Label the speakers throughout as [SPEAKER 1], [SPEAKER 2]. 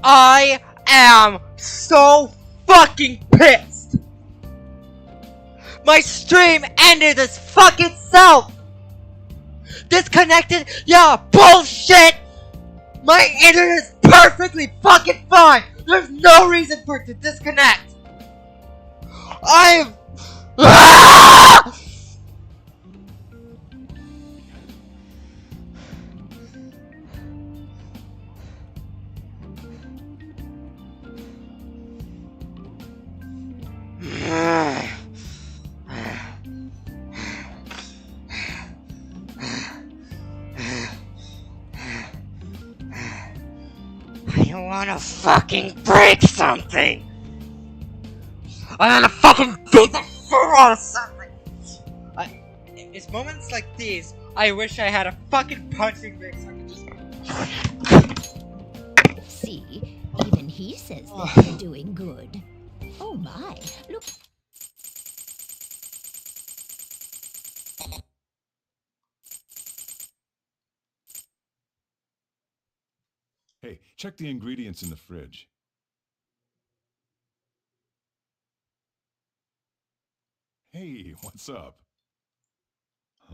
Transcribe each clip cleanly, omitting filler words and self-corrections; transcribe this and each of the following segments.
[SPEAKER 1] I am so fucking pissed! My stream ended its fucking self! Disconnected? Yeah, bullshit! My internet is perfectly fucking fine! There's no reason for it to disconnect! I'm... I wanna fucking break something! I wanna fucking beat the shit out of something! It's moments like these, I wish I had a fucking punching bag so I could just...
[SPEAKER 2] See, even he says that they're doing good. Oh my, look.
[SPEAKER 3] Hey, check the ingredients in the fridge. Hey, what's up?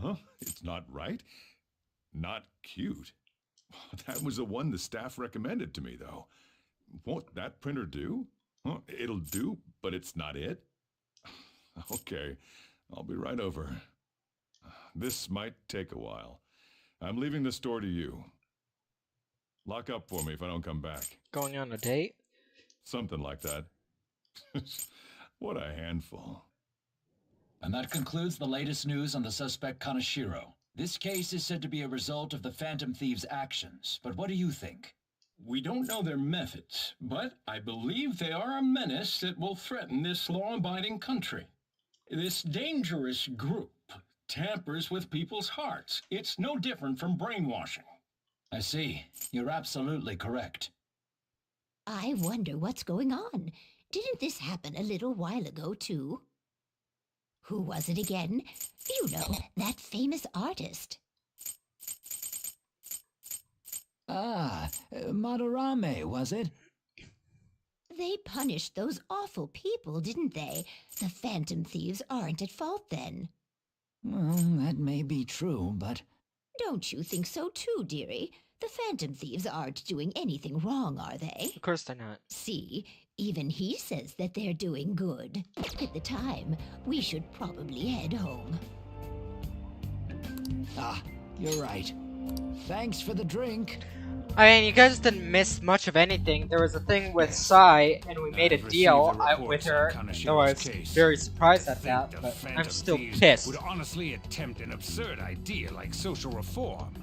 [SPEAKER 3] Huh? It's not right? Not cute. That was the one the staff recommended to me, though. Won't that printer do? Huh? It'll do, but it's not it? Okay, I'll be right over. This might take a while. I'm leaving the store to you. Lock up for me if I don't come back.
[SPEAKER 1] Going on a date?
[SPEAKER 3] Something like that. What a handful.
[SPEAKER 4] And that concludes the latest news on the suspect Kaneshirio. This case is said to be a result of the Phantom Thieves' actions, but what do you think?
[SPEAKER 5] We don't know their methods, but I believe they are a menace that will threaten this law-abiding country. This dangerous group tampers with people's hearts. It's no different from brainwashing.
[SPEAKER 4] I see. You're absolutely correct.
[SPEAKER 2] I wonder what's going on. Didn't this happen a little while ago, too? Who was it again? You know, that famous artist.
[SPEAKER 4] Ah, Madarame, was it?
[SPEAKER 2] They punished those awful people, didn't they? The Phantom Thieves aren't at fault then.
[SPEAKER 4] Well, that may be true, but...
[SPEAKER 2] Don't you think so too, dearie? The Phantom Thieves aren't doing anything wrong, are they?
[SPEAKER 1] Of course they're not.
[SPEAKER 2] See, even he says that they're doing good. At the time, we should probably head home.
[SPEAKER 4] Ah, you're right. Thanks for the drink.
[SPEAKER 1] I mean, you guys didn't miss much of anything. There was a thing with Sai, and we made a deal with her. Though I was very surprised at that, but I'm still pissed.
[SPEAKER 6] Would honestly attempt an absurd idea like social reform.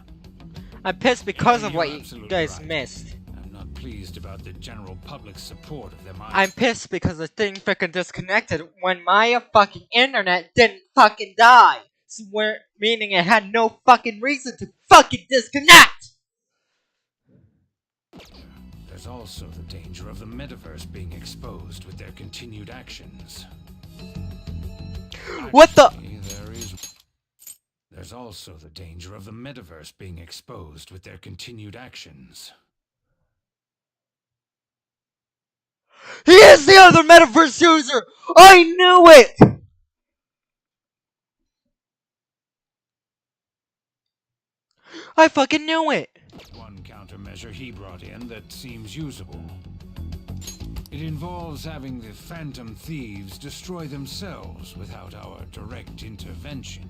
[SPEAKER 1] I'm pissed because of what you guys missed.
[SPEAKER 6] I'm not pleased about the general public's support of them.
[SPEAKER 1] I'm pissed because the thing frickin' disconnected when my fucking internet didn't fucking die. Meaning it had no fucking reason to fucking disconnect!
[SPEAKER 6] There's also the danger of the metaverse being exposed with their continued actions.
[SPEAKER 1] What the?
[SPEAKER 6] There's also the danger of the metaverse being exposed with their continued actions.
[SPEAKER 1] He is the other metaverse user! I knew it! I fucking knew it!
[SPEAKER 6] One countermeasure he brought in that seems usable. It involves having the Phantom Thieves destroy themselves without our direct intervention.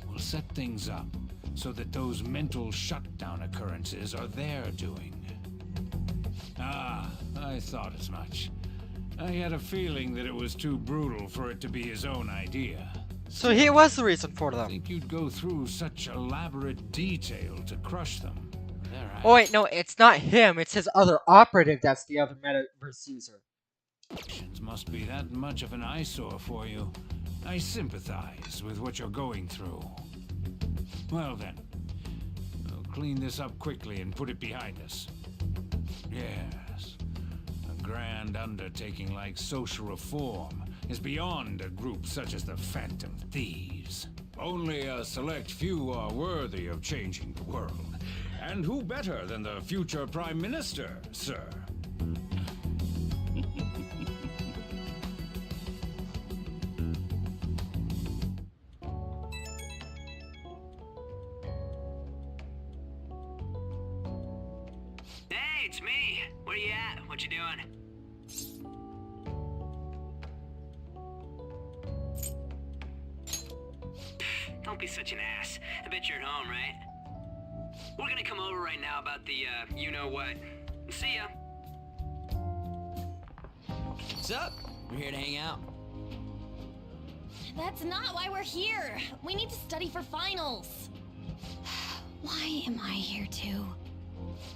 [SPEAKER 6] We'll set things up so that those mental shutdown occurrences are their doing. Ah, I thought as much. I had a feeling that it was too brutal for it to be his own idea.
[SPEAKER 1] So he was the reason for
[SPEAKER 6] I
[SPEAKER 1] them.
[SPEAKER 6] think you'd go through such elaborate detail to crush them.
[SPEAKER 1] Oh wait, no, it's not him, it's his other operative that's the other metaverse user.
[SPEAKER 6] Actions must be that much of an eyesore for you. I sympathize with what you're going through. Well then, we'll clean this up quickly and put it behind us. Yes, a grand undertaking like social reform is beyond a group such as the Phantom Thieves. Only a select few are worthy of changing the world. And who better than the future Prime Minister, sir?
[SPEAKER 7] Hey, it's me. Where you at? What you doing? Don't be such an ass. I bet you're at home, right? We're gonna come over right now about the, you-know-what. See ya.
[SPEAKER 8] What's up? We're here to hang out.
[SPEAKER 9] That's not why we're here. We need to study for finals.
[SPEAKER 2] Why am I here too?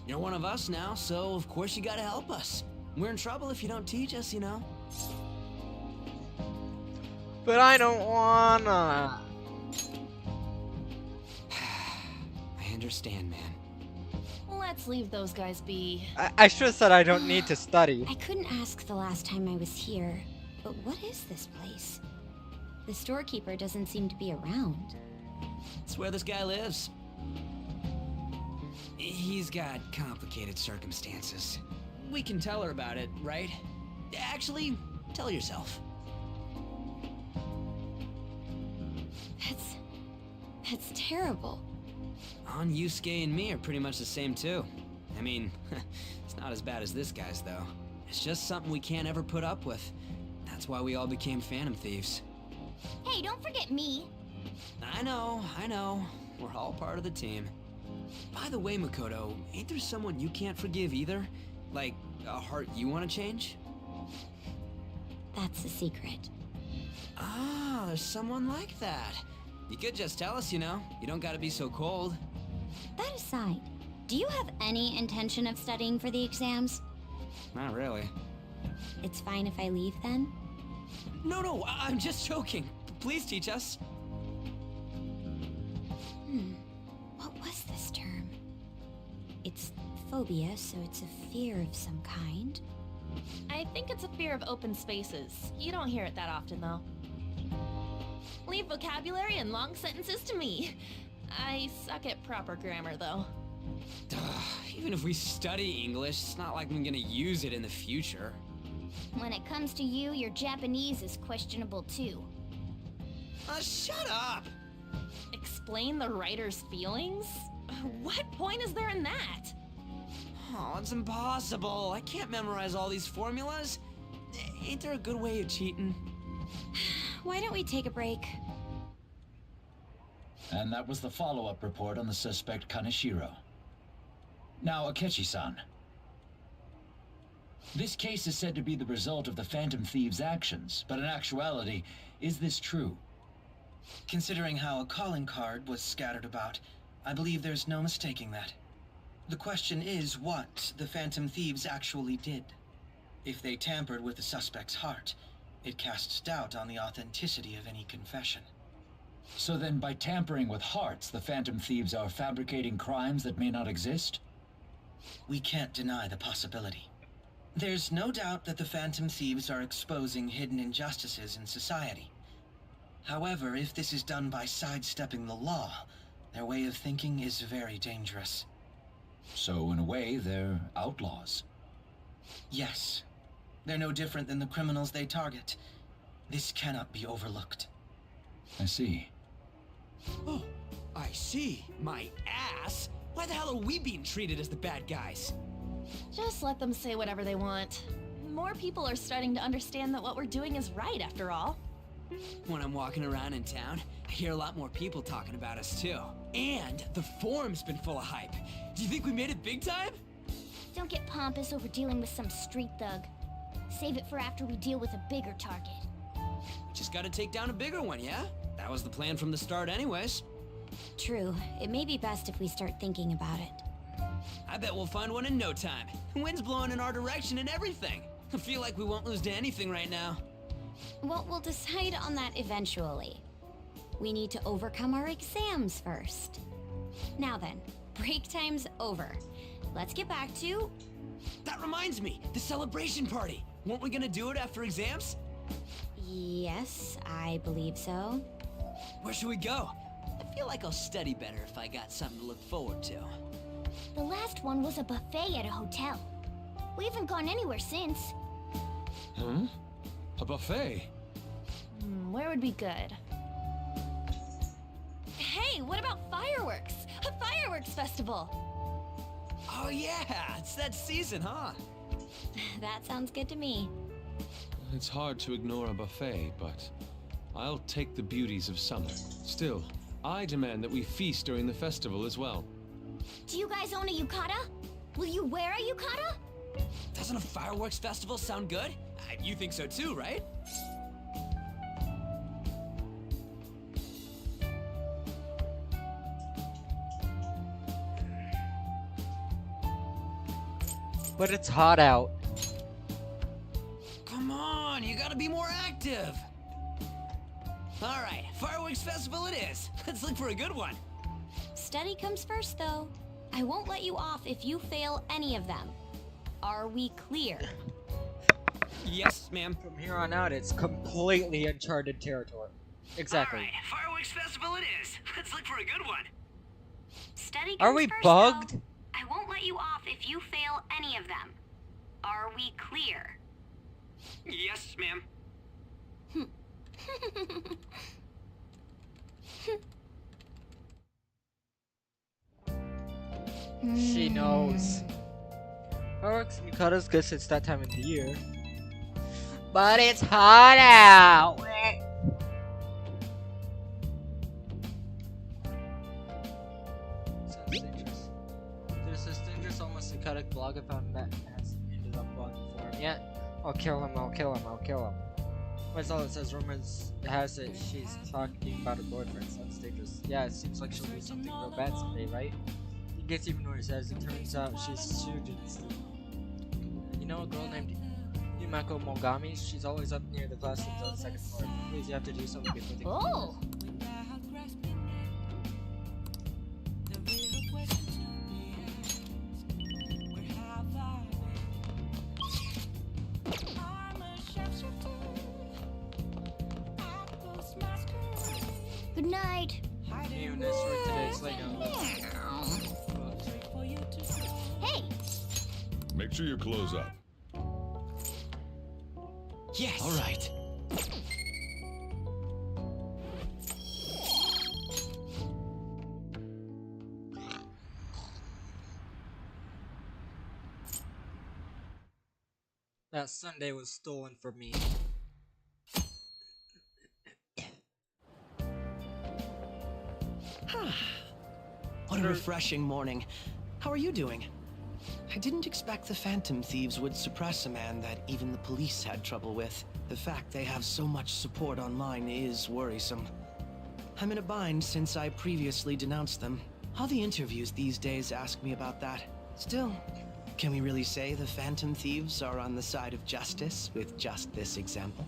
[SPEAKER 8] You're one of us now, so of course you gotta help us. We're in trouble if you don't teach us, you know.
[SPEAKER 1] But I don't wanna.
[SPEAKER 8] I understand, man.
[SPEAKER 9] Let's leave those guys be.
[SPEAKER 1] I should have said I don't need to study.
[SPEAKER 2] I couldn't ask the last time I was here, but what is this place? The storekeeper doesn't seem to be around.
[SPEAKER 8] It's where this guy lives. He's got complicated circumstances. We can tell her about it, right? Actually, tell yourself.
[SPEAKER 2] That's terrible.
[SPEAKER 8] On Yusuke and me are pretty much the same too. I mean, it's not as bad as this guy's though. It's just something we can't ever put up with. That's why we all became Phantom Thieves.
[SPEAKER 9] Hey, don't forget me.
[SPEAKER 8] I know. We're all part of the team. By the way, Makoto, ain't there someone you can't forgive either? Like, a heart you want to change?
[SPEAKER 2] That's a secret.
[SPEAKER 8] Ah, there's someone like that. You could just tell us, you know. You don't gotta be so cold.
[SPEAKER 2] That aside, do you have any intention of studying for the exams?
[SPEAKER 8] Not really.
[SPEAKER 2] It's fine if I leave then?
[SPEAKER 8] No, I'm just joking. Please teach us.
[SPEAKER 2] What was this term? It's phobia, so it's a fear of some kind.
[SPEAKER 9] I think it's a fear of open spaces. You don't hear it that often, though. Leave vocabulary and long sentences to me. I suck at proper grammar, though.
[SPEAKER 8] Even if we study English, it's not like I'm gonna use it in the future.
[SPEAKER 9] When it comes to you, your Japanese is questionable, too.
[SPEAKER 8] Shut up!
[SPEAKER 9] Explain the writer's feelings? What point is there in that?
[SPEAKER 8] Oh, it's impossible. I can't memorize all these formulas. Ain't there a good way of cheating?
[SPEAKER 2] Why don't we take a break?
[SPEAKER 4] And that was the follow-up report on the suspect Kaneshirio. Now, Akechi-san. This case is said to be the result of the Phantom Thieves' actions, but in actuality, is this true?
[SPEAKER 10] Considering how a calling card was scattered about, I believe there's no mistaking that. The question is what the Phantom Thieves actually did. If they tampered with the suspect's heart, it casts doubt on the authenticity of any confession.
[SPEAKER 4] So then, by tampering with hearts, the Phantom Thieves are fabricating crimes that may not exist?
[SPEAKER 10] We can't deny the possibility. There's no doubt that the Phantom Thieves are exposing hidden injustices in society. However, if this is done by sidestepping the law, their way of thinking is very dangerous.
[SPEAKER 4] So, in a way, they're outlaws.
[SPEAKER 10] Yes. They're no different than the criminals they target. This cannot be overlooked.
[SPEAKER 4] I see.
[SPEAKER 8] Oh, I see. My ass? Why the hell are we being treated as the bad guys?
[SPEAKER 9] Just let them say whatever they want. More people are starting to understand that what we're doing is right, after all.
[SPEAKER 8] When I'm walking around in town, I hear a lot more people talking about us too. And the forum's been full of hype. Do you think we made it big time?
[SPEAKER 9] Don't get pompous over dealing with some street thug. Save it for after we deal with a bigger target.
[SPEAKER 8] Just gotta take down a bigger one, yeah? That was the plan from the start anyways.
[SPEAKER 2] True. It may be best if we start thinking about it.
[SPEAKER 8] I bet we'll find one in no time. The wind's blowing in our direction and everything. I feel like we won't lose to anything right now.
[SPEAKER 2] Well, we'll decide on that eventually. We need to overcome our exams first. Now then, break time's over. Let's get back to...
[SPEAKER 8] That reminds me, the celebration party. Weren't we gonna do it after exams?
[SPEAKER 2] Yes, I believe so.
[SPEAKER 8] Where should we go? I feel like I'll study better if I got something to look forward to.
[SPEAKER 11] The last one was a buffet at a hotel. We haven't gone anywhere since.
[SPEAKER 6] Huh? A buffet?
[SPEAKER 9] Where would be good? Hey, what about fireworks? A fireworks festival!
[SPEAKER 8] Oh yeah, it's that season, huh?
[SPEAKER 2] That sounds good to me.
[SPEAKER 6] It's hard to ignore a buffet, but I'll take the beauties of summer. Still, I demand that we feast during the festival as well.
[SPEAKER 11] Do you guys own a yukata? Will you wear a yukata?
[SPEAKER 8] Doesn't a fireworks festival sound good? You think so too, right?
[SPEAKER 1] But it's hot out.
[SPEAKER 8] Come on, you gotta be more active. All right, fireworks festival it is. Let's look for a good one.
[SPEAKER 2] Study comes first, though. I won't let you off if you fail any of them. Are we clear?
[SPEAKER 8] Yes, ma'am.
[SPEAKER 1] From here on out, it's completely uncharted territory. Exactly.
[SPEAKER 7] All right, fireworks festival it is. Let's look for a good one.
[SPEAKER 2] Study comes
[SPEAKER 1] Are we
[SPEAKER 2] first,
[SPEAKER 1] bugged?
[SPEAKER 2] though. I won't let you off if you fail any of them. Are we clear?
[SPEAKER 7] Yes, ma'am.
[SPEAKER 1] She knows. Fireworks and yukatas, guess it's that time of the year. But it's hot out! Sounds dangerous. There's this dangerous, almost psychotic blog I found that hasn't ended up on the forum yet. I'll kill him, I'll kill him, I'll kill him. That's all it says. Rumors has it she's talking about her boyfriend. Sounds dangerous. Yeah, it seems like she'll do something real bad someday, right? It gets even worse as it turns out she's Sujin's. You know a girl named Yumako Mogami? She's always up near the classrooms on the second floor. Please, you have to do something before they
[SPEAKER 9] Oh!
[SPEAKER 11] Good night.
[SPEAKER 1] Even this for today's Lego.
[SPEAKER 11] Hey,
[SPEAKER 3] Make sure you close up.
[SPEAKER 8] Yes.
[SPEAKER 6] All right.
[SPEAKER 1] That Sunday was stolen from me.
[SPEAKER 10] What a refreshing morning. How are you doing? I didn't expect the Phantom Thieves would suppress a man that even the police had trouble with. The fact they have so much support online is worrisome. I'm in a bind since I previously denounced them. All the interviews these days ask me about that. Still, can we really say the Phantom Thieves are on the side of justice with just this example?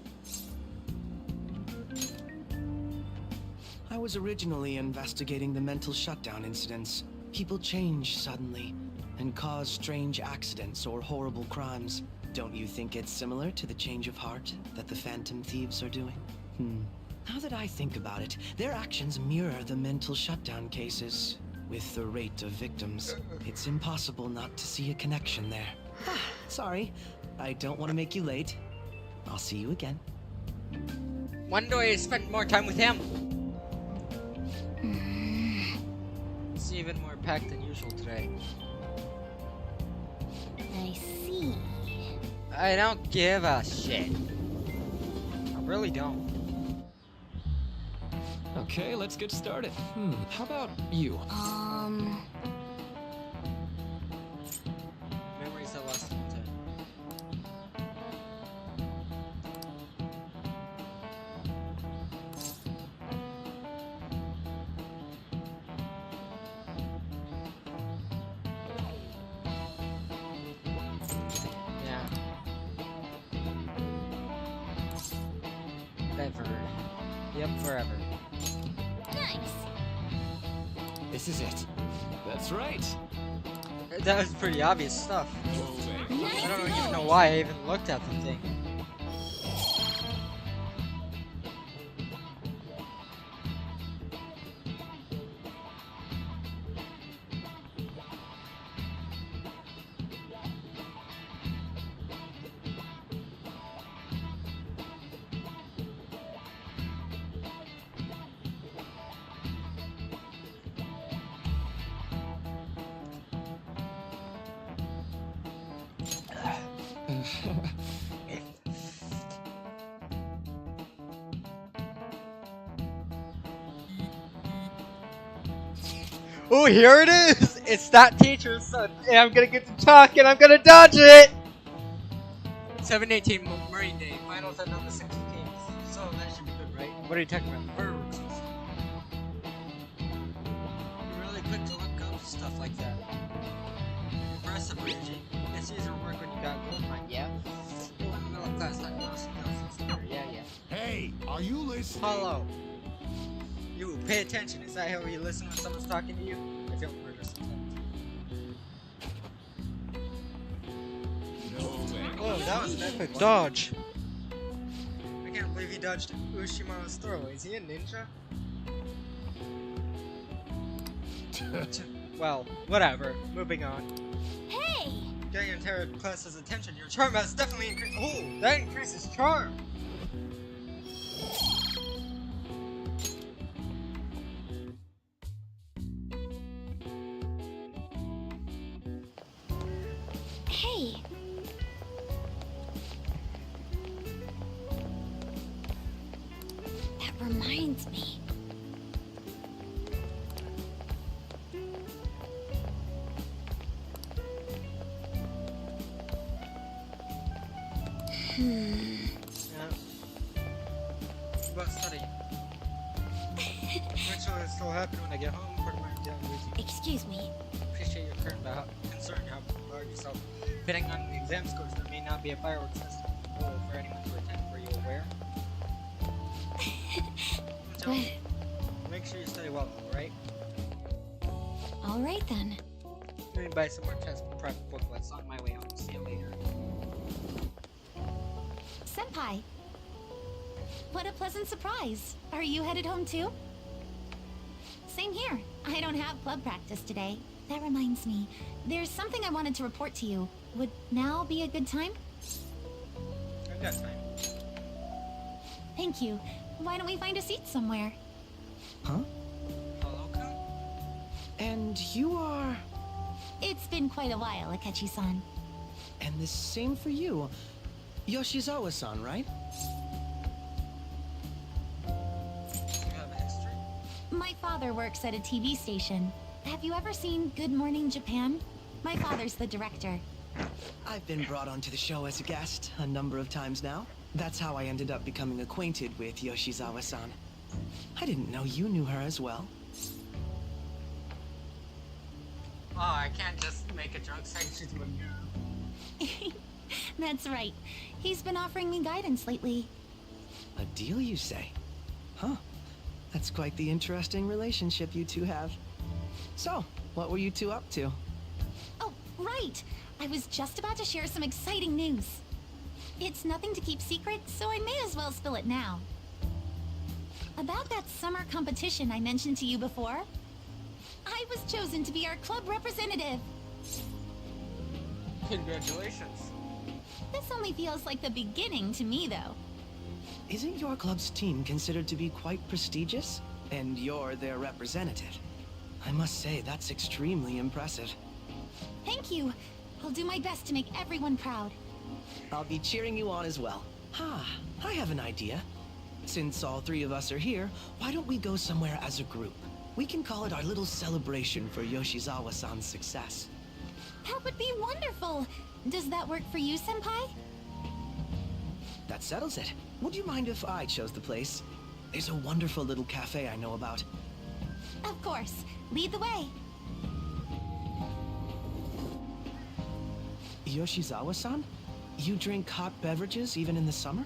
[SPEAKER 10] I was originally investigating the mental shutdown incidents. People change suddenly and cause strange accidents or horrible crimes. Don't you think it's similar to the change of heart that the Phantom Thieves are doing? Now that I think about it, their actions mirror the mental shutdown cases. With the rate of victims, it's impossible not to see a connection there. Sorry, I don't want to make you late. I'll see you again.
[SPEAKER 1] When do I spend more time with him? It's even more packed than usual today.
[SPEAKER 11] I see.
[SPEAKER 1] I don't give a shit. I really don't.
[SPEAKER 6] Okay, let's get started. How about you?
[SPEAKER 1] Memories that last one time. Yeah. Forever. Yep, forever.
[SPEAKER 9] Nice.
[SPEAKER 8] This is it. That's right.
[SPEAKER 1] That was pretty obvious stuff.
[SPEAKER 9] Nice
[SPEAKER 1] I don't
[SPEAKER 9] move.
[SPEAKER 1] even know why I even looked at the thing. Oh, here it is! It's that teacher's son, and I'm gonna get to talk, and I'm gonna dodge it! 718 Marine Day, finals at number 16. So that should be good, right? What are you talking about? Birds. You're really quick to look up stuff like that. Impressive, Reggie. It's easier work when you got gold mine, yeah? Well, I'm middle class, like most yeah.
[SPEAKER 3] Hey, are you listening?
[SPEAKER 1] Hello. You pay attention. Is that how you listen when someone's talking to you? I feel murder sometimes.
[SPEAKER 3] No way.
[SPEAKER 1] Whoa, that was an epic dodge. I can't believe he dodged Ushima's throw. Is he a ninja? Well, whatever. Moving on.
[SPEAKER 11] Hey!
[SPEAKER 1] Getting entire class's attention. Your charm has definitely increased. Oh, that increases charm.
[SPEAKER 11] Hey! That reminds me.
[SPEAKER 1] Yeah. What about studying? Eventually, it's still happen when I get home. Part of my daily routine.
[SPEAKER 11] Excuse me.
[SPEAKER 1] Appreciate your concern. How prepared yourself. Depending on the exam scores, there may not be a fireworks system for anyone to attend. Were you aware? So, make sure you study well, alright?
[SPEAKER 11] Alright then.
[SPEAKER 1] Let me buy some more test prep booklets on my way home. See you later.
[SPEAKER 9] Senpai. What a pleasant surprise. Are you headed home too? Same here. I don't have club practice today. That reminds me. There's something I wanted to report to you. Would now be a good time?
[SPEAKER 1] I've got time.
[SPEAKER 9] Thank you. Why don't we find a seat somewhere?
[SPEAKER 10] Huh?
[SPEAKER 1] Hello, Kun?
[SPEAKER 10] And you are...
[SPEAKER 9] It's been quite a while, Akechi-san.
[SPEAKER 10] And the same for you. Yoshizawa-san, right?
[SPEAKER 1] You have a history?
[SPEAKER 9] My father works at a TV station. Have you ever seen Good Morning Japan? My father's the director.
[SPEAKER 10] I've been brought onto the show as a guest a number of times now. That's how I ended up becoming acquainted with Yoshizawa-san. I didn't know you knew her as well.
[SPEAKER 1] Oh, I can't just make a joke saying she's a girl.
[SPEAKER 9] That's right. He's been offering me guidance lately.
[SPEAKER 10] A deal, you say? Huh. That's quite the interesting relationship you two have. So, what were you two up to?
[SPEAKER 9] Oh, right! I was just about to share some exciting news. It's nothing to keep secret, so I may as well spill it now. About that summer competition I mentioned to you before, I was chosen to be our club representative.
[SPEAKER 1] Congratulations.
[SPEAKER 9] This only feels like the beginning to me, though.
[SPEAKER 10] Isn't your club's team considered to be quite prestigious? And you're their representative. I must say, that's extremely impressive.
[SPEAKER 9] Thank you. I'll do my best to make everyone proud.
[SPEAKER 10] I'll be cheering you on as well. I have an idea. Since all three of us are here, why don't we go somewhere as a group? We can call it our little celebration for Yoshizawa-san's success.
[SPEAKER 9] That would be wonderful. Does that work for you, Senpai?
[SPEAKER 10] That settles it. Would you mind if I chose the place? There's a wonderful little cafe I know about.
[SPEAKER 9] Of course. Lead the way.
[SPEAKER 10] Yoshizawa-san? You drink hot beverages even in the summer?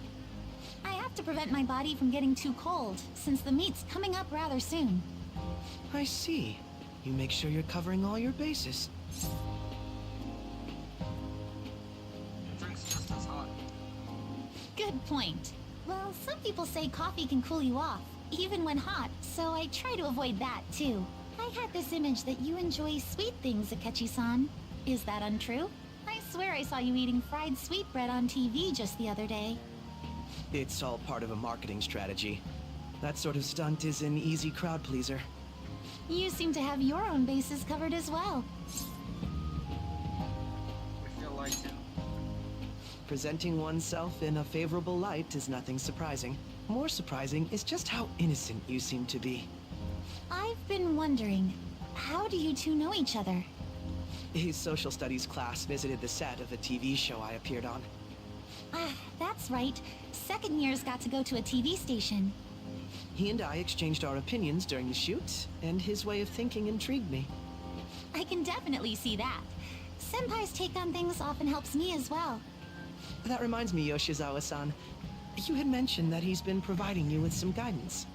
[SPEAKER 9] I have to prevent my body from getting too cold, since the meet's coming up rather soon.
[SPEAKER 10] I see. You make sure you're covering all your bases.
[SPEAKER 1] Drink's just as hot.
[SPEAKER 9] Good point. Well, some people say coffee can cool you off, even when hot, so I try to avoid that, too. I had this image that you enjoy sweet things, Akechi-san. Is that untrue? I swear I saw you eating fried sweetbread on TV just the other day.
[SPEAKER 10] It's all part of a marketing strategy. That sort of stunt is an easy crowd pleaser.
[SPEAKER 9] You seem to have your own bases covered as well.
[SPEAKER 1] We feel like it.
[SPEAKER 10] Presenting oneself in a favorable light is nothing surprising. More surprising is just how innocent you seem to be.
[SPEAKER 9] I've been wondering, how do you two know each other?
[SPEAKER 10] His social studies class visited the set of a TV show I appeared on.
[SPEAKER 9] Ah, that's right. Second years got to go to a TV station.
[SPEAKER 10] He and I exchanged our opinions during the shoot, and his way of thinking intrigued me.
[SPEAKER 9] I can definitely see that. Senpai's take on things often helps me as well.
[SPEAKER 10] That reminds me, Yoshizawa-san. You had mentioned that he's been providing you with some guidance.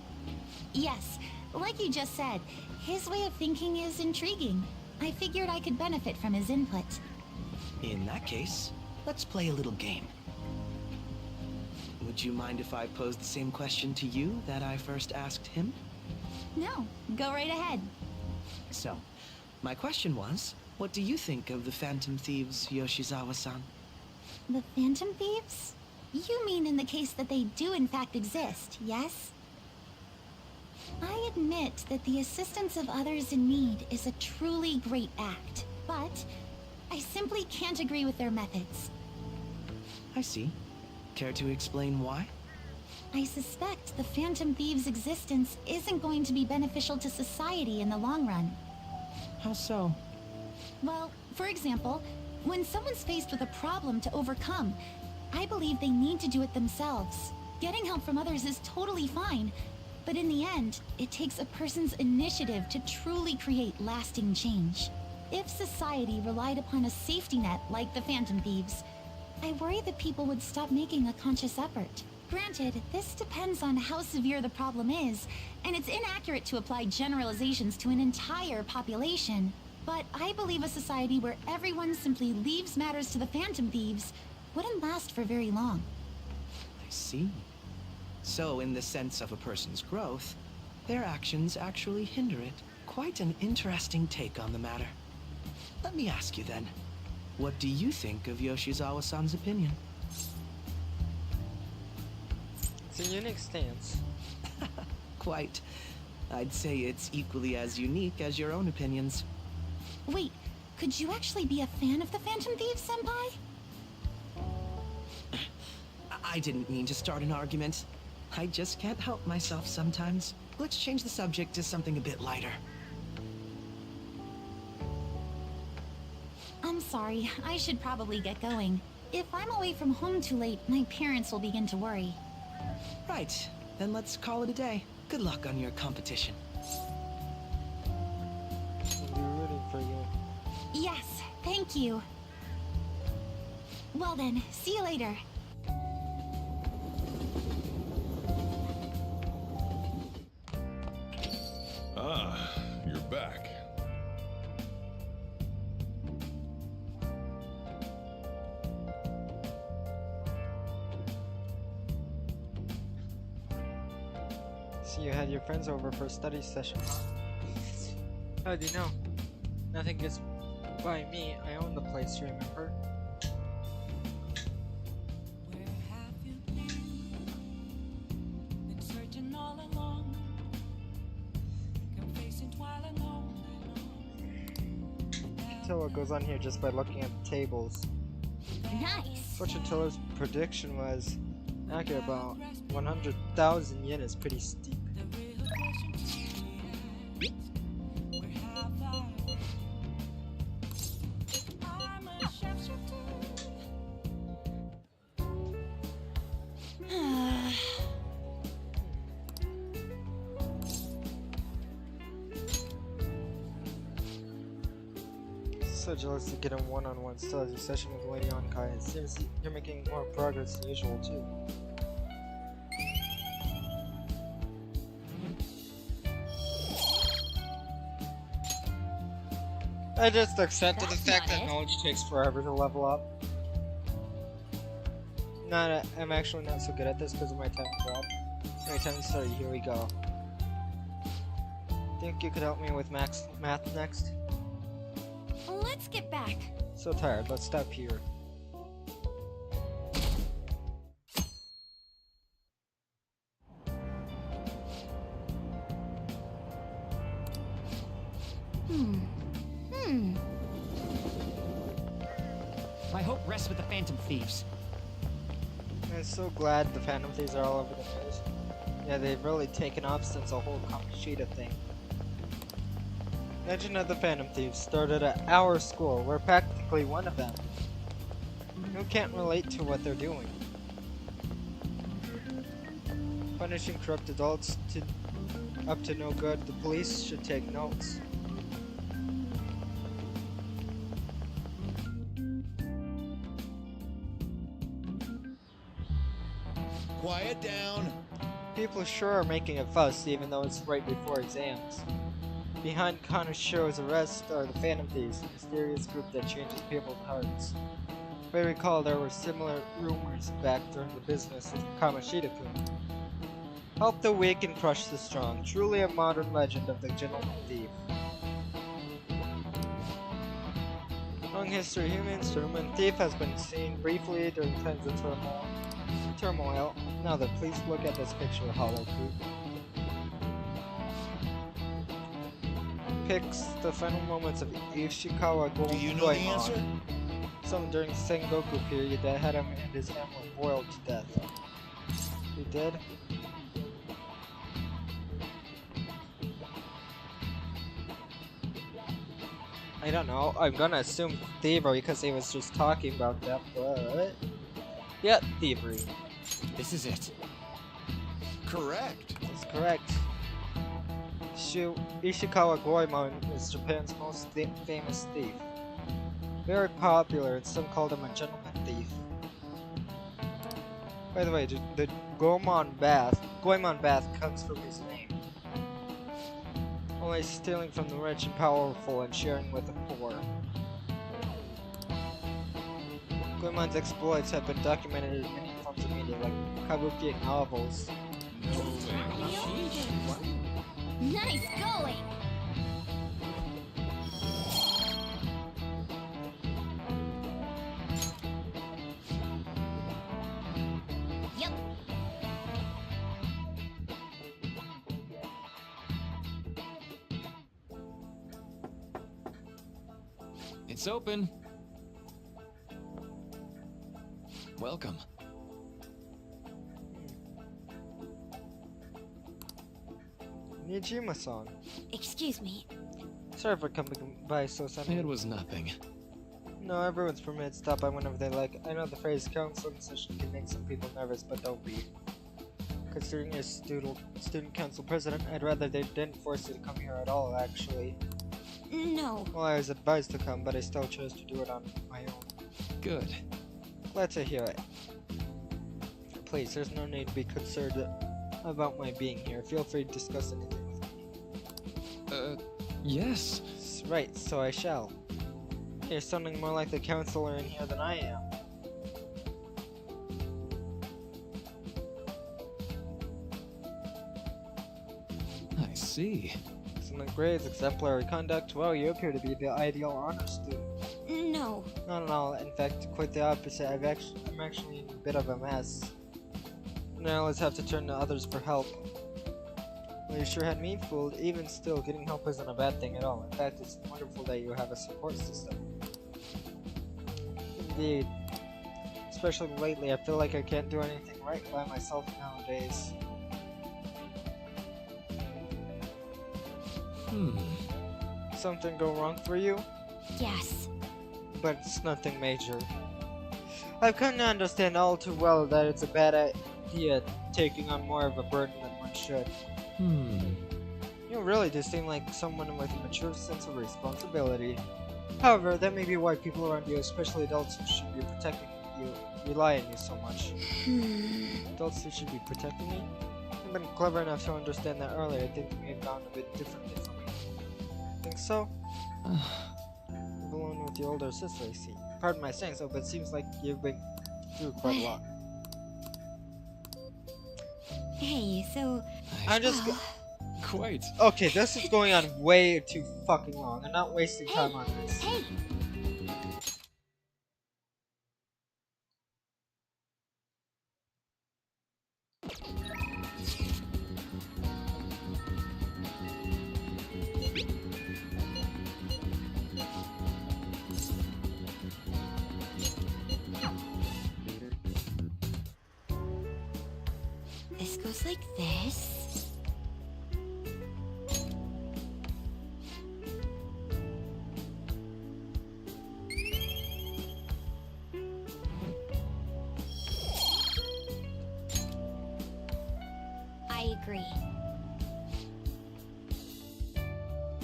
[SPEAKER 9] Yes, like you just said, his way of thinking is intriguing. I figured I could benefit from his input.
[SPEAKER 10] In that case, let's play a little game. Would you mind if I posed the same question to you that I first asked him?
[SPEAKER 9] No, go right ahead.
[SPEAKER 10] So, my question was, what do you think of the Phantom Thieves, Yoshizawa-san?
[SPEAKER 9] The Phantom Thieves? You mean in the case that they do in fact exist, yes? I admit that the assistance of others in need is a truly great act, but I simply can't agree with their methods.
[SPEAKER 10] I see. Care to explain why?
[SPEAKER 9] I suspect the Phantom Thieves' existence isn't going to be beneficial to society in the long run.
[SPEAKER 10] How so?
[SPEAKER 9] Well, for example, when someone's faced with a problem to overcome, I believe they need to do it themselves. Getting help from others is totally fine, but in the end, it takes a person's initiative to truly create lasting change. If society relied upon a safety net like the Phantom Thieves, I worry that people would stop making a conscious effort. Granted, this depends on how severe the problem is, and it's inaccurate to apply generalizations to an entire population. But I believe a society where everyone simply leaves matters to the Phantom Thieves wouldn't last for very long.
[SPEAKER 10] I see. So, in the sense of a person's growth, their actions actually hinder it. Quite an interesting take on the matter. Let me ask you then, what do you think of Yoshizawa-san's opinion?
[SPEAKER 1] It's a unique stance.
[SPEAKER 10] Quite. I'd say it's equally as unique as your own opinions.
[SPEAKER 9] Wait, could you actually be a fan of the Phantom Thieves, Senpai?
[SPEAKER 10] I didn't mean to start an argument. I just can't help myself sometimes. Let's change the subject to something a bit lighter.
[SPEAKER 9] I'm sorry, I should probably get going. If I'm away from home too late, my parents will begin to worry.
[SPEAKER 10] Right, then let's call it a day. Good luck on your competition.
[SPEAKER 1] I'll be rooting for you.
[SPEAKER 9] Yes, thank you. Well then, see you later.
[SPEAKER 3] Ah, you're back.
[SPEAKER 1] So you had your friends over for a study session, huh? How do you know? Nothing gets by me. I own the place, remember? Tell what goes on here just by looking at the tables.
[SPEAKER 9] Nice.
[SPEAKER 1] Fortune teller's prediction was accurate. About 100,000 yen is pretty steep. So jealous to get a one-on-one study session with Lady Ankai. It seems you're making more progress than usual too. I just accepted the
[SPEAKER 2] That's
[SPEAKER 1] fact
[SPEAKER 2] not
[SPEAKER 1] that
[SPEAKER 2] it.
[SPEAKER 1] knowledge takes forever to level up. I'm actually not so good at this because of my time job. My time study, here we go. Think you could help me with math next?
[SPEAKER 9] Let's get back.
[SPEAKER 1] So tired, let's stop here.
[SPEAKER 8] My hope rests with the Phantom Thieves.
[SPEAKER 1] I'm so glad the Phantom Thieves are all over the news. Yeah, they've really taken off since the whole Kaneshirio thing. Legend of the Phantom Thieves started at our school. We're practically one of them. You can't relate to what they're doing. Punishing corrupt adults up to no good. The police should take notes.
[SPEAKER 12] Quiet down.
[SPEAKER 1] People sure are making a fuss even though it's right before exams. Behind Kaneshirio's arrest are the Phantom Thieves, a mysterious group that changes people's hearts. If I recall, there were similar rumors back during the business of Kaneshirio-kun. Help the weak and crush the strong. Truly a modern legend of the gentleman thief. Long history, human gentleman thief has been seen briefly during times of turmoil. Now then, please look at this picture, Hollow Creek. Picks the final moments of Ishikawa
[SPEAKER 12] Do you know the answer?
[SPEAKER 1] Goemon. Some during Sengoku period that had him and his family boiled to death. He did? I don't know. I'm gonna assume thievery because he was just talking about that, but... yeah, thievery.
[SPEAKER 8] This is it.
[SPEAKER 12] Correct.
[SPEAKER 1] That's correct. Ishikawa Goemon is Japan's most famous thief. Very popular, and some called him a gentleman thief. By the way, the Goemon bath comes from his name. Only stealing from the rich and powerful and sharing with the poor. Goemon's exploits have been documented in many forms of media, like kabuki and novels.
[SPEAKER 12] No way.
[SPEAKER 11] Nice going! Yep.
[SPEAKER 8] It's open. Welcome.
[SPEAKER 1] Nijima-san.
[SPEAKER 11] Excuse me.
[SPEAKER 1] Sorry for coming by so suddenly.
[SPEAKER 8] It was nothing.
[SPEAKER 1] No, everyone's permitted to stop by whenever they like. I know the phrase counseling session can make some people nervous, but don't be. Considering you're student council president, I'd rather they didn't force you to come here at all, actually.
[SPEAKER 11] No.
[SPEAKER 1] Well, I was advised to come, but I still chose to do it on my own.
[SPEAKER 8] Good.
[SPEAKER 1] Glad to hear it. Please, there's no need to be concerned about my being here. Feel free to discuss anything with me.
[SPEAKER 8] Yes.
[SPEAKER 1] Right, so I shall. You're sounding more like the counselor in here than I am.
[SPEAKER 8] I see.
[SPEAKER 1] Excellent grades, exemplary conduct. Well, you appear to be the ideal honor student.
[SPEAKER 11] No.
[SPEAKER 1] Not at all. In fact, quite the opposite. I'm actually in a bit of a mess. And I always have to turn to others for help. Well, you sure had me fooled. Even still, getting help isn't a bad thing at all. In fact, it's wonderful that you have a support system. Indeed. Especially lately, I feel like I can't do anything right by myself nowadays. Something go wrong for you?
[SPEAKER 11] Yes.
[SPEAKER 1] But it's nothing major. I've come to understand all too well that it's a bad idea taking on more of a burden than one should. You really do seem like someone with a mature sense of responsibility. However, that may be why people around you, especially adults who should be protecting you, rely on you so much. Adults who should be protecting me? I've been clever enough to understand that earlier. I think we have gone a bit differently from me. Think so? with your older sister, I see. Pardon my saying so, but it seems like you've been through quite a lot.
[SPEAKER 2] Hey, so...
[SPEAKER 1] I'm just
[SPEAKER 8] Quite.
[SPEAKER 1] Okay, this is going on way too fucking long. I'm not wasting time on this.
[SPEAKER 11] Hey!
[SPEAKER 2] This goes like this.
[SPEAKER 11] I agree.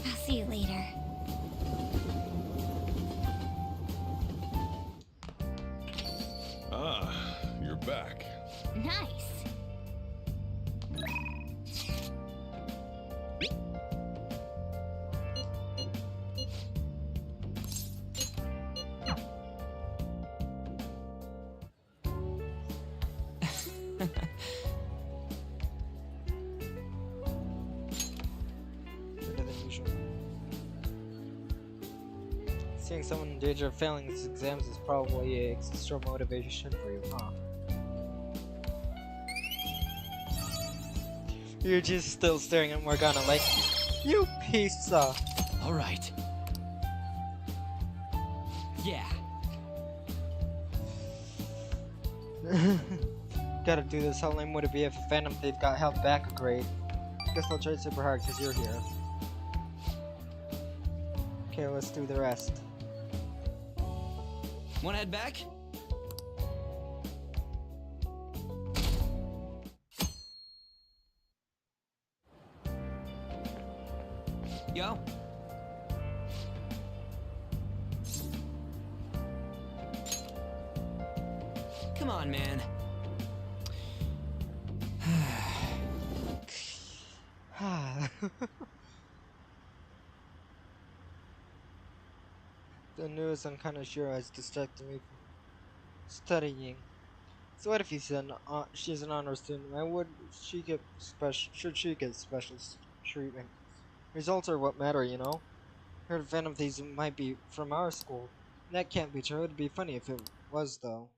[SPEAKER 11] I'll see you later.
[SPEAKER 3] Ah, you're back.
[SPEAKER 11] Nice.
[SPEAKER 1] Better than usual. Seeing someone in danger of failing these exams is probably extra motivation for you, huh? You're just still staring at Morgana like, you piece of...
[SPEAKER 8] All right. Yeah.
[SPEAKER 1] Gotta do this. How lame would it be if a Phantom Thief got held back a grade? Guess I'll try super hard because you're here. Okay, let's do the rest.
[SPEAKER 8] Wanna head back? Yo. Come on, man.
[SPEAKER 1] The news on Kaneshirio has distracted me from studying. So what if she's an honor student? Why would she get should she get special treatment? Results are what matter, you know? Heard Phantom Thieves might be from our school. That can't be true. It'd be funny if it was, though.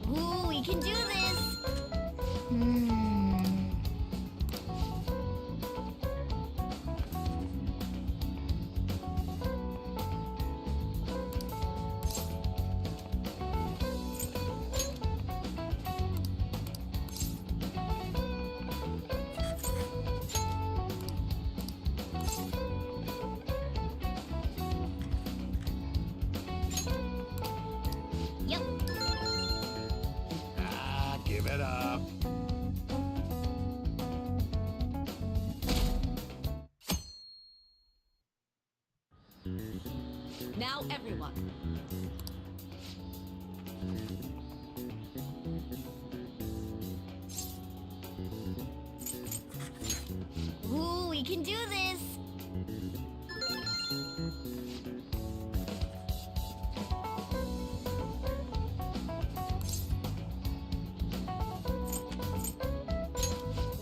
[SPEAKER 11] Ooh, we can do this! Yep.
[SPEAKER 3] Ah, give it up.
[SPEAKER 2] Now everyone.
[SPEAKER 11] Ooh, we can do this!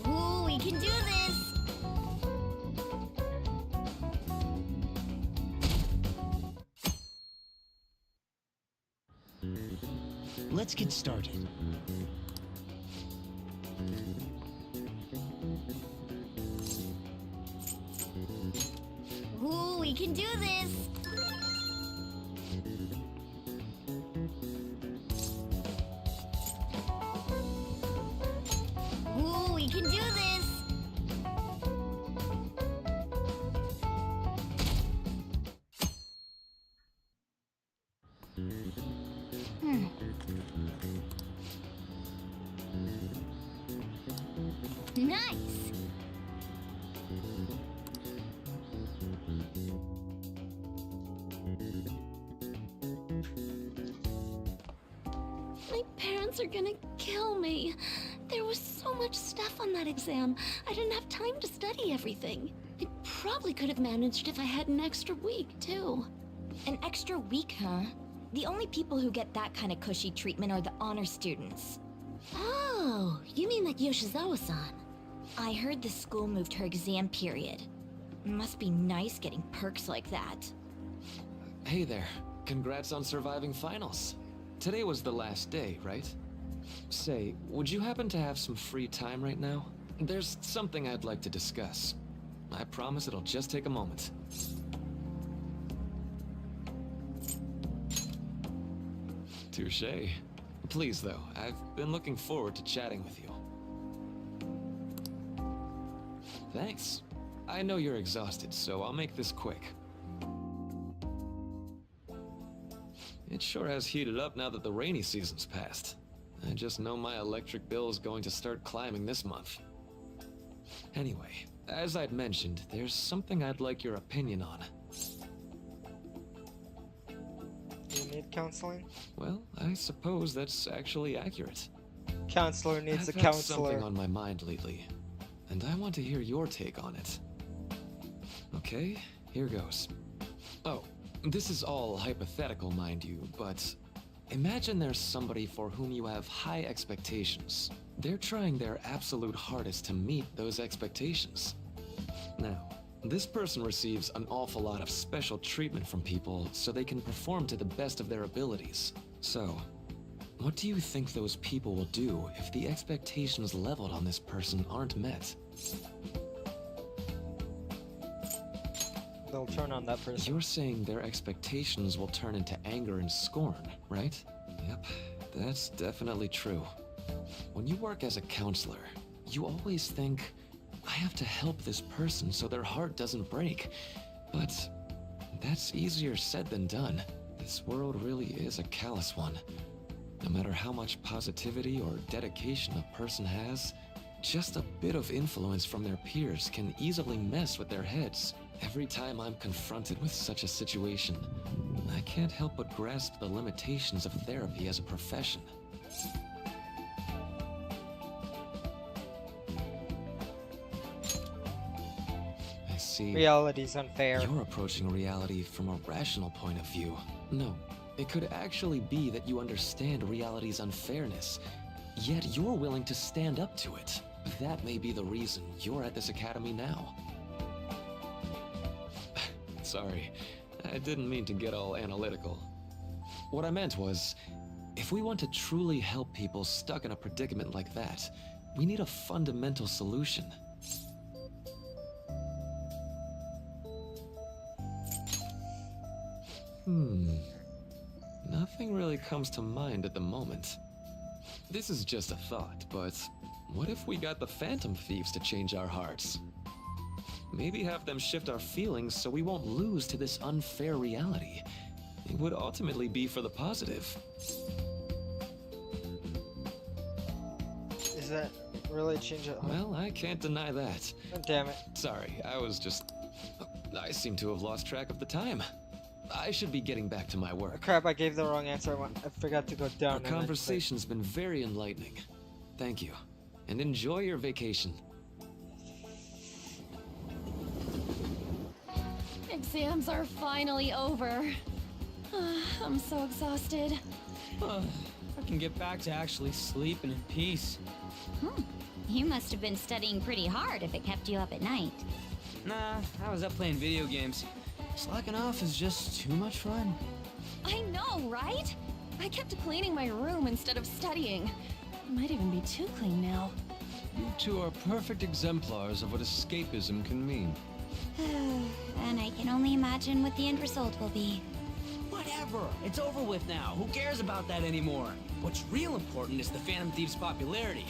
[SPEAKER 11] Ooh, we can do this!
[SPEAKER 13] Let's get started.
[SPEAKER 11] Ooh, we can do this! Ooh, we can do this! Nice.
[SPEAKER 14] My parents are gonna kill me. There was so much stuff on that exam. I didn't have time to study everything. I probably could have managed if I had an extra week, too.
[SPEAKER 11] An extra week, huh? The only people who get that kind of cushy treatment are the honor students.
[SPEAKER 14] Oh, you mean like Yoshizawa-san?
[SPEAKER 11] I heard the school moved her exam period. Must be nice getting perks like that.
[SPEAKER 15] Hey there. Congrats on surviving finals. Today was the last day, right? Say, would you happen to have some free time right now? There's something I'd like to discuss. I promise it'll just take a moment. Touché. Please, though, I've been looking forward to chatting with you. Thanks. I know you're exhausted, so I'll make this quick. It sure has heated up now that the rainy season's passed. I just know my electric bill is going to start climbing this month. Anyway, as I'd mentioned, there's something I'd like your opinion on.
[SPEAKER 1] You need counseling?
[SPEAKER 15] Well, I suppose that's actually accurate.
[SPEAKER 1] Counselor needs
[SPEAKER 15] I've
[SPEAKER 1] a
[SPEAKER 15] had
[SPEAKER 1] counselor.
[SPEAKER 15] something on my mind lately, and I want to hear your take on it. Okay, here goes. Oh, this is all hypothetical, mind you, but imagine there's somebody for whom you have high expectations. They're trying their absolute hardest to meet those expectations. Now, this person receives an awful lot of special treatment from people so they can perform to the best of their abilities. So, what do you think those people will do if the expectations leveled on this person aren't met?
[SPEAKER 1] They'll turn on that person.
[SPEAKER 15] You're saying their expectations will turn into anger and scorn, right? Yep, that's definitely true. When you work as a counselor, you always think, I have to help this person so their heart doesn't break. But that's easier said than done. This world really is a callous one. No matter how much positivity or dedication a person has, just a bit of influence from their peers can easily mess with their heads. Every time I'm confronted with such a situation, I can't help but grasp the limitations of therapy as a profession. I see.
[SPEAKER 1] Reality's unfair.
[SPEAKER 15] You're approaching reality from a rational point of view. No, it could actually be that you understand reality's unfairness, yet you're willing to stand up to it. That may be the reason you're at this academy now. Sorry, I didn't mean to get all analytical. What I meant was, if we want to truly help people stuck in a predicament like that, we need a fundamental solution. Nothing really comes to mind at the moment. This is just a thought, but what if we got the Phantom Thieves to change our hearts? Maybe have them shift our feelings so we won't lose to this unfair reality. It would ultimately be for the positive.
[SPEAKER 1] Is that really change it?
[SPEAKER 15] Well, I can't deny that.
[SPEAKER 1] Oh, damn it.
[SPEAKER 15] Sorry, I seem to have lost track of the time. I should be getting back to my work.
[SPEAKER 1] Crap, I gave the wrong answer. I forgot to go down.
[SPEAKER 15] Our conversation's been very enlightening. Thank you. And enjoy your vacation.
[SPEAKER 14] Exams are finally over. I'm so exhausted.
[SPEAKER 8] I can get back to actually sleeping in peace.
[SPEAKER 11] You must have been studying pretty hard if it kept you up at night.
[SPEAKER 8] Nah, I was up playing video games. Slacking off is just too much fun.
[SPEAKER 14] I know, right? I kept cleaning my room instead of studying. It might even be too clean now.
[SPEAKER 16] You two are perfect exemplars of what escapism can mean.
[SPEAKER 11] And I can only imagine what the end result will be.
[SPEAKER 8] Whatever. It's over with now. Who cares about that anymore? What's real important is the Phantom Thieves' popularity.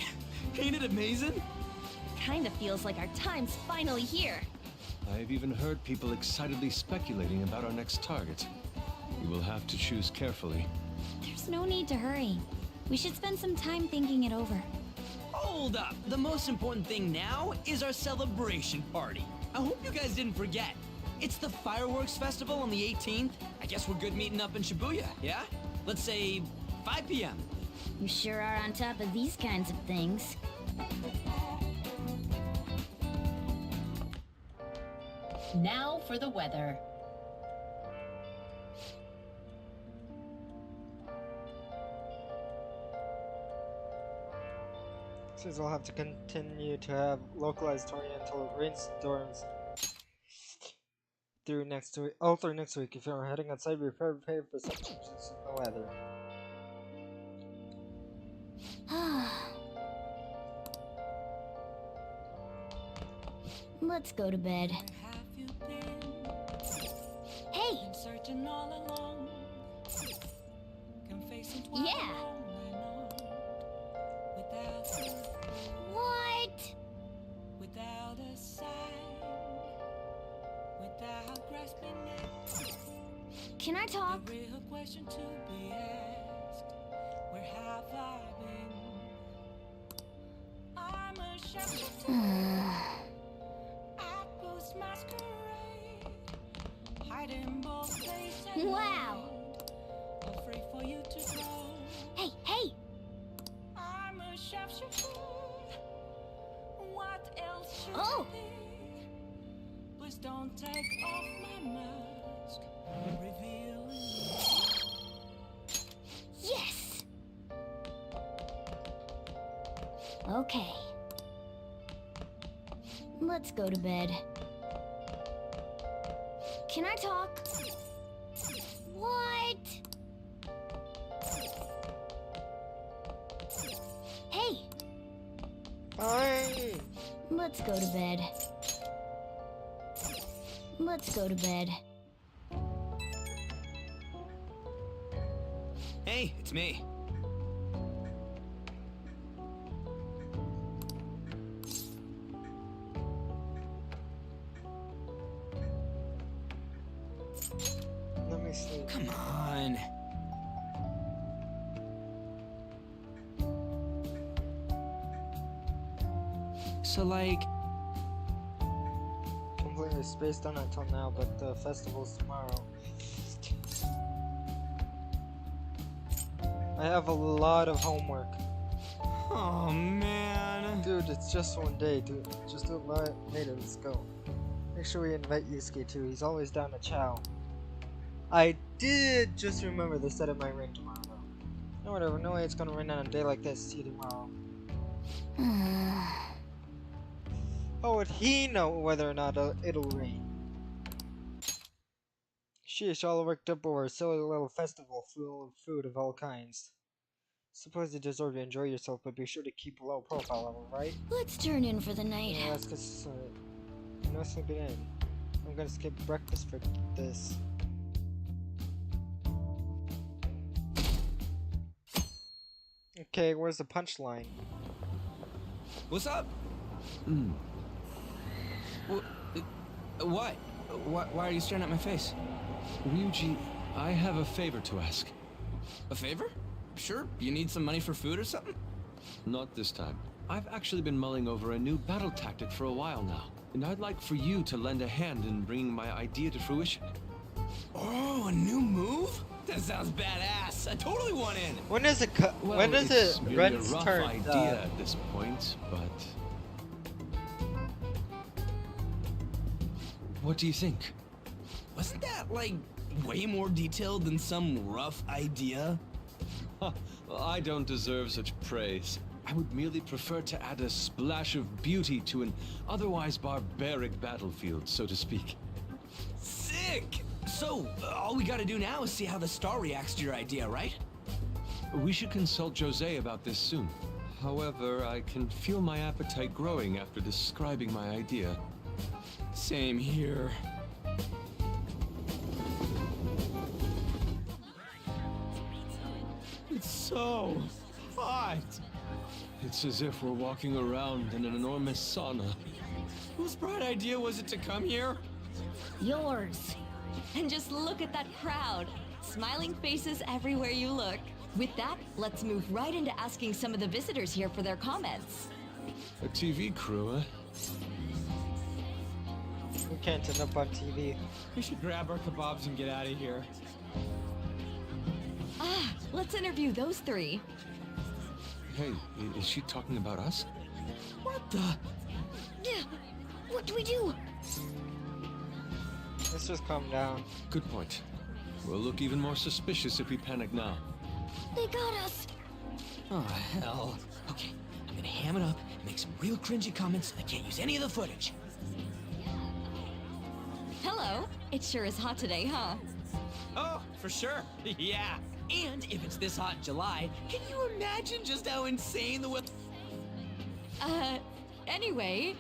[SPEAKER 8] Ain't it amazing?
[SPEAKER 14] Kinda feels like our time's finally here.
[SPEAKER 16] I've even heard people excitedly speculating about our next target. You will have to choose carefully.
[SPEAKER 11] There's no need to hurry. We should spend some time thinking it over.
[SPEAKER 8] Hold up! The most important thing now is our celebration party. I hope you guys didn't forget. It's the fireworks festival on the 18th. I guess we're good meeting up in Shibuya, yeah? Let's say 5 p.m.
[SPEAKER 11] You sure are on top of these kinds of things.
[SPEAKER 17] Now for the weather.
[SPEAKER 1] Since we'll have to continue to have localized torrential rainstorms through next week. All through next week. If you're heading outside, be prepared for some changes in the weather.
[SPEAKER 11] Let's go to bed. Hey! Yeah! What?
[SPEAKER 18] Without a sign, without grasping it.
[SPEAKER 11] Can I talk?
[SPEAKER 18] The real question to be asked, where have I been? I'm a shepherd. At Ghost Masquerade, hiding both face and
[SPEAKER 11] Wow!
[SPEAKER 18] mind, afraid for you to go.
[SPEAKER 11] Hey, hey!
[SPEAKER 18] I'm a shepherd. What else should
[SPEAKER 11] Oh!
[SPEAKER 18] I be? Please don't take off my mask, revealing.
[SPEAKER 11] Yes! Okay. Let's go to bed. Can I talk? What? Hey!
[SPEAKER 1] Bye!
[SPEAKER 11] Let's go to bed. Let's go to bed.
[SPEAKER 8] Hey, it's me.
[SPEAKER 1] Let me sleep.
[SPEAKER 8] Come on. So, like,
[SPEAKER 1] Completely spaced on it till now, but the festival's tomorrow. I have a lot of homework.
[SPEAKER 8] oh man.
[SPEAKER 1] Dude, it's just one day, dude. Just do it later, let's go. Make sure we invite Yusuke too, he's always down to chow. I did just remember they said it might rain tomorrow though. No, whatever, no way it's gonna rain on a day like this. See you tomorrow. How would he know whether or not it'll rain? Sheesh, all worked up over a silly little festival full of food of all kinds. Suppose you deserve to enjoy yourself, but be sure to keep a low profile level, right?
[SPEAKER 11] Let's turn in for the night.
[SPEAKER 1] Yeah, that's cause no sleeping in. I'm gonna skip breakfast for this. Okay, where's the punchline?
[SPEAKER 8] What's up? What? Why are you staring at my face?
[SPEAKER 16] Ryuji, I have a favor to ask.
[SPEAKER 8] A favor? Sure. You need some money for food or something?
[SPEAKER 16] Not this time. I've actually been mulling over a new battle tactic for a while now, and I'd like for you to lend a hand in bringing my idea to fruition.
[SPEAKER 8] Oh, a new move? That sounds badass. I totally want in.
[SPEAKER 1] When is it?
[SPEAKER 16] Well,
[SPEAKER 1] when is
[SPEAKER 16] it's
[SPEAKER 1] it?
[SPEAKER 16] merely
[SPEAKER 1] Ren's
[SPEAKER 16] a rough
[SPEAKER 1] turn.
[SPEAKER 16] idea at this point, but what do you think?
[SPEAKER 8] Wasn't that, like, way more detailed than some rough idea?
[SPEAKER 16] Well, I don't deserve such praise. I would merely prefer to add a splash of beauty to an otherwise barbaric battlefield, so to speak.
[SPEAKER 8] Sick! So, all we gotta do now is see how the star reacts to your idea, right?
[SPEAKER 16] We should consult Jose about this soon. However, I can feel my appetite growing after describing my idea.
[SPEAKER 8] Same here. It's so hot.
[SPEAKER 16] It's as if we're walking around in an enormous sauna.
[SPEAKER 8] Whose bright idea was it to come here?
[SPEAKER 11] Yours.
[SPEAKER 17] And just look at that crowd. Smiling faces everywhere you look. With that, let's move right into asking some of the visitors here for their comments.
[SPEAKER 16] A TV crew, huh?
[SPEAKER 1] We can't end up on TV.
[SPEAKER 8] We should grab our kebabs and get out of here.
[SPEAKER 17] Ah, let's interview those three.
[SPEAKER 16] Hey, is she talking about us?
[SPEAKER 8] What the?
[SPEAKER 2] Yeah, what do we do?
[SPEAKER 1] Let's just calm down.
[SPEAKER 16] Good point. We'll look even more suspicious if we panic now.
[SPEAKER 2] They got us.
[SPEAKER 8] Oh, hell. Okay, I'm gonna ham it up and make some real cringy comments so they can't use any of the footage.
[SPEAKER 17] Hello. It sure is hot today, huh?
[SPEAKER 8] Oh, for sure. Yeah. And if it's this hot in July, can you imagine just how insane the weather...
[SPEAKER 17] Anyway,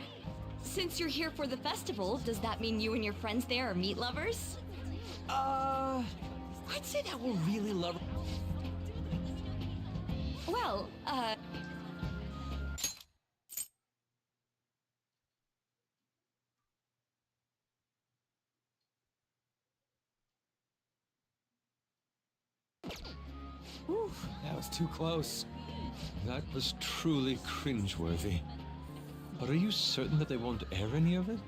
[SPEAKER 17] since you're here for the festival, does that mean you and your friends there are meat lovers?
[SPEAKER 8] I'd say that we're really love...
[SPEAKER 17] Well,
[SPEAKER 8] Whew, that was too close.
[SPEAKER 16] That was truly cringeworthy. But are you certain that they won't air any of it?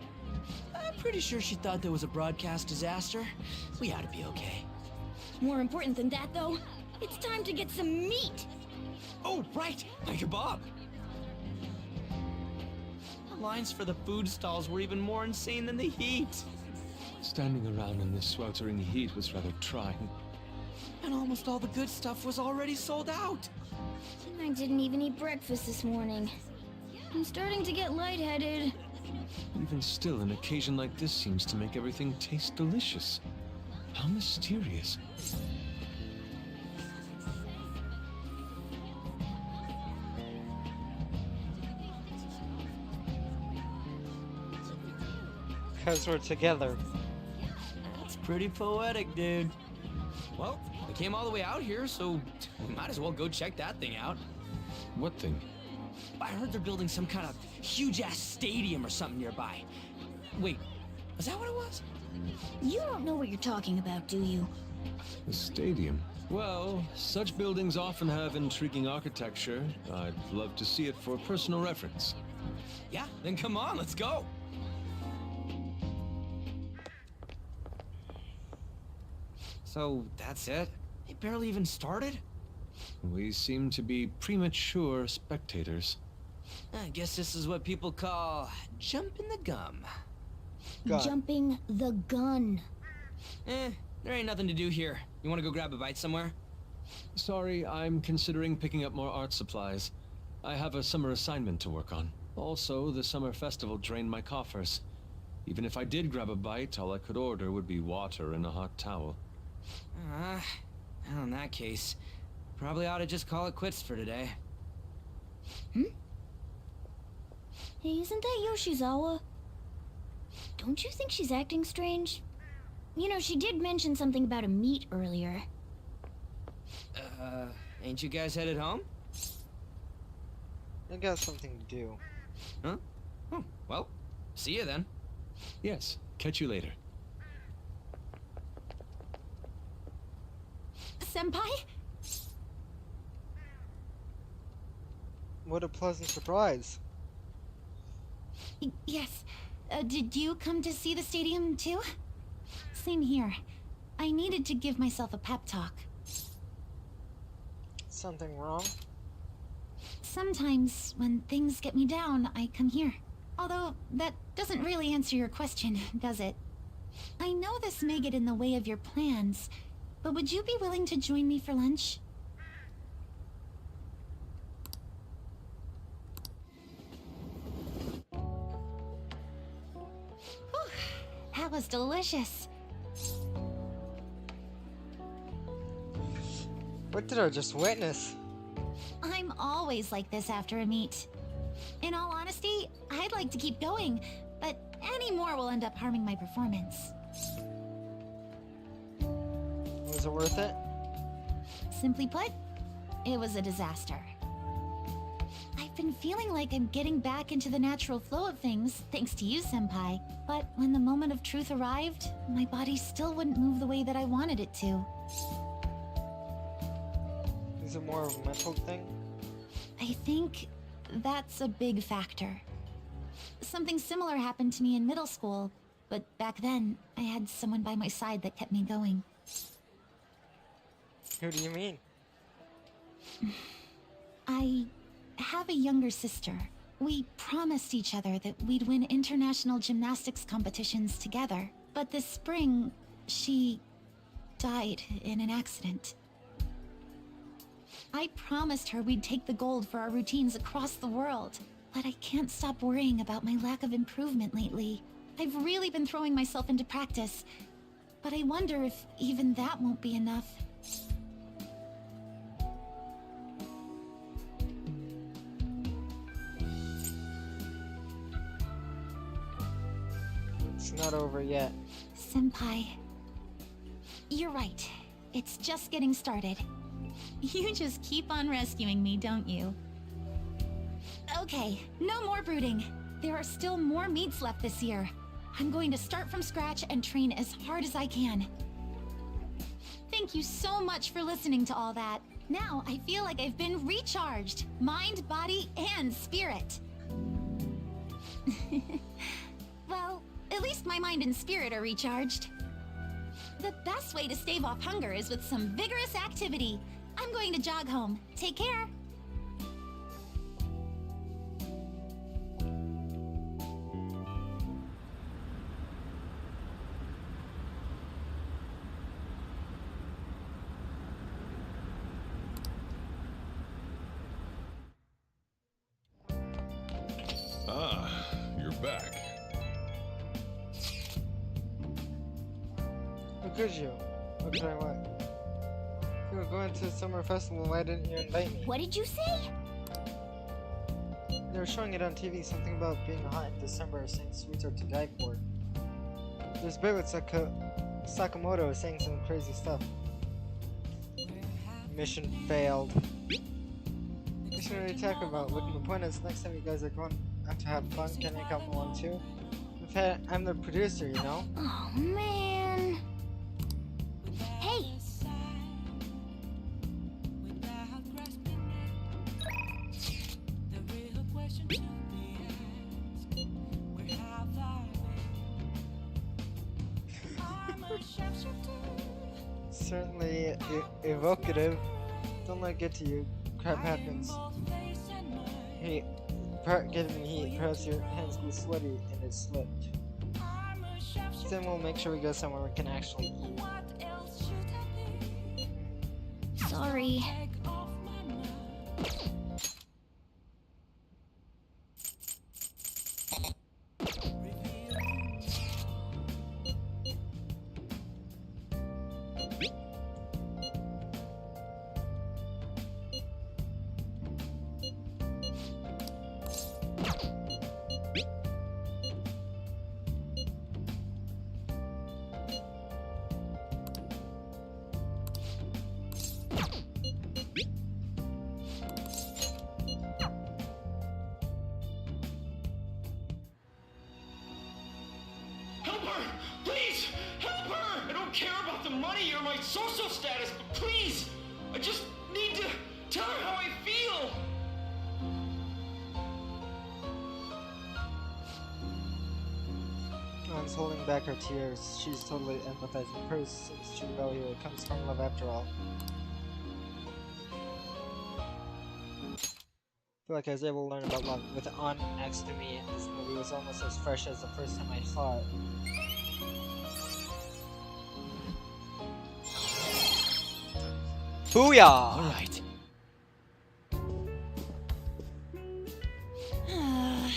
[SPEAKER 8] I'm pretty sure she thought there was a broadcast disaster. We ought to be okay.
[SPEAKER 2] More important than that, though, it's time to get some meat.
[SPEAKER 8] Oh, right! My kebab! The lines for the food stalls were even more insane than the heat.
[SPEAKER 16] Standing around in this sweltering heat was rather trying.
[SPEAKER 8] And almost all the good stuff was already sold out.
[SPEAKER 2] I didn't even eat breakfast this morning. I'm starting to get lightheaded.
[SPEAKER 16] Even still, an occasion like this seems to make everything taste delicious. How mysterious.
[SPEAKER 1] Because we're together.
[SPEAKER 8] That's pretty poetic, dude. Well, we came all the way out here, so we might as well go check that thing out.
[SPEAKER 16] What thing?
[SPEAKER 8] I heard they're building some kind of huge-ass stadium or something nearby. Wait, is that what it was?
[SPEAKER 2] You don't know what you're talking about, do you?
[SPEAKER 16] A stadium? Well, such buildings often have intriguing architecture. I'd love to see it for personal reference.
[SPEAKER 8] Yeah, then come on, let's go. So, that's it? They barely even started?
[SPEAKER 16] We seem to be premature spectators.
[SPEAKER 8] I guess this is what people call jumping the gum.
[SPEAKER 2] Jumping the gun.
[SPEAKER 8] There ain't nothing to do here. You want to go grab a bite somewhere?
[SPEAKER 16] Sorry, I'm considering picking up more art supplies. I have a summer assignment to work on. Also, the summer festival drained my coffers. Even if I did grab a bite, all I could order would be water and a hot towel.
[SPEAKER 8] Well, in that case, probably ought to just call it quits for today.
[SPEAKER 2] Hey, isn't that Yoshizawa? Don't you think she's acting strange? You know, she did mention something about a meet earlier.
[SPEAKER 8] Ain't you guys headed home?
[SPEAKER 1] I got something to do.
[SPEAKER 8] Huh? Oh, well, see you then.
[SPEAKER 16] Yes, catch you later.
[SPEAKER 9] Senpai?
[SPEAKER 1] What a pleasant surprise.
[SPEAKER 9] Yes. Did you come to see the stadium too? Same here. I needed to give myself a pep talk.
[SPEAKER 1] Something wrong?
[SPEAKER 9] Sometimes, when things get me down, I come here. Although, that doesn't really answer your question, does it? I know this may get in the way of your plans, but would you be willing to join me for lunch? Whew, that was delicious.
[SPEAKER 1] What did I just witness?
[SPEAKER 9] I'm always like this after a meet. In all honesty, I'd like to keep going, but any more will end up harming my performance.
[SPEAKER 1] Was it worth it?
[SPEAKER 9] Simply put, it was a disaster. I've been feeling like I'm getting back into the natural flow of things, thanks to you, Senpai. But when the moment of truth arrived, my body still wouldn't move the way that I wanted it to.
[SPEAKER 1] Is it more of a mental thing?
[SPEAKER 9] I think that's a big factor. Something similar happened to me in middle school, but back then, I had someone by my side that kept me going.
[SPEAKER 1] Who do you mean?
[SPEAKER 9] I have a younger sister. We promised each other that we'd win international gymnastics competitions together. But this spring, she died in an accident. I promised her we'd take the gold for our routines across the world. But I can't stop worrying about my lack of improvement lately. I've really been throwing myself into practice, but I wonder if even that won't be enough.
[SPEAKER 1] It's not over yet.
[SPEAKER 9] Senpai, you're right. It's just getting started. You just keep on rescuing me, don't you? Okay, no more brooding. There are still more meets left this year. I'm going to start from scratch and train as hard as I can. Thank you so much for listening to all that. Now I feel like I've been recharged. Mind, body, and spirit. Well, at least my mind and spirit are recharged. The best way to stave off hunger is with some vigorous activity. I'm going to jog home. Take care.
[SPEAKER 3] Ah, you're back.
[SPEAKER 1] How could you? What could I want? If you were going to the summer festival, why didn't you invite me?
[SPEAKER 2] What did you say?
[SPEAKER 1] They were showing it on TV, something about being hot in December, saying sweets are to die for. There's a bit with Sakamoto saying some crazy stuff. Mission failed. What should we talk about? Look, the point is, next time you guys are going out to have fun, can I come along too? In fact, I'm the producer, you know?
[SPEAKER 2] Oh, man. Hey!
[SPEAKER 1] Certainly evocative. Don't let it get to you. Crap happens. Hey, giving me heat. Perhaps your hands grew sweaty and it slipped. Then we'll make sure we go somewhere we can actually eat.
[SPEAKER 2] Sorry.
[SPEAKER 19] Help her! Please! Help her! I don't care about the money or my social status, but please! I just need to tell her how I feel!
[SPEAKER 1] An's holding back her tears. She's totally empathizing first, since true value comes from love after all. I feel like I was able to learn about love with An next to me. This movie was almost as fresh as the first time I saw it. Booyah!
[SPEAKER 13] Alright.
[SPEAKER 1] I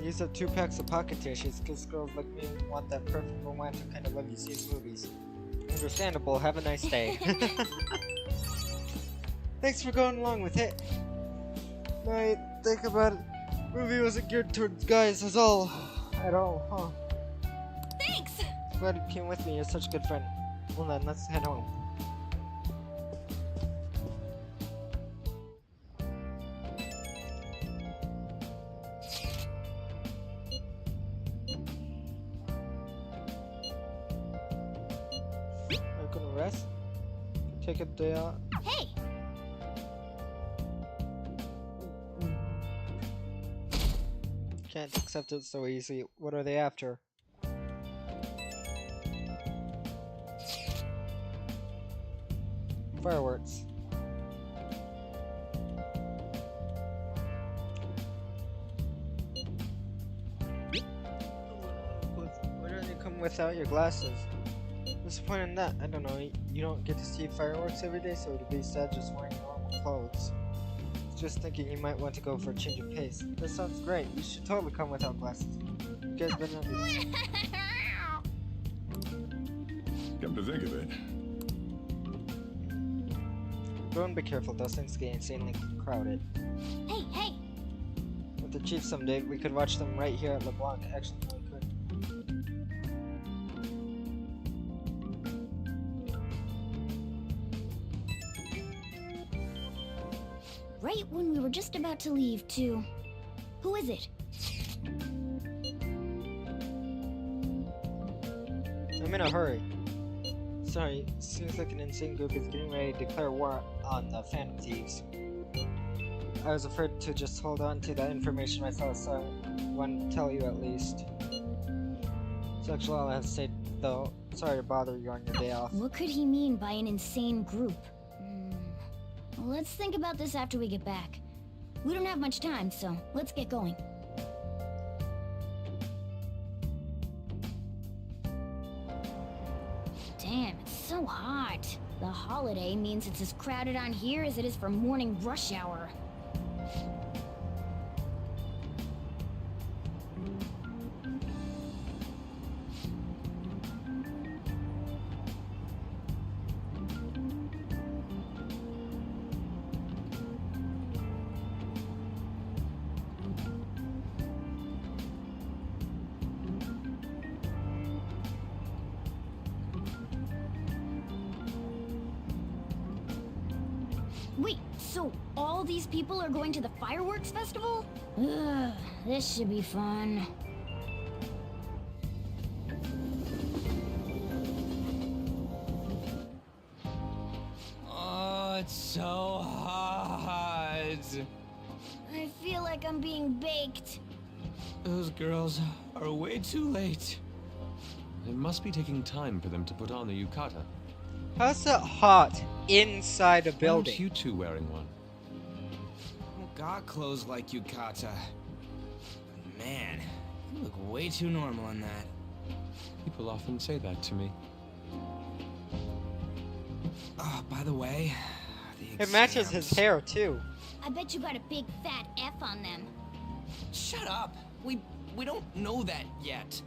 [SPEAKER 1] used up 2 packs of pocket tissues because girls like me want that perfect romantic kind of love you see in movies. Understandable, have a nice day. Thanks for going along with it. Now I think about it, movie wasn't geared towards guys at all, huh?
[SPEAKER 9] Thanks!
[SPEAKER 1] Glad you came with me, you're such a good friend. Well then, let's head home. Are you gonna rest? Take a day out?
[SPEAKER 2] Hey!
[SPEAKER 1] can't accept it so easily. What are they after? Fireworks. Why don't you come without your glasses? What's the point in that? I don't know. You don't get to see fireworks every day, so it'd be sad just wearing normal clothes. Just thinking you might want to go for a change of pace. That sounds great. You should totally come without glasses. You guys better not be...
[SPEAKER 3] Come to think of it.
[SPEAKER 1] Go and be careful. Those things get insanely crowded.
[SPEAKER 9] Hey, hey!
[SPEAKER 1] With the Chief someday, we could watch them right here at LeBlanc. Actually, no, we could.
[SPEAKER 2] Right when we were just about to leave, too. Who is it?
[SPEAKER 1] I'm in a hurry. Sorry, seems like an insane group is getting ready to declare war on the Phantom Thieves. I was afraid to just hold on to that information myself, so I wanted to tell you at least. So actually all I have to say, though, sorry to bother you on your day off.
[SPEAKER 2] What could he mean by an insane group? Let's think about this after we get back. We don't have much time, so let's get going. Damn, it's so hot. The holiday means it's as crowded on here as it is for morning rush hour. Wait, so all these people are going to the fireworks festival? Ugh, this should be fun.
[SPEAKER 8] Oh, it's so hot.
[SPEAKER 2] I feel like I'm being baked.
[SPEAKER 16] Those girls are way too late. It must be taking time for them to put on the yukata.
[SPEAKER 1] How's it hot inside a
[SPEAKER 16] Why
[SPEAKER 1] building?
[SPEAKER 16] aren't you two wearing one?
[SPEAKER 8] Got clothes like yukata. Man, you look way too normal in that.
[SPEAKER 16] People often say that to me.
[SPEAKER 8] Oh, by the way,
[SPEAKER 1] It matches his hair too.
[SPEAKER 2] I bet you got a big fat F on them.
[SPEAKER 8] Shut up. We don't know that yet.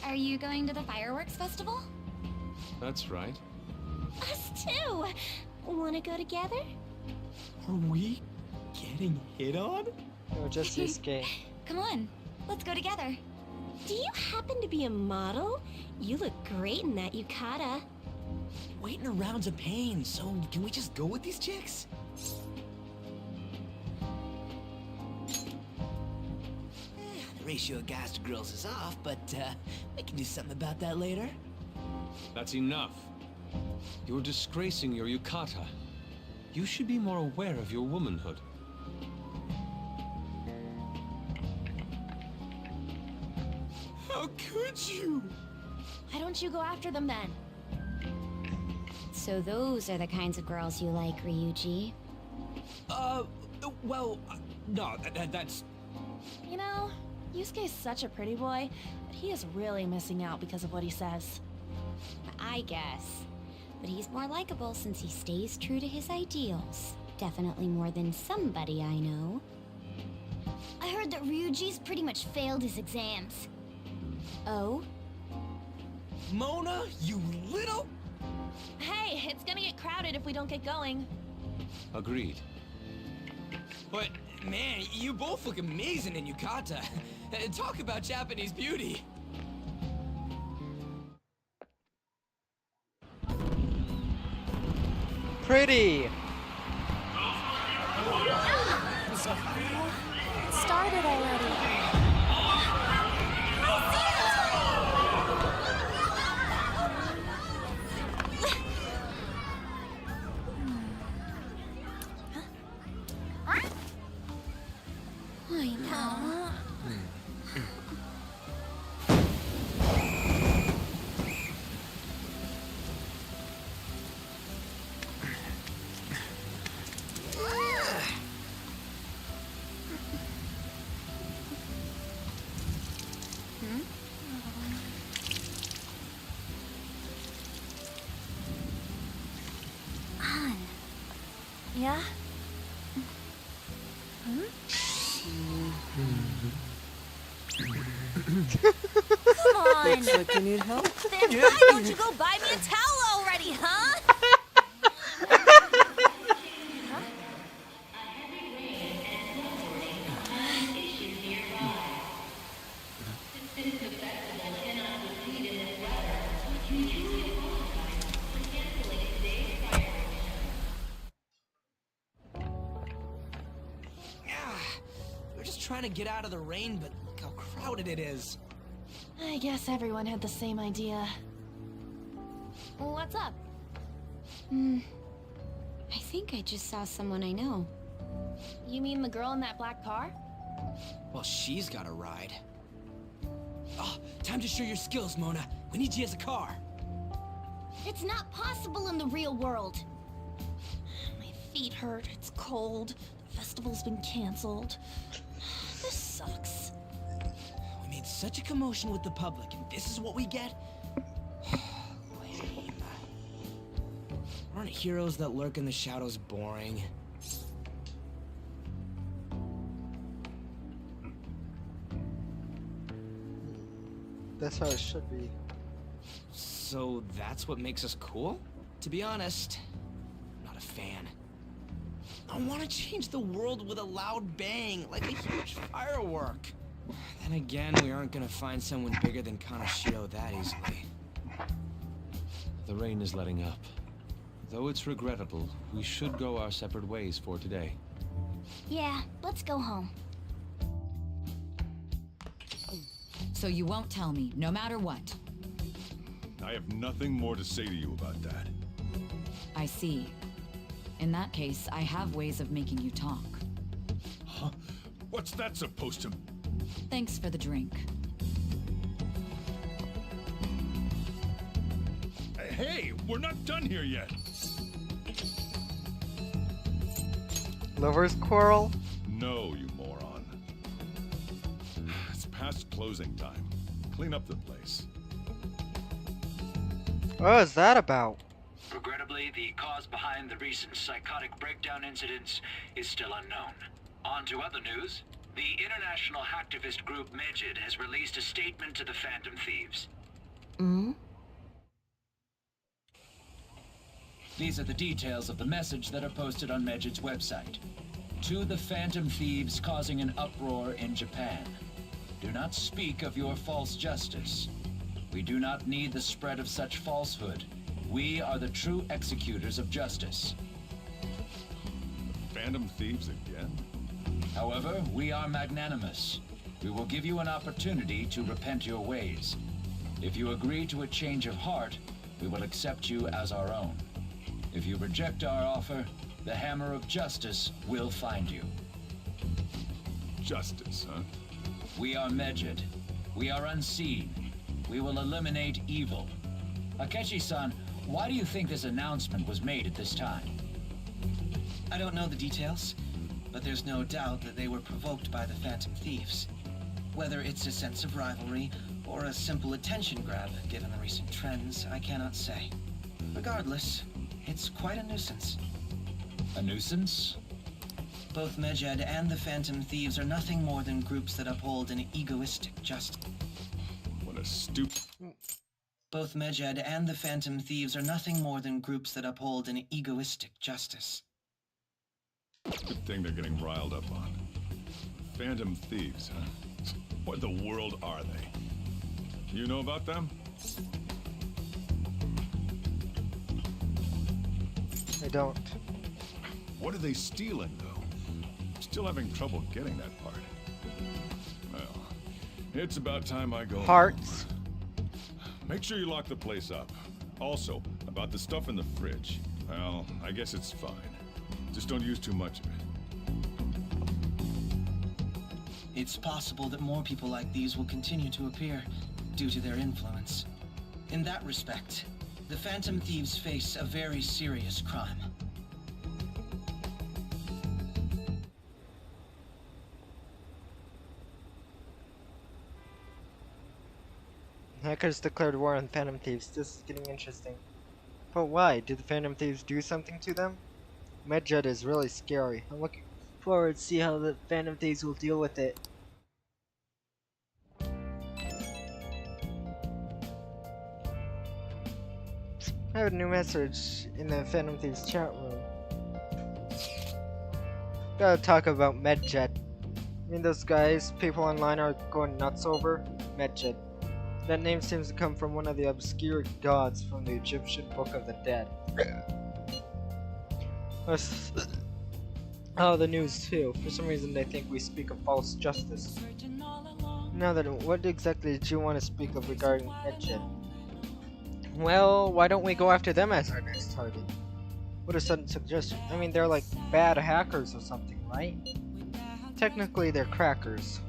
[SPEAKER 9] Are you going to the fireworks festival?
[SPEAKER 16] That's right.
[SPEAKER 14] Us too! Wanna go together?
[SPEAKER 8] Are we getting hit on?
[SPEAKER 1] No, just this game.
[SPEAKER 9] Come on, let's go together.
[SPEAKER 14] Do you happen to be a model? You look great in that yukata.
[SPEAKER 8] Waiting around's a pain, so can we just go with these chicks? The ratio of guys to girls is off, but we can do something about that later.
[SPEAKER 16] That's enough. You're disgracing your yukata. You should be more aware of your womanhood.
[SPEAKER 8] How could you?
[SPEAKER 9] Why don't you go after them then?
[SPEAKER 2] So those are the kinds of girls you like, Ryuji.
[SPEAKER 8] Well, no, that's...
[SPEAKER 20] You know, Yusuke's such a pretty boy, but he is really missing out because of what he says.
[SPEAKER 2] I guess. But he's more likable since he stays true to his ideals. Definitely more than somebody I know. I heard that Ryuji's pretty much failed his exams. Oh?
[SPEAKER 8] Mona, you little...
[SPEAKER 20] Hey, it's gonna get crowded if we don't get going.
[SPEAKER 16] Agreed.
[SPEAKER 8] But, man, you both look amazing in yukata. Talk about Japanese beauty.
[SPEAKER 1] Pretty!
[SPEAKER 14] It started already. I know.
[SPEAKER 20] Yeah? Come on!
[SPEAKER 21] Looks like you need help.
[SPEAKER 20] Then why don't you go buy me a towel already, huh?
[SPEAKER 8] We're just trying to get out of the rain, but look how crowded it is.
[SPEAKER 20] I guess everyone had the same idea.
[SPEAKER 2] What's up? I think I just saw someone I know.
[SPEAKER 20] You mean the girl in that black car?
[SPEAKER 8] Well, she's got a ride. Oh, time to show your skills, Mona. We need you as a car.
[SPEAKER 9] It's not possible in the real world.
[SPEAKER 20] My feet hurt, it's cold, the festival's been canceled. This sucks.
[SPEAKER 8] We made such a commotion with the public, and this is what we get? Lame. Aren't heroes that lurk in the shadows boring?
[SPEAKER 1] That's how it should be.
[SPEAKER 8] So that's what makes us cool? To be honest, I'm not a fan. I want to change the world with a loud bang, like a huge firework. Then again, we aren't gonna find someone bigger than Kaneshirio that easily.
[SPEAKER 16] The rain is letting up. Though it's regrettable, we should go our separate ways for today.
[SPEAKER 9] Yeah, let's go home.
[SPEAKER 22] So you won't tell me, no matter what.
[SPEAKER 3] I have nothing more to say to you about that.
[SPEAKER 22] I see. In that case, I have ways of making you talk.
[SPEAKER 3] Huh? What's that supposed to...
[SPEAKER 22] Thanks for the drink.
[SPEAKER 3] Hey, we're not done here yet.
[SPEAKER 1] Lovers quarrel?
[SPEAKER 3] No, you moron. It's past closing time. Clean up the place.
[SPEAKER 1] What is that about?
[SPEAKER 4] Regrettably, the cause behind the recent psychotic breakdown incidents is still unknown. On to other news. The international hacktivist group Megid has released a statement to the Phantom Thieves. These are the details of the message that are posted on Megid's website. To the Phantom Thieves causing an uproar in Japan. Do not speak of your false justice. We do not need the spread of such falsehood. We are the true executors of justice.
[SPEAKER 3] Phantom Thieves again?
[SPEAKER 4] However, we are magnanimous. We will give you an opportunity to repent your ways. If you agree to a change of heart, we will accept you as our own. If you reject our offer, the hammer of justice will find you.
[SPEAKER 3] Justice, huh?
[SPEAKER 4] We are Megid. We are unseen. We will eliminate evil. Akechi-san, why do you think this announcement was made at this time?
[SPEAKER 10] I don't know the details, but there's no doubt that they were provoked by the Phantom Thieves. Whether it's a sense of rivalry or a simple attention grab, given the recent trends, I cannot say. Regardless, it's quite a nuisance.
[SPEAKER 4] A nuisance?
[SPEAKER 10] Both Megid and the Phantom Thieves are nothing more than groups that uphold an egoistic justice.
[SPEAKER 3] What a stupid...
[SPEAKER 10] Both Megid and the Phantom Thieves are nothing more than groups that uphold an egoistic justice.
[SPEAKER 3] Good thing they're getting riled up on. Phantom Thieves, huh? What the world are they? You know about them?
[SPEAKER 1] I don't.
[SPEAKER 3] What are they stealing, though? Still having trouble getting that part. Well, it's about time I go
[SPEAKER 1] Hearts.
[SPEAKER 3] home. Make sure you lock the place up. Also, about the stuff in the fridge. Well, I guess it's fine. Just don't use too much of it.
[SPEAKER 10] It's possible that more people like these will continue to appear due to their influence. In that respect, the Phantom Thieves face a very serious crime.
[SPEAKER 1] Hackers declared war on Phantom Thieves. This is getting interesting. But why? Did the Phantom Thieves do something to them? Medjed is really scary. I'm looking forward to see how the Phantom Thieves will deal with it. I have a new message in the Phantom Thieves chat room. Gotta talk about Medjed. I mean, those guys people online are going nuts over Medjed. That name seems to come from one of the obscure gods from the Egyptian Book of the Dead. Oh, the news too. For some reason they think we speak of false justice. Now then, what exactly did you want to speak of regarding Medjed? Well, why don't we go after them as our next target? What a sudden suggestion. I mean, they're like bad hackers or something, right? Technically, they're crackers.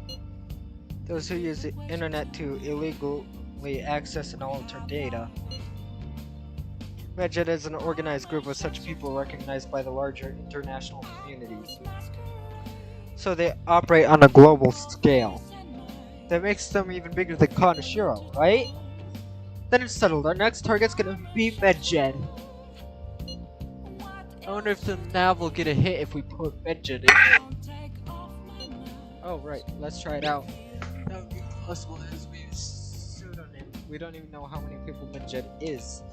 [SPEAKER 1] Those who use the internet to illegally access and alter data. Medjed is an organized group of such people recognized by the larger international community. So they operate on a global scale. That makes them even bigger than Kaneshirio, right? Then it's settled. Our next target's gonna be Medjed. I wonder if the nav will get a hit if we put Medjed in. Oh, right. Let's try it out. That would be possible as we pseudonym. We don't even know how many people Medjed is.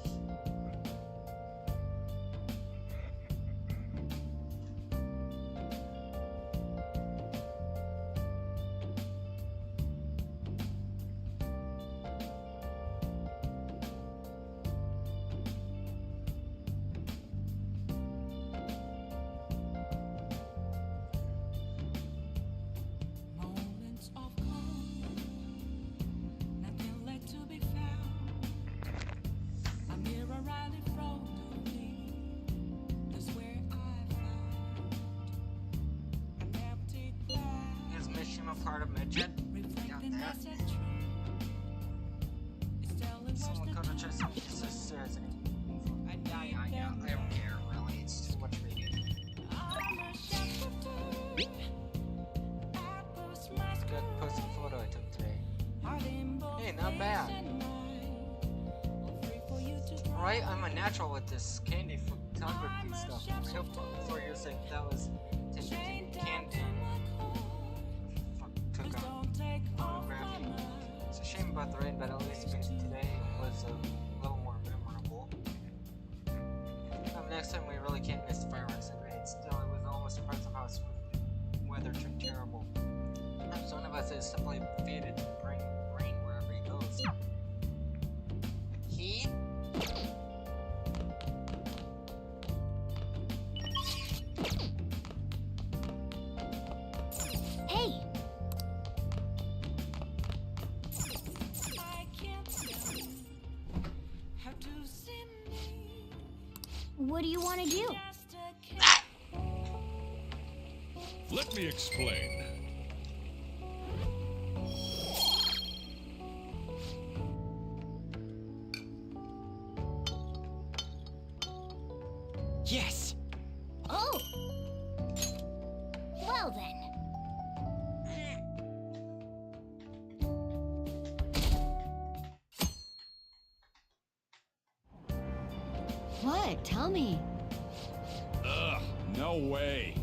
[SPEAKER 1] Part of Medjed. Got that. Someone could have just says yeah, I don't care really, it's too much reading. Good posted photo I took today. Hey, not bad. Right, I'm a natural with this candy photography stuff. I hope 4 years ago that was taken candy. It's a shame about the rain, but at least today was a little more memorable. Next time we really can't miss fireworks and rain. Still, it was almost surprised of how smooth the weather turned terrible. So one of us is simply fated to bring rain wherever he goes. Heat?
[SPEAKER 2] Hey! What do you want to do?
[SPEAKER 3] Let me explain.
[SPEAKER 8] Yes!
[SPEAKER 2] Oh! Well then.
[SPEAKER 22] What? Tell me.
[SPEAKER 3] Ugh, no way.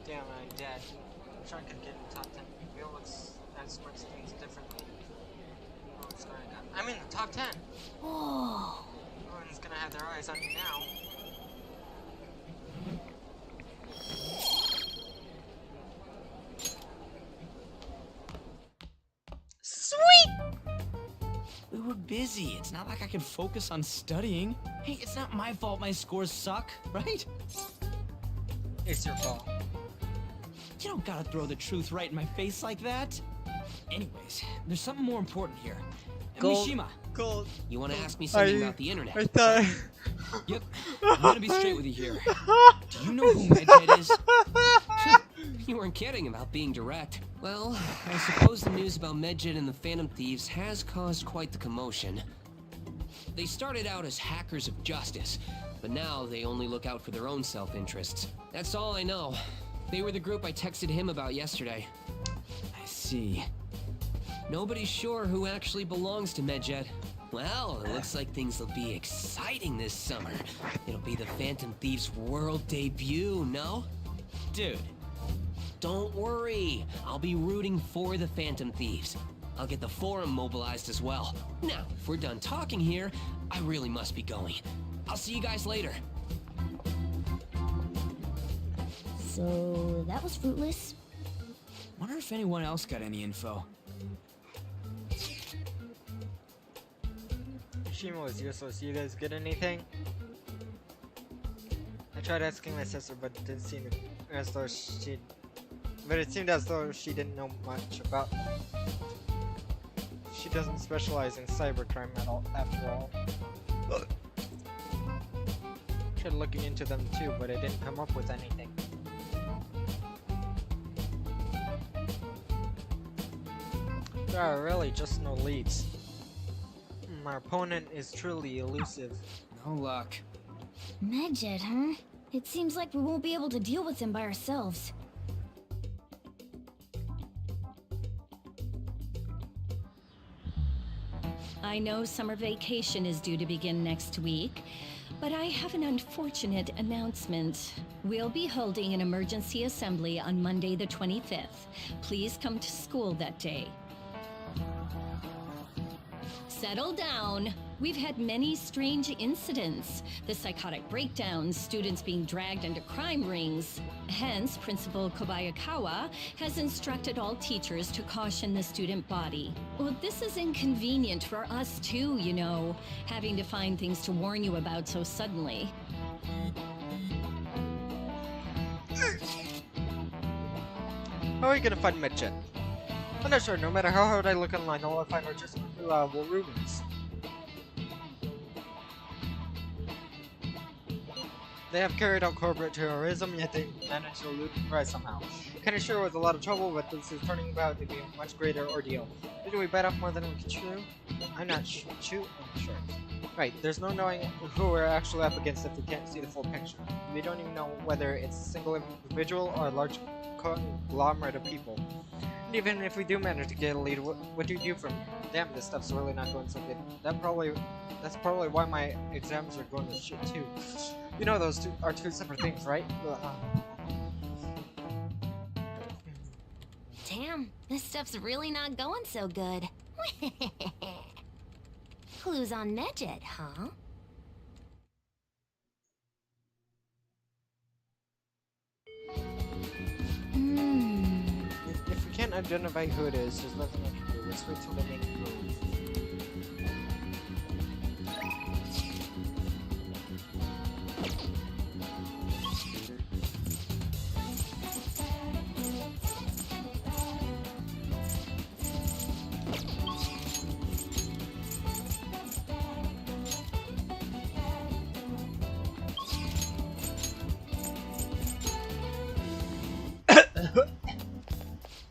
[SPEAKER 1] Damn, I'm dead. I'm trying to get in the top 10. Wheel looks and smarts things differently. Oh, it's going up. I'm in the top 10!
[SPEAKER 2] Whoa!
[SPEAKER 1] Everyone's gonna have their eyes on me now.
[SPEAKER 8] Sweet! We were busy. It's not like I can focus on studying. Hey, it's not my fault my scores suck, right?
[SPEAKER 1] It's your fault.
[SPEAKER 8] You don't gotta throw the truth right in my face like that. Anyways, there's something more important here.
[SPEAKER 1] Gold.
[SPEAKER 8] Mishima.
[SPEAKER 1] Gold.
[SPEAKER 5] You want to ask me something about the internet?
[SPEAKER 1] I thought...
[SPEAKER 8] Yep. I'm gonna be straight with you here. Do you know who Medjed is?
[SPEAKER 5] You weren't kidding about being direct. Well, I suppose the news about Medjed and the Phantom Thieves has caused quite the commotion. They started out as hackers of justice, but now they only look out for their own self-interests. That's all I know. They were the group I texted him about yesterday.
[SPEAKER 8] I see.
[SPEAKER 5] Nobody's sure who actually belongs to Medjet. Well, it looks like things will be exciting this summer. It'll be the Phantom Thieves world debut, no?
[SPEAKER 8] Dude.
[SPEAKER 5] Don't worry. I'll be rooting for the Phantom Thieves. I'll get the forum mobilized as well. Now, if we're done talking here, I really must be going. I'll see you guys later.
[SPEAKER 2] So, that was fruitless.
[SPEAKER 8] Wonder if anyone else got any info.
[SPEAKER 1] Shima was useless. You guys get anything? I tried asking my sister, but it didn't seem as though she... But it seemed as though she didn't know much about... She doesn't specialize in cybercrime at all, after all. Tried looking into them too, but I didn't come up with anything. There are really just no leads. My opponent is truly elusive.
[SPEAKER 8] No luck.
[SPEAKER 2] Medjet, huh? It seems like we won't be able to deal with him by ourselves.
[SPEAKER 7] I know summer vacation is due to begin next week, but I have an unfortunate announcement. We'll be holding an emergency assembly on Monday the 25th. Please come to school that day. Settle down. We've had many strange incidents. The psychotic breakdowns, students being dragged into crime rings. Hence, Principal Kobayakawa has instructed all teachers to caution the student body. Well, this is inconvenient for us too, you know, having to find things to warn you about so suddenly.
[SPEAKER 1] How are you gonna find Medjet? I'm not sure. No matter how hard I look online, all I find are just unreliable rumors. They have carried out corporate terrorism, yet they managed to elude the prize somehow. Kaneshirio was a lot of trouble, but this is turning out to be a much greater ordeal. Did we bite off more than we can chew? I'm not sure. Right, there's no knowing who we're actually up against if we can't see the full picture. We don't even know whether it's a single individual or a large conglomerate of people. And even if we do manage to get a lead, what do you do from here? Damn, this stuff's really not going so good. That's probably why my exams are going to shit too. You know those are two separate things, right?
[SPEAKER 2] Damn, this stuff's really not going so good. Clues on Medjet, huh?
[SPEAKER 1] If we can't identify who it is, there's nothing I can do. Let's wait till they make a move.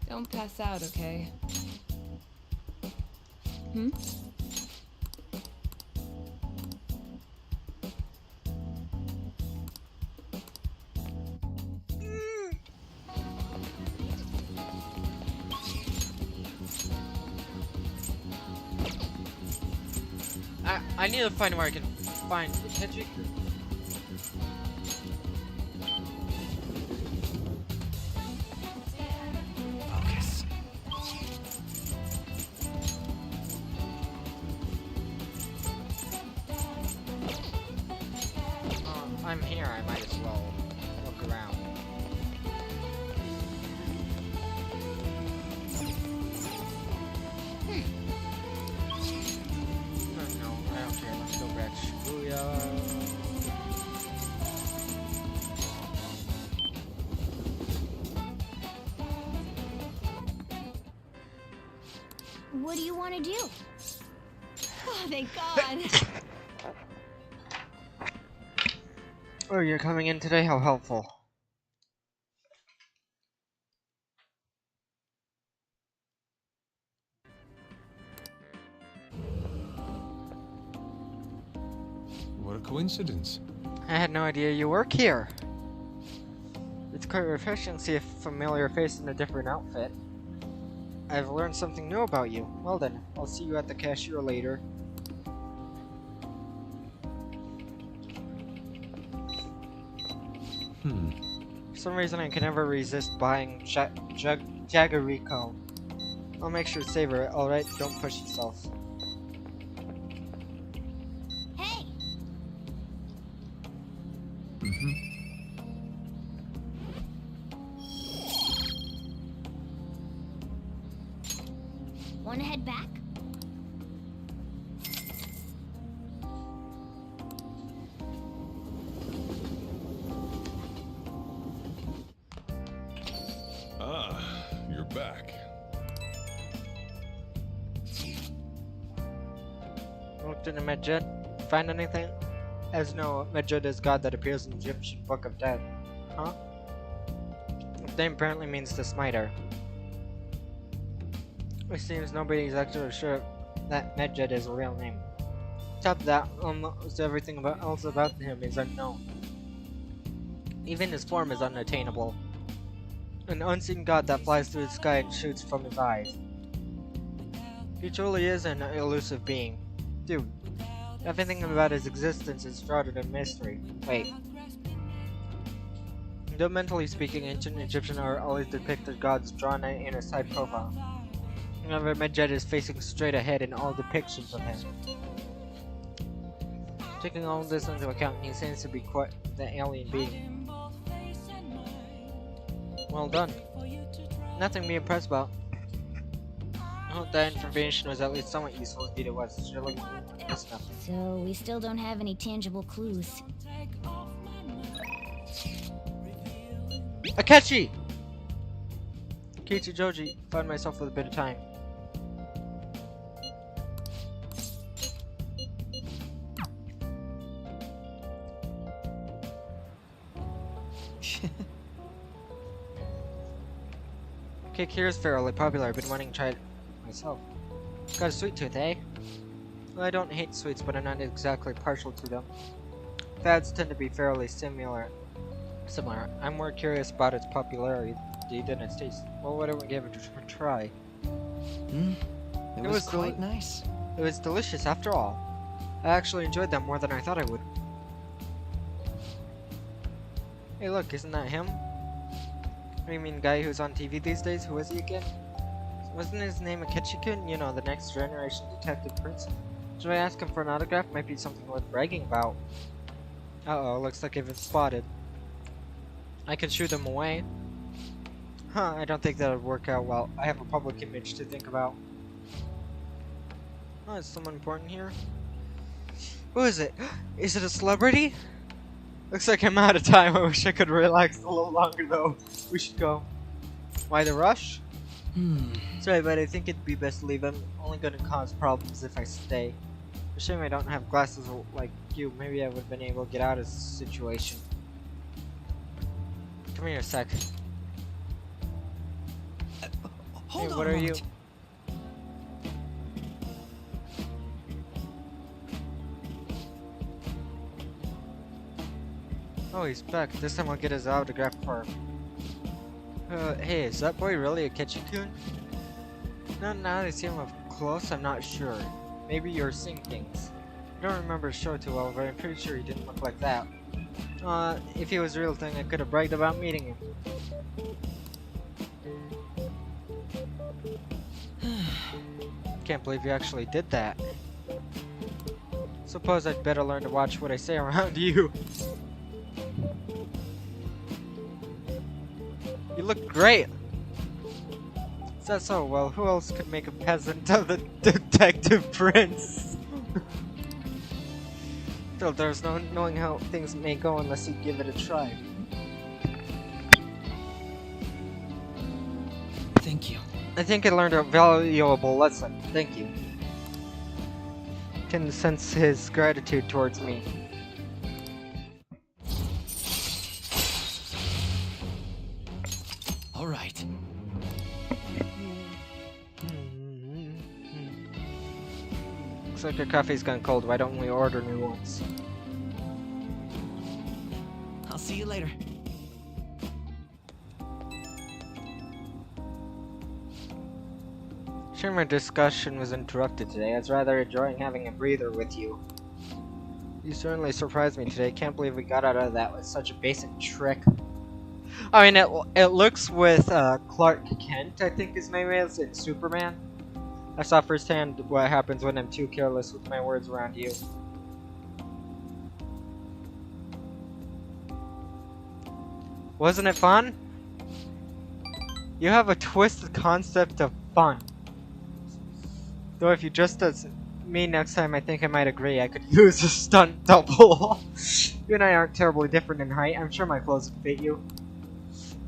[SPEAKER 17] Don't pass out, okay? Hmm?
[SPEAKER 1] I need to find where I can find Kendrick.
[SPEAKER 8] Focus.
[SPEAKER 1] I'm here, I might as well look around. No, I don't care. Let's go back to Shibuya.
[SPEAKER 2] What do you want to do?
[SPEAKER 17] Oh, thank God.
[SPEAKER 1] Oh, you're coming in today? How helpful.
[SPEAKER 3] What a coincidence.
[SPEAKER 1] I had no idea you work here. It's quite refreshing to see a familiar face in a different outfit. I've learned something new about you. Well then, I'll see you at the cashier later. For some reason I can never resist buying Jagariko. I'll make sure to savor it, alright? Don't push yourself.
[SPEAKER 2] Hey! Wanna head back?
[SPEAKER 3] Ah, you're back.
[SPEAKER 1] Looked into Medjed. Find anything? As no, Medjed is god that appears in the Egyptian Book of Dead. Huh? His name apparently means the smiter. It seems nobody's actually sure that Medjed is a real name. Top of that, almost everything else about him is unknown. Even his form is unattainable. An unseen god that flies through the sky and shoots from his eyes. He truly is an elusive being. Dude, everything about his existence is shrouded in mystery. Wait. Though mentally speaking, ancient Egyptian art always depicted gods drawn in a side profile. However, Medjed is facing straight ahead in all depictions of him. Taking all this into account, he seems to be quite the alien being. Well done. Nothing to be impressed about. I hope that information was at least somewhat useful. Indeed it was. Surely that's enough.
[SPEAKER 2] So, we still don't have any tangible clues.
[SPEAKER 1] Akechi! Kichi Joji, find myself with a bit of time. Cake here is fairly popular. I've been wanting to try it myself. Got a sweet tooth, eh? Well, I don't hate sweets, but I'm not exactly partial to them. Fads tend to be fairly similar. I'm more curious about its popularity than its taste. Well, why don't we give it a try?
[SPEAKER 15] It was quite nice.
[SPEAKER 1] It was delicious after all. I actually enjoyed them more than I thought I would. Hey look, isn't that him? You mean guy who's on TV these days? Who is he again? Wasn't his name Akechi-kun? You know, the next generation detective prince. Should I ask him for an autograph? Might be something worth bragging about. Uh-oh, looks like I've been spotted. I can shoo them away. Huh, I don't think that would work out well. I have a public image to think about. Oh, is someone important here? Who is it? Is it a celebrity? Looks like I'm out of time. I wish I could relax a little longer though. We should go. Why the rush? Sorry, but I think it'd be best to leave. I'm only gonna cause problems if I stay. A shame I don't have glasses like you. Maybe I would have been able to get out of this situation. Come here a sec.
[SPEAKER 5] Hold
[SPEAKER 1] hey,
[SPEAKER 5] on
[SPEAKER 1] what
[SPEAKER 5] a
[SPEAKER 1] are you?
[SPEAKER 5] moment.
[SPEAKER 1] Oh, he's back. This time I'll get his autograph for him. Hey, is that boy really a Akechi-kun? Now that I see him up close, I'm not sure. Maybe you're seeing things. I don't remember his show too well, but I'm pretty sure he didn't look like that. If he was a real thing, I could have bragged about meeting him. Can't believe you actually did that. Suppose I'd better learn to watch what I say around you. You look great! Is that so? Well, who else could make a peasant of the detective prince? Still, there's no knowing how things may go unless you give it a try.
[SPEAKER 5] Thank you.
[SPEAKER 1] I think I learned a valuable lesson. Thank you. Can sense his gratitude towards me.
[SPEAKER 5] All right.
[SPEAKER 1] Looks like your coffee's gone cold. Why don't we order new ones?
[SPEAKER 5] I'll see you later.
[SPEAKER 1] Sure, my discussion was interrupted today. I was rather enjoying having a breather with you. You certainly surprised me today. Can't believe we got out of that with such a basic trick. I mean, it looks with Clark Kent, I think his name is, in Superman. I saw firsthand what happens when I'm too careless with my words around you. Wasn't it fun? You have a twisted concept of fun. Though if you just as me next time, I think I might agree. I could use a stunt double. You and I aren't terribly different in height. I'm sure my clothes would fit you.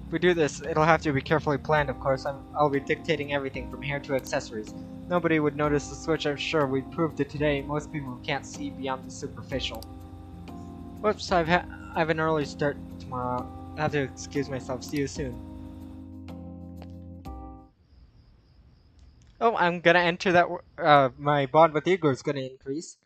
[SPEAKER 1] If we do this, it'll have to be carefully planned, of course. I'll be dictating everything from hair to accessories. Nobody would notice the switch, I'm sure. We proved it today. Most people can't see beyond the superficial. Whoops, I have an early start tomorrow. I have to excuse myself. See you soon. Oh, I'm gonna enter that, my bond with Igor is gonna increase.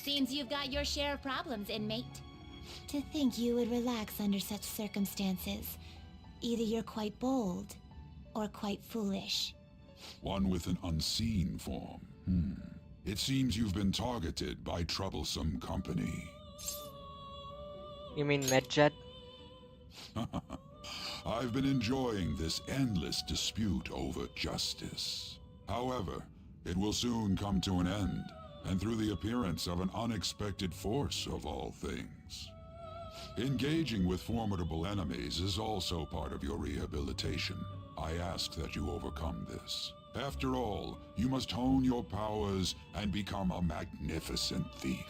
[SPEAKER 2] Seems you've got your share of problems, inmate.
[SPEAKER 9] To think you would relax under such circumstances. Either you're quite bold, or quite foolish.
[SPEAKER 3] One with an unseen form. It seems you've been targeted by troublesome company.
[SPEAKER 1] You mean Medjed?
[SPEAKER 3] I've been enjoying this endless dispute over justice. However, it will soon come to an end, and through the appearance of an unexpected force of all things. Engaging with formidable enemies is also part of your rehabilitation. I ask that you overcome this. After all, you must hone your powers and become a magnificent thief.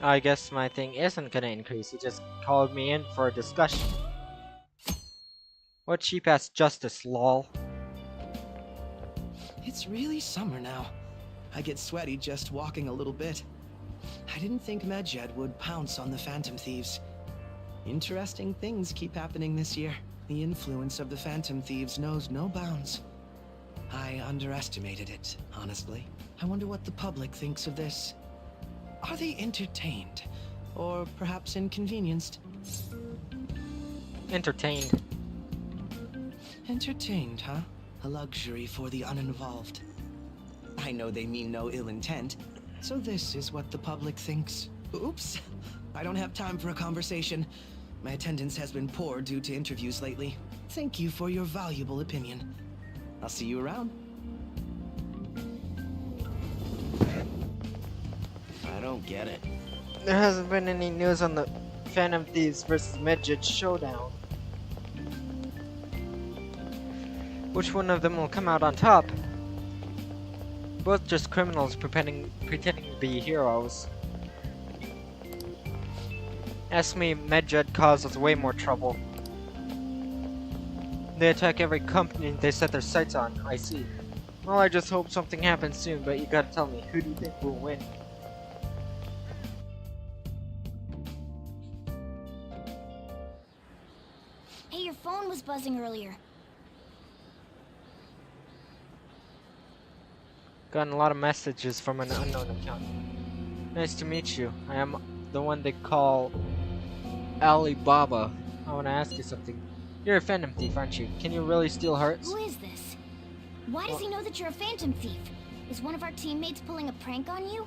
[SPEAKER 1] I guess my thing isn't gonna increase. He just called me in for a discussion. What cheap-ass justice, lol.
[SPEAKER 5] It's really summer now. I get sweaty just walking a little bit. I didn't think Medjed would pounce on the Phantom Thieves. Interesting things keep happening this year. The influence of the Phantom Thieves knows no bounds. I underestimated it, honestly. I wonder what the public thinks of this. Are they entertained? Or perhaps inconvenienced?
[SPEAKER 1] Entertained.
[SPEAKER 5] Entertained, huh? A luxury for the uninvolved. I know they mean no ill intent, so this is what the public thinks. Oops, I don't have time for a conversation. My attendance has been poor due to interviews lately. Thank you for your valuable opinion. I'll see you around.
[SPEAKER 8] I don't get it.
[SPEAKER 1] There hasn't been any news on the Phantom Thieves versus Medjed showdown. Which one of them will come out on top? Both just criminals pretending to be heroes. Ask me, Medjed causes way more trouble. They attack every company they set their sights on, I see. Well, I just hope something happens soon, but you gotta tell me, who do you think will win?
[SPEAKER 2] Hey, your phone was buzzing earlier.
[SPEAKER 1] Gotten a lot of messages from an unknown account. Nice to meet you. I am the one they call Alibaba. I want to ask you something. You're a Phantom Thief, aren't you? Can you really steal hearts?
[SPEAKER 2] Who is this? Why does he know that you're a Phantom Thief? Is one of our teammates pulling a prank on you?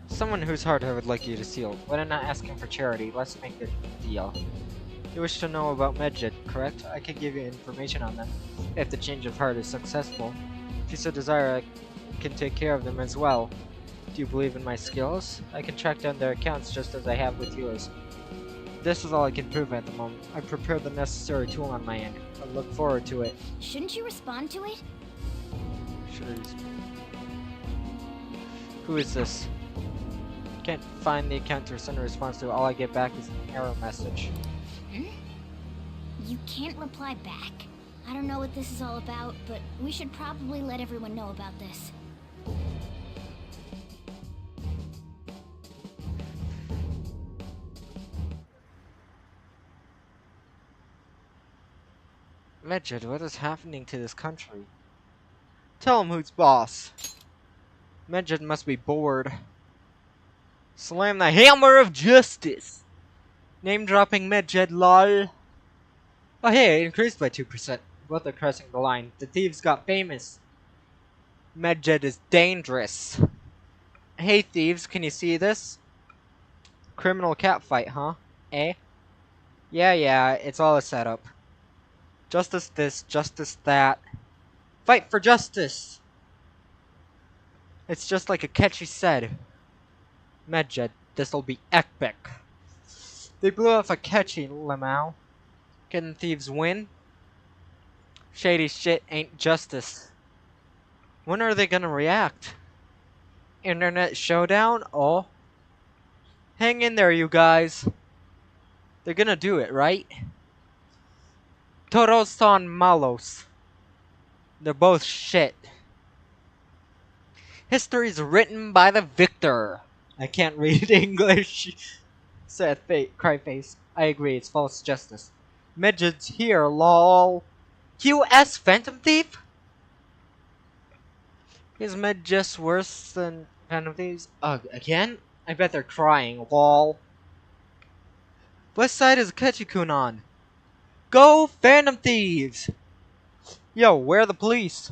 [SPEAKER 1] Someone whose heart I would like you to steal. But I'm not asking for charity. Let's make a deal. You wish to know about Medjed, correct? I can give you information on them, if the change of heart is successful. If you so desire, I can take care of them as well. Do you believe in my skills? I can track down their accounts just as I have with yours. This is all I can prove at the moment. I prepared the necessary tool on my end. I look forward to it.
[SPEAKER 2] Shouldn't you respond to it?
[SPEAKER 1] Who is this? Can't find the account to send a response to. All I get back is an error message.
[SPEAKER 2] You can't reply back? I don't know what this is all about, but we should probably let everyone know about this.
[SPEAKER 1] Medjed, what is happening to this country? Tell him who's boss. Medjed must be bored. Slam the hammer of justice! Name dropping Medjed, lol. Oh hey, it increased by 2%. Both are crossing the line. The thieves got famous. Medjed is dangerous. Hey thieves, can you see this? Criminal catfight, huh? Eh? Yeah, it's all a setup. Justice this, justice that. Fight for justice! It's just like Akechi said. Medjed, this'll be epic. They blew off Akechi, Lamau. Can the thieves win? Shady shit ain't justice. When are they gonna react? Internet showdown? Oh. Hang in there, you guys. They're gonna do it, right? Todos son malos. They're both shit. History's written by the victor. I can't read English. Said Cryface. I agree, it's false justice. Medjed's here, lol. QS Phantom Thief? Is Med just worse than Phantom Thieves? Ugh, again? I bet they're crying, lol. What side is Ketchikun on? Go Phantom Thieves! Yo, where are the police?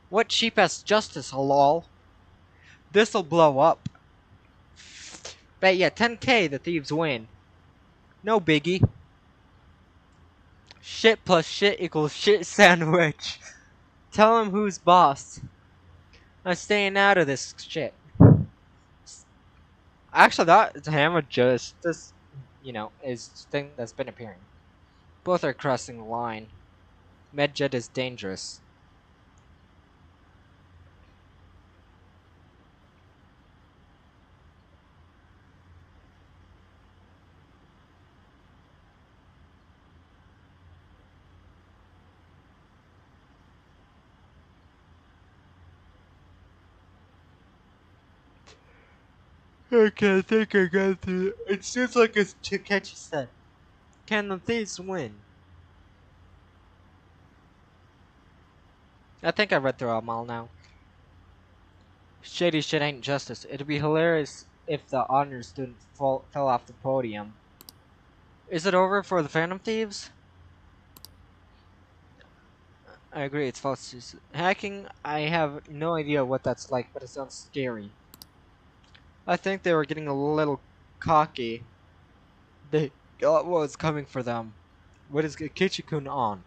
[SPEAKER 1] What cheap-ass justice, lol. This'll blow up. Bet yeah, 10k the thieves win. No biggie. Shit plus shit equals shit sandwich. Tell him who's boss. I'm staying out of this shit. Actually, that hammer justice, is thing that's been appearing. Both are crossing the line. Medjed is dangerous. Okay, I think I got through. It seems like it's Takechi said. Can the thieves win? I think I read through them all now. Shady shit ain't justice. It'd be hilarious if the honor student fell off the podium. Is it over for the Phantom Thieves? I agree, it's false. Hacking, I have no idea what that's like, but it sounds scary. I think they were getting a little cocky. They got what was coming for them. What is Kichikun on?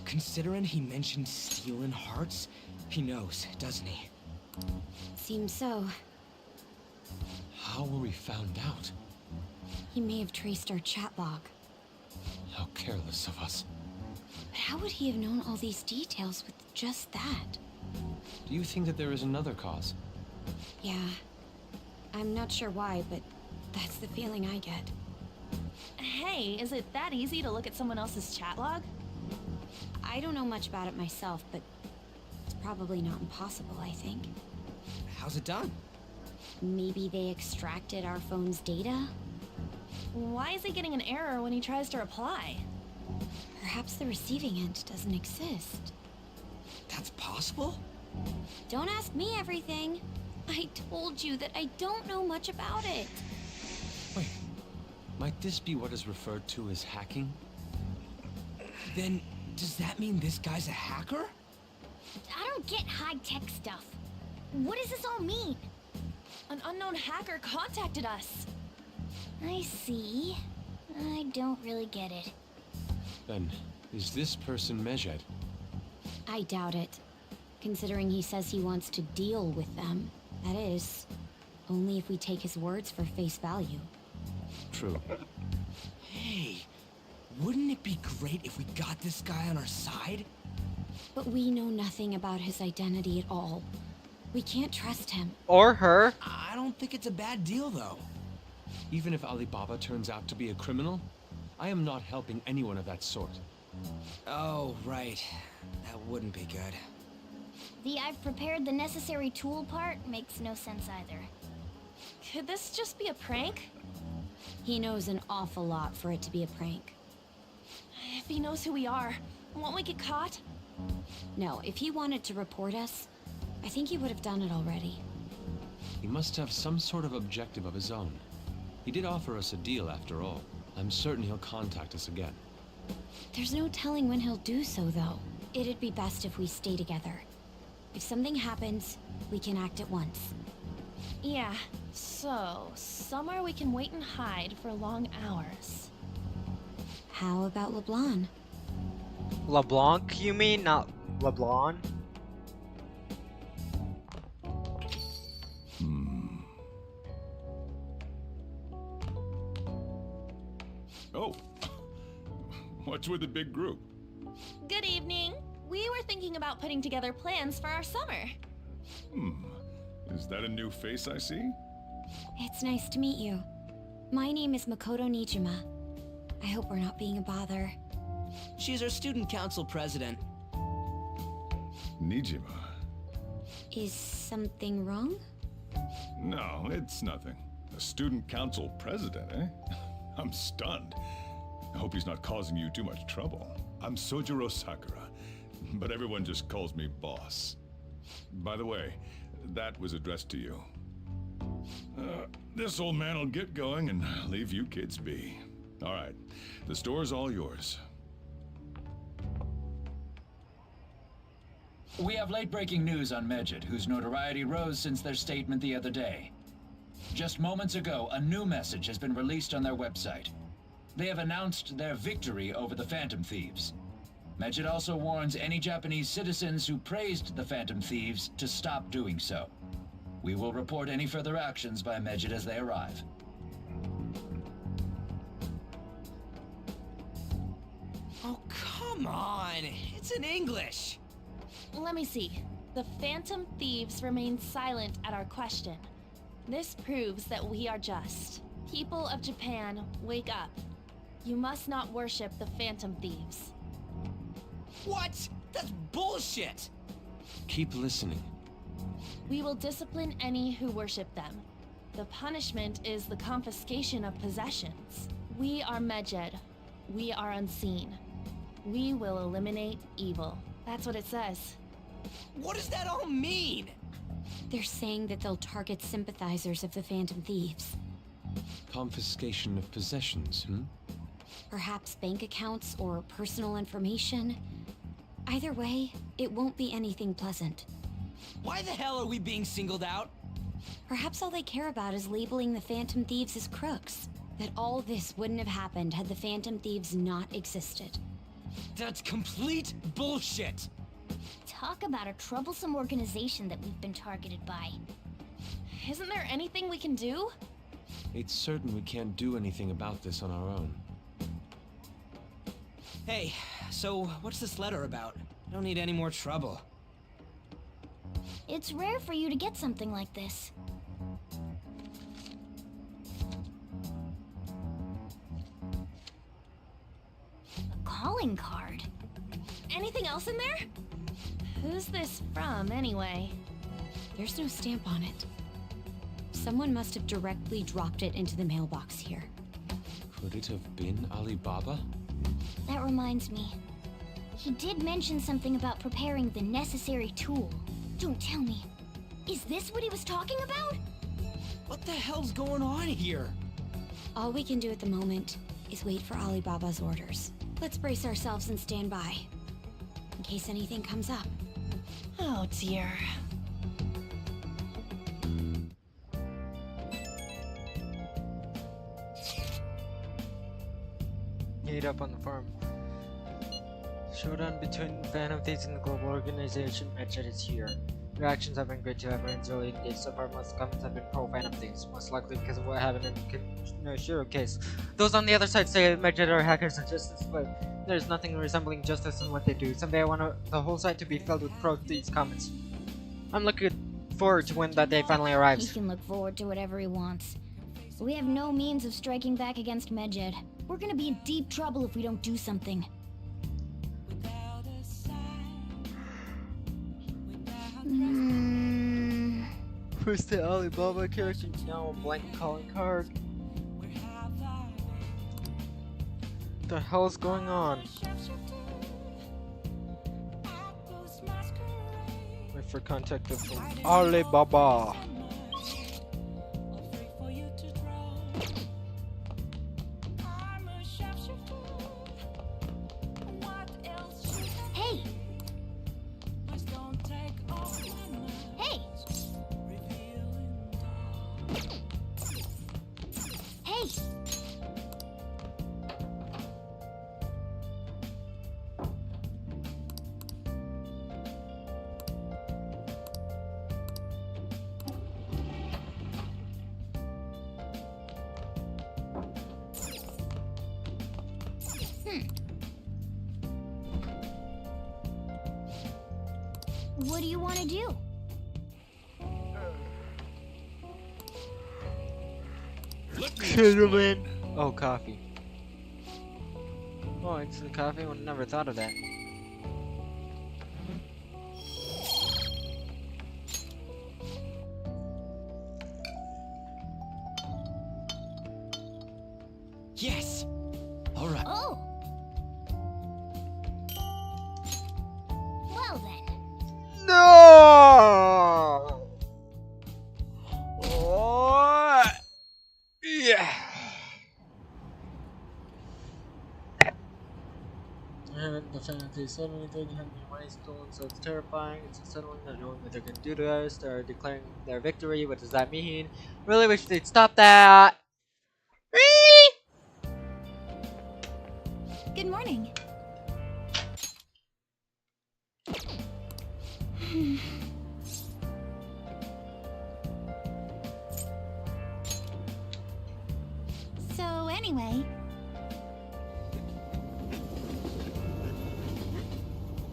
[SPEAKER 8] Considering he mentioned stealing hearts, he knows, doesn't he?
[SPEAKER 2] Seems so.
[SPEAKER 16] How were we found out?
[SPEAKER 2] He may have traced our chat log.
[SPEAKER 16] How careless of us.
[SPEAKER 2] But how would he have known all these details with just that?
[SPEAKER 16] Do you think that there is another cause?
[SPEAKER 2] Yeah. I'm not sure why, but that's the feeling I get.
[SPEAKER 9] Hey, is it that easy to look at someone else's chat log?
[SPEAKER 2] I don't know much about it myself, but it's probably not impossible, I think.
[SPEAKER 8] How's it done?
[SPEAKER 2] Maybe they extracted our phone's data?
[SPEAKER 9] Why is he getting an error when he tries to reply?
[SPEAKER 2] Perhaps the receiving end doesn't exist.
[SPEAKER 8] That's possible?
[SPEAKER 2] Don't ask me everything. I told you that I don't know much about it.
[SPEAKER 16] Wait, might this be what is referred to as hacking?
[SPEAKER 8] Then, does that mean this guy's a hacker?
[SPEAKER 9] I don't get high-tech stuff. What does this all mean? An unknown hacker contacted us.
[SPEAKER 2] I see. I don't really get it.
[SPEAKER 16] Then, is this person Medjed?
[SPEAKER 2] I doubt it. Considering he says he wants to deal with them. That is, only if we take his words for face value.
[SPEAKER 16] True.
[SPEAKER 8] Hey, wouldn't it be great if we got this guy on our side?
[SPEAKER 2] But we know nothing about his identity at all. We can't trust him.
[SPEAKER 1] Or her.
[SPEAKER 8] I don't think it's a bad deal, though.
[SPEAKER 16] Even if Alibaba turns out to be a criminal, I am not helping anyone of that sort.
[SPEAKER 8] Oh, right. That wouldn't be good.
[SPEAKER 9] The "I've prepared the necessary tool" part makes no sense either. Could this just be a prank?
[SPEAKER 2] He knows an awful lot for it to be a prank.
[SPEAKER 9] if he knows who we are? Won't we get caught?
[SPEAKER 2] No, if he wanted to report us, I think he would have done it already.
[SPEAKER 16] He must have some sort of objective of his own. He did offer us a deal after all. I'm certain he'll contact us again.
[SPEAKER 2] There's no telling when he'll do so, though. It'd be best if we stay together. If something happens, we can act at once.
[SPEAKER 9] Yeah, so somewhere we can wait and hide for long hours.
[SPEAKER 2] How about LeBlanc?
[SPEAKER 1] LeBlanc, you mean? Not LeBlanc?
[SPEAKER 3] Oh, what's with the big group?
[SPEAKER 9] Good evening. We were thinking about putting together plans for our summer.
[SPEAKER 3] Is that a new face I see?
[SPEAKER 2] It's nice to meet you. My name is Makoto Nijima. I hope we're not being a bother.
[SPEAKER 8] She's our student council president.
[SPEAKER 3] Nijima.
[SPEAKER 2] Is something wrong?
[SPEAKER 3] No, it's nothing. A student council president, eh? I'm stunned. I hope he's not causing you too much trouble. I'm Sojiro Sakura, but everyone just calls me boss. By the way, that was addressed to you. This old man will get going and leave you kids be. All right, the store's all yours.
[SPEAKER 4] We have late-breaking news on Medjed, whose notoriety rose since their statement the other day. Just moments ago, a new message has been released on their website. They have announced their victory over the Phantom Thieves. Medjed also warns any Japanese citizens who praised the Phantom Thieves to stop doing so. We will report any further actions by Medjed as they arrive.
[SPEAKER 8] Oh, come on! It's in English!
[SPEAKER 9] Let me see. The Phantom Thieves remain silent at our question. This proves that we are just. People of Japan, wake up. You must not worship the Phantom Thieves.
[SPEAKER 8] What? That's bullshit!
[SPEAKER 16] Keep listening.
[SPEAKER 9] We will discipline any who worship them. The punishment is the confiscation of possessions. We are Medjed. We are unseen. We will eliminate evil. That's what it says.
[SPEAKER 8] What does that all mean?
[SPEAKER 2] They're saying that they'll target sympathizers of the Phantom Thieves.
[SPEAKER 16] Confiscation of possessions,
[SPEAKER 2] Perhaps bank accounts or personal information. Either way, it won't be anything pleasant.
[SPEAKER 8] Why the hell are we being singled out?
[SPEAKER 2] Perhaps all they care about is labeling the Phantom Thieves as crooks. That all this wouldn't have happened had the Phantom Thieves not existed.
[SPEAKER 8] That's complete bullshit!
[SPEAKER 14] Talk about a troublesome organization that we've been targeted by.
[SPEAKER 9] Isn't there anything we can do?
[SPEAKER 16] It's certain we can't do anything about this on our own.
[SPEAKER 8] Hey, so what's this letter about? I don't need any more trouble.
[SPEAKER 14] It's rare for you to get something like this. A calling card.
[SPEAKER 9] Anything else in there? Who's this from, anyway?
[SPEAKER 2] There's no stamp on it. Someone must have directly dropped it into the mailbox here.
[SPEAKER 16] Could it have been Alibaba?
[SPEAKER 14] That reminds me. He did mention something about preparing the necessary tool. Don't tell me. Is this what he was talking about?
[SPEAKER 8] What the hell's going on here?
[SPEAKER 2] All we can do at the moment is wait for Alibaba's orders. Let's brace ourselves and stand by, in case anything comes up.
[SPEAKER 9] Oh dear.
[SPEAKER 1] Meet up on the farm. Showdown between Phantom Thieves and the global organization Medjed is here. Reactions have been great to everyone's early days. So far, most comments have been pro-Phantom Thieves, most likely because of what happened in the Kaneshirio case. Those on the other side say Medjed are hackers and justice, but there's nothing resembling justice in what they do. Someday I want the whole site to be filled with pro-Thieves comments. I'm looking forward to when that day finally arrives.
[SPEAKER 14] He can look forward to whatever he wants. We have no means of striking back against Medjed. We're gonna be in deep trouble if we don't do something.
[SPEAKER 1] Who's the Alibaba character? Now a blank calling card. The hell's going on? Wait for contact from Alibaba.
[SPEAKER 2] Hey! Hey! Hey! What do you want to do?
[SPEAKER 1] Cinnamon. Oh, coffee. Oh, instant coffee? I never thought of that.
[SPEAKER 5] Yes! Alright.
[SPEAKER 2] Oh! Well then.
[SPEAKER 1] No! Oh! Yeah. The fantasy suddenly didn't have any money stolen, so it's terrifying. It's unsettling not knowing what they're gonna do to us. They're declaring their victory. What does that mean? Really wish they'd stop that.
[SPEAKER 9] Good morning. So anyway,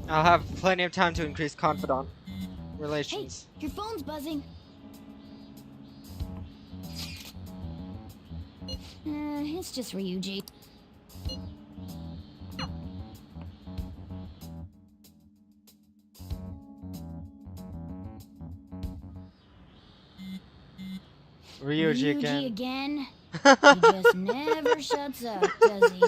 [SPEAKER 1] I'll have plenty of time to increase confidant relations.
[SPEAKER 2] Your phone's buzzing. It's just Ryuji.
[SPEAKER 1] Ryuji again.
[SPEAKER 2] again? He just never shuts up, does he?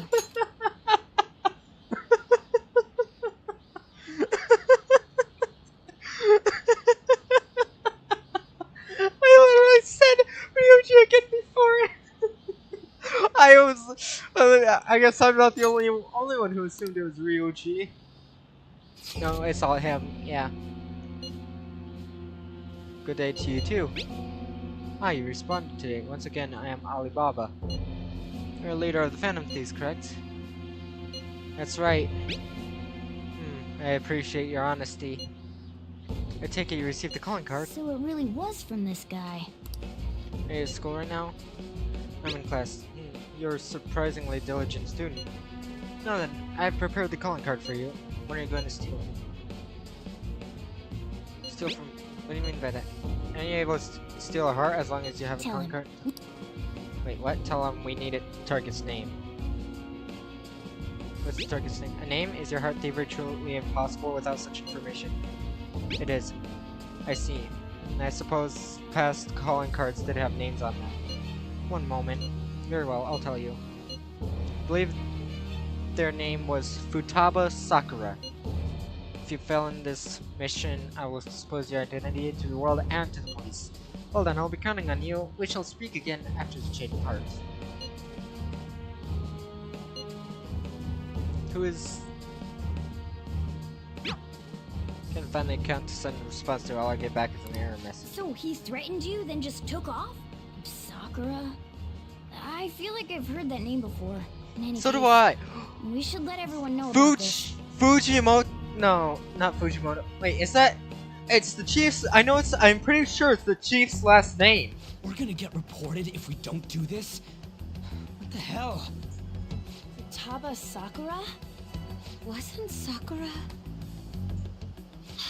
[SPEAKER 1] I literally said Ryuji again before. I guess I'm not the only one who assumed it was Ryuji. No, it's all him. Yeah. Good day to you too. Ah, you responded today. Once again, I am Alibaba. You're a leader of the Phantom Thieves, correct? That's right. I appreciate your honesty. I take it you received a calling card.
[SPEAKER 2] So it really was from this guy.
[SPEAKER 1] Are you at school right now? I'm in class. You're a surprisingly diligent student. Now then, I've prepared the calling card for you. When are you going to steal? Steal from... What do you mean by that? Are you able to steal a heart as long as you have a calling card? Wait, what? Tell him we need it. Target's name. What's the target's name? A name? Is your heart thievery truly impossible without such information? It is. I see. And I suppose past calling cards did have names on them. One moment. Very well, I'll tell you. I believe their name was Futaba Sakura. If you fail in this mission, I will expose your identity to the world and to the police. Well then, I'll be counting on you. We shall speak again after the Chain of Hearts. Who is... Can't find the account to send a response to. All I get back is an error message.
[SPEAKER 2] So he threatened you, then just took off? Sakura? I feel like I've heard that name before. In any
[SPEAKER 1] So
[SPEAKER 2] case,
[SPEAKER 1] do I!
[SPEAKER 2] We should let everyone know about this.
[SPEAKER 1] Fujimoto... No, not Fujimoto. Wait, is that... It's the chief's... I'm pretty sure it's the chief's last name.
[SPEAKER 8] We're gonna get reported if we don't do this? What the hell?
[SPEAKER 17] Futaba Sakura? Wasn't Sakura?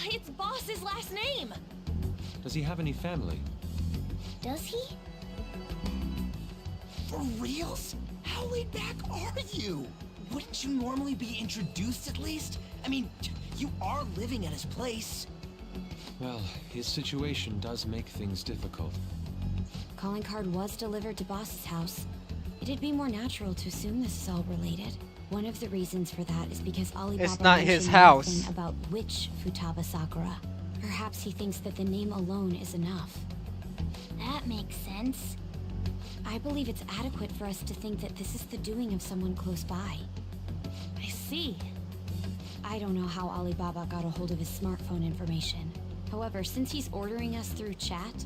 [SPEAKER 17] It's Boss's last name!
[SPEAKER 16] Does he have any family?
[SPEAKER 2] Does he?
[SPEAKER 8] For reals? How laid back are you? Wouldn't you normally be introduced at least? I mean, you are living at his place.
[SPEAKER 16] Well, his situation does make things difficult.
[SPEAKER 2] Calling card was delivered to Boss's house. It'd be more natural to assume this is all related. One of the reasons for that is because Alibaba
[SPEAKER 1] It's not his
[SPEAKER 2] mentioned
[SPEAKER 1] house.
[SPEAKER 2] nothing about which Futaba Sakura. Perhaps he thinks that the name alone is enough.
[SPEAKER 9] That makes sense.
[SPEAKER 2] I believe it's adequate for us to think that this is the doing of someone close by.
[SPEAKER 9] I see.
[SPEAKER 2] I don't know how Alibaba got a hold of his smartphone information. However, since he's ordering us through chat,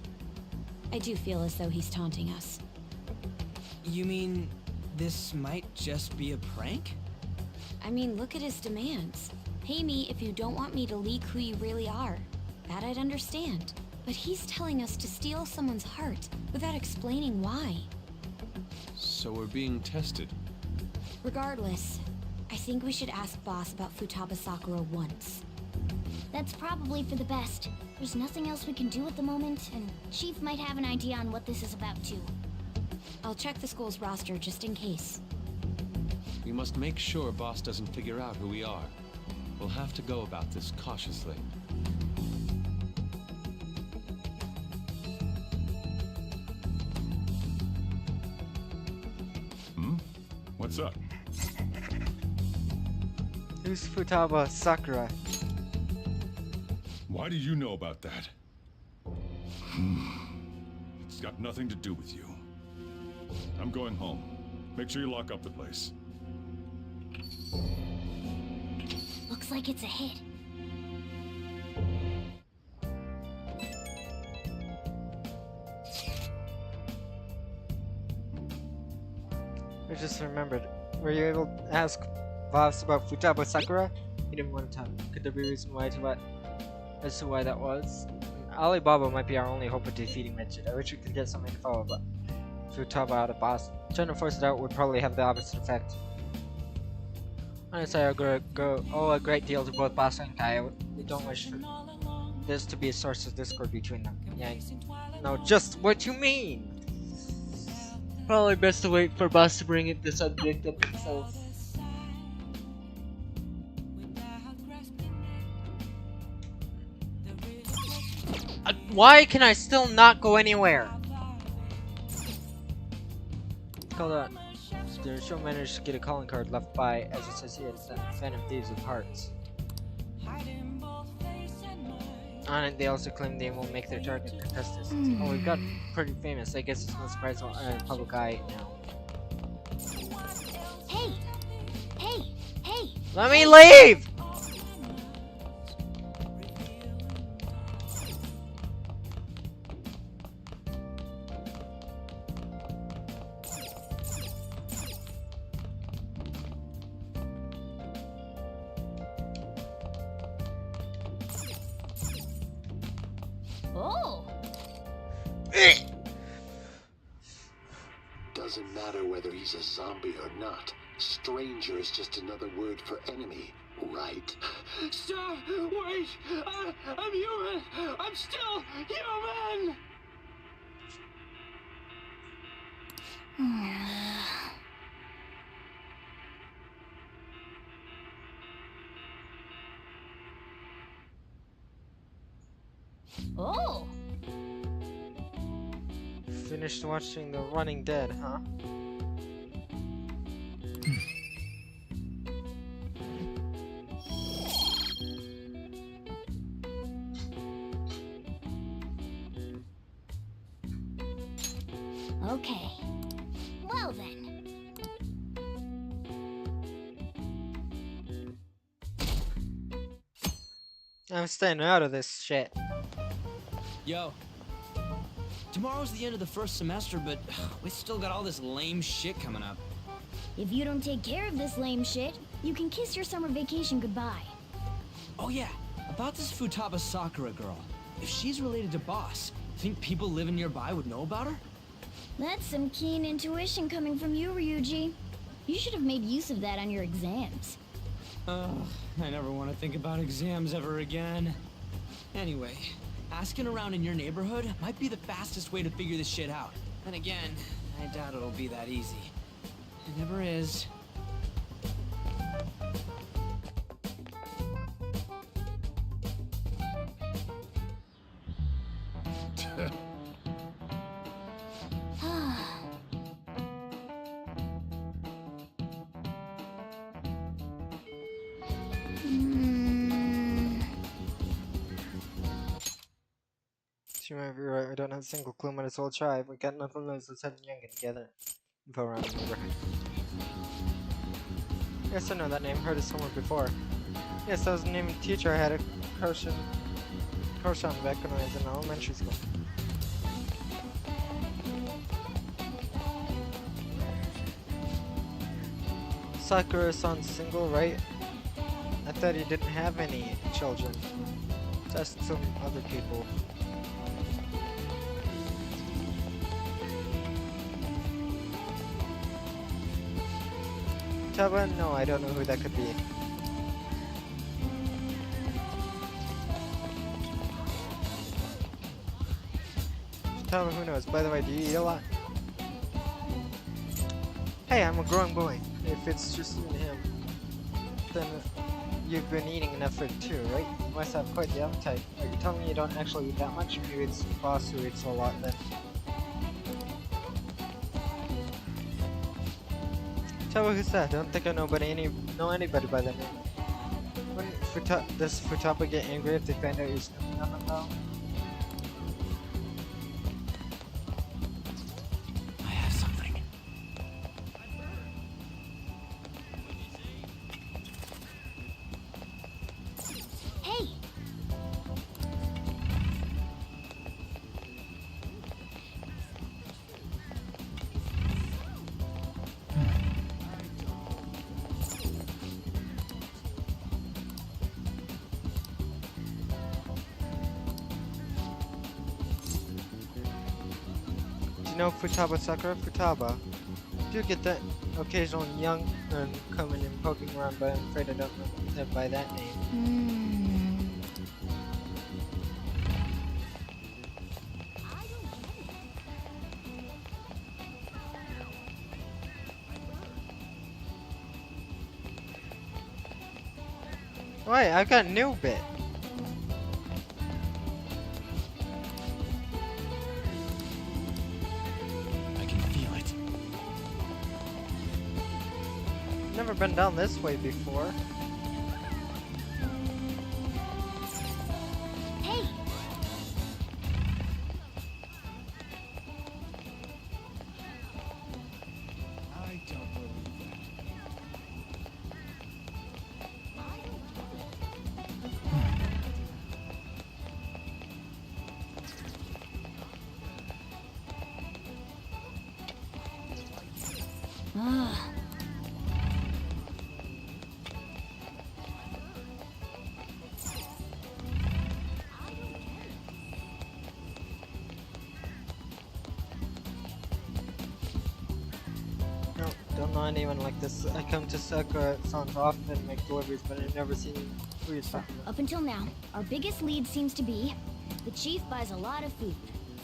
[SPEAKER 2] I do feel as though he's taunting us.
[SPEAKER 8] You mean this might just be a prank?
[SPEAKER 2] I mean, look at his demands. Pay me if you don't want me to leak who you really are. That I'd understand. But he's telling us to steal someone's heart without explaining why.
[SPEAKER 16] So we're being tested.
[SPEAKER 2] Regardless, I think we should ask Boss about Futaba Sakura once.
[SPEAKER 9] That's probably for the best. There's nothing else we can do at the moment, and Chief might have an idea on what this is about too.
[SPEAKER 2] I'll check the school's roster just in case.
[SPEAKER 16] We must make sure Boss doesn't figure out who we are. We'll have to go about this cautiously.
[SPEAKER 3] What's up?
[SPEAKER 1] Who's Futaba Sakura?
[SPEAKER 3] Why do you know about that? It's got nothing to do with you. I'm going home. Make sure you lock up the place.
[SPEAKER 9] Looks like it's a hit.
[SPEAKER 1] I just remembered. Were you able to ask Voss about Futaba Sakura? He didn't want to tell. Could there be a reason why as to why that was? Alibaba might be our only hope of defeating Midget. I wish we could get some info about Futaba out of Boss. Trying to force it out would probably have the opposite effect. Honestly, I owe a great deal to both Boss and Kaya. We don't wish for this to be a source of discord between them. Yeah, no, just what you mean! Probably best to wait for Boss to bring the subject up himself. Why can I still not go anywhere? Hold on. The show managed to get a calling card left by, as it says here, the Phantom Thieves of Hearts. On it, they also claim they will make their target contestants. Oh, we've got pretty famous. I guess it's no surprise on public eye now.
[SPEAKER 9] Hey! Hey! Hey!
[SPEAKER 1] Let me leave!
[SPEAKER 9] Oh!
[SPEAKER 6] Doesn't matter whether he's a zombie or not. Stranger is just another word for enemy, right?
[SPEAKER 19] Stop! Wait! I'm human! I'm still human!
[SPEAKER 9] Oh!
[SPEAKER 1] Finished watching The Running Dead, huh?
[SPEAKER 9] Okay. Well then.
[SPEAKER 1] I'm staying out of this shit.
[SPEAKER 8] Yo. Tomorrow's the end of the first semester, but we still got all this lame shit coming up.
[SPEAKER 9] If you don't take care of this lame shit, you can kiss your summer vacation goodbye.
[SPEAKER 8] Oh yeah, about this Futaba Sakura girl. If she's related to Boss, think people living nearby would know about her?
[SPEAKER 9] That's some keen intuition coming from you, Ryuji. You should have made use of that on your exams.
[SPEAKER 8] Ugh, I never want to think about exams ever again. Anyway, asking around in your neighborhood might be the fastest way to figure this shit out. And again, I doubt it'll be that easy. It never is.
[SPEAKER 1] a single clue, might as well try. We got nothing to lose, let's head young and gather info around the neighborhood. Yes, I know that name, heard it somewhere before. Yes, that was the name of the teacher I had a crush on back when I was in elementary school. Sakura-san's single, right? I thought he didn't have any children. Just some other people. Taba? No, I don't know who that could be. Taba, who knows? By the way, do you eat a lot? Hey, I'm a growing boy. If it's just you and him, then you've been eating enough for two, right? You must have quite the appetite. Are you telling me you don't actually eat that much? Maybe it's the boss who eats a lot then. Tell me who's that? I don't think I know anybody by that name. Wouldn't does Futaba get angry if they find out you're snooping on them though?
[SPEAKER 13] I have something.
[SPEAKER 2] Hey!
[SPEAKER 1] Do you know Futaba Sakura? Futaba. Do get that occasional young coming and poking around, but I'm afraid I don't know them by that name. Wait, I've got a new bit.
[SPEAKER 13] I can feel it.
[SPEAKER 1] Never been down this way before.
[SPEAKER 2] Hey!
[SPEAKER 13] I don't believe that.
[SPEAKER 2] Ah.
[SPEAKER 1] No, don't know anyone like this. I come to Sakura-san's often and make deliveries, but I've never seen who you're talking about.
[SPEAKER 2] Up until now, our biggest lead seems to be the chief buys a lot of food.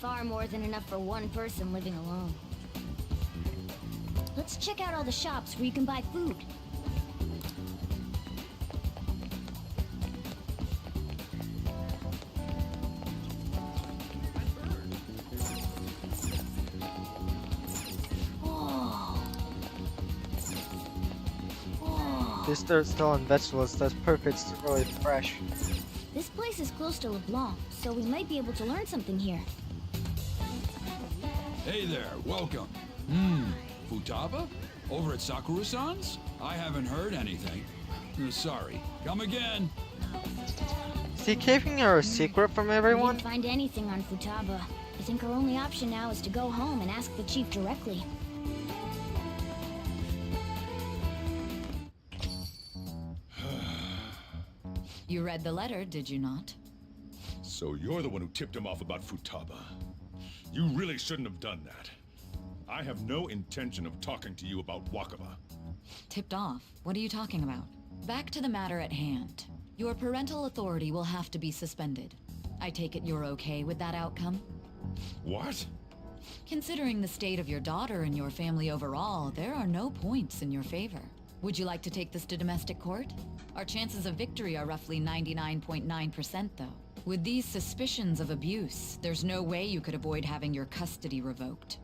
[SPEAKER 2] Far more than enough for one person living alone. Let's check out all the shops where you can buy food.
[SPEAKER 1] This dirt's still on vegetables, that's perfect, it's really fresh.
[SPEAKER 2] This place is close to LeBlanc, so we might be able to learn something here.
[SPEAKER 12] Hey there, welcome. Futaba? Over at Sakura-san's? I haven't heard anything. Sorry. Come again.
[SPEAKER 1] Is he keeping her a secret from
[SPEAKER 2] We
[SPEAKER 1] everyone?
[SPEAKER 2] didn't find anything on Futaba. I think our only option now is to go home and ask the chief directly.
[SPEAKER 22] You read the letter, did you not?
[SPEAKER 3] So you're the one who tipped him off about Futaba. You really shouldn't have done that. I have no intention of talking to you about Wakaba.
[SPEAKER 22] Tipped off? What are you talking about? Back to the matter at hand. Your parental authority will have to be suspended. I take it you're okay with that outcome?
[SPEAKER 3] What?
[SPEAKER 22] Considering the state of your daughter and your family overall, there are no points in your favor. Would you like to take this to domestic court? Our chances of victory are roughly 99.9%, though. With these suspicions of abuse, there's no way you could avoid having your custody revoked.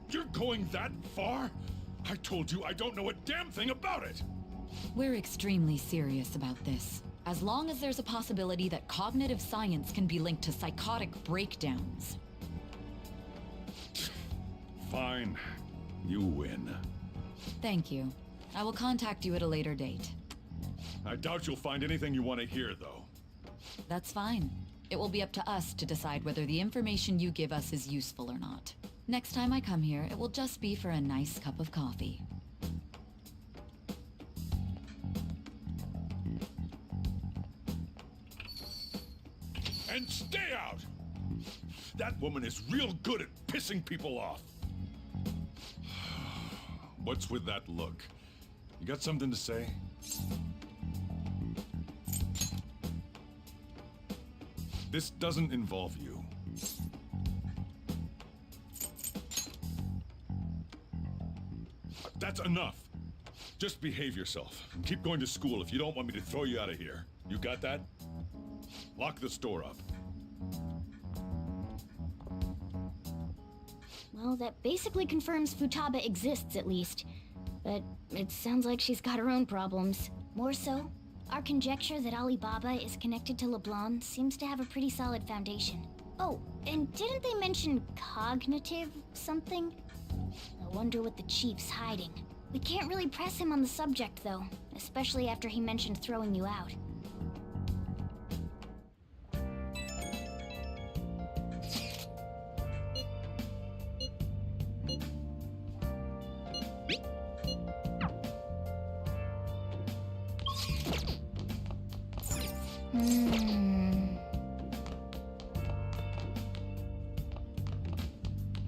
[SPEAKER 3] You're going that far? I told you I don't know a damn thing about it!
[SPEAKER 22] We're extremely serious about this. As long as there's a possibility that cognitive science can be linked to psychotic breakdowns.
[SPEAKER 3] Fine. You win.
[SPEAKER 22] Thank you. I will contact you at a later date.
[SPEAKER 3] I doubt you'll find anything you want to hear, though.
[SPEAKER 22] That's fine. It will be up to us to decide whether the information you give us is useful or not. Next time I come here, it will just be for a nice cup of coffee.
[SPEAKER 3] And stay out! That woman is real good at pissing people off. What's with that look? You got something to say? This doesn't involve you. That's enough. Just behave yourself. And keep going to school if you don't want me to throw you out of here. You got that? Lock the store up.
[SPEAKER 2] Well, that basically confirms Futaba exists, at least. But it sounds like she's got her own problems. More so, our conjecture that Alibaba is connected to LeBlanc seems to have a pretty solid foundation. Oh, and didn't they mention cognitive something? I wonder what the chief's hiding. We can't really press him on the subject, though, especially after he mentioned throwing you out.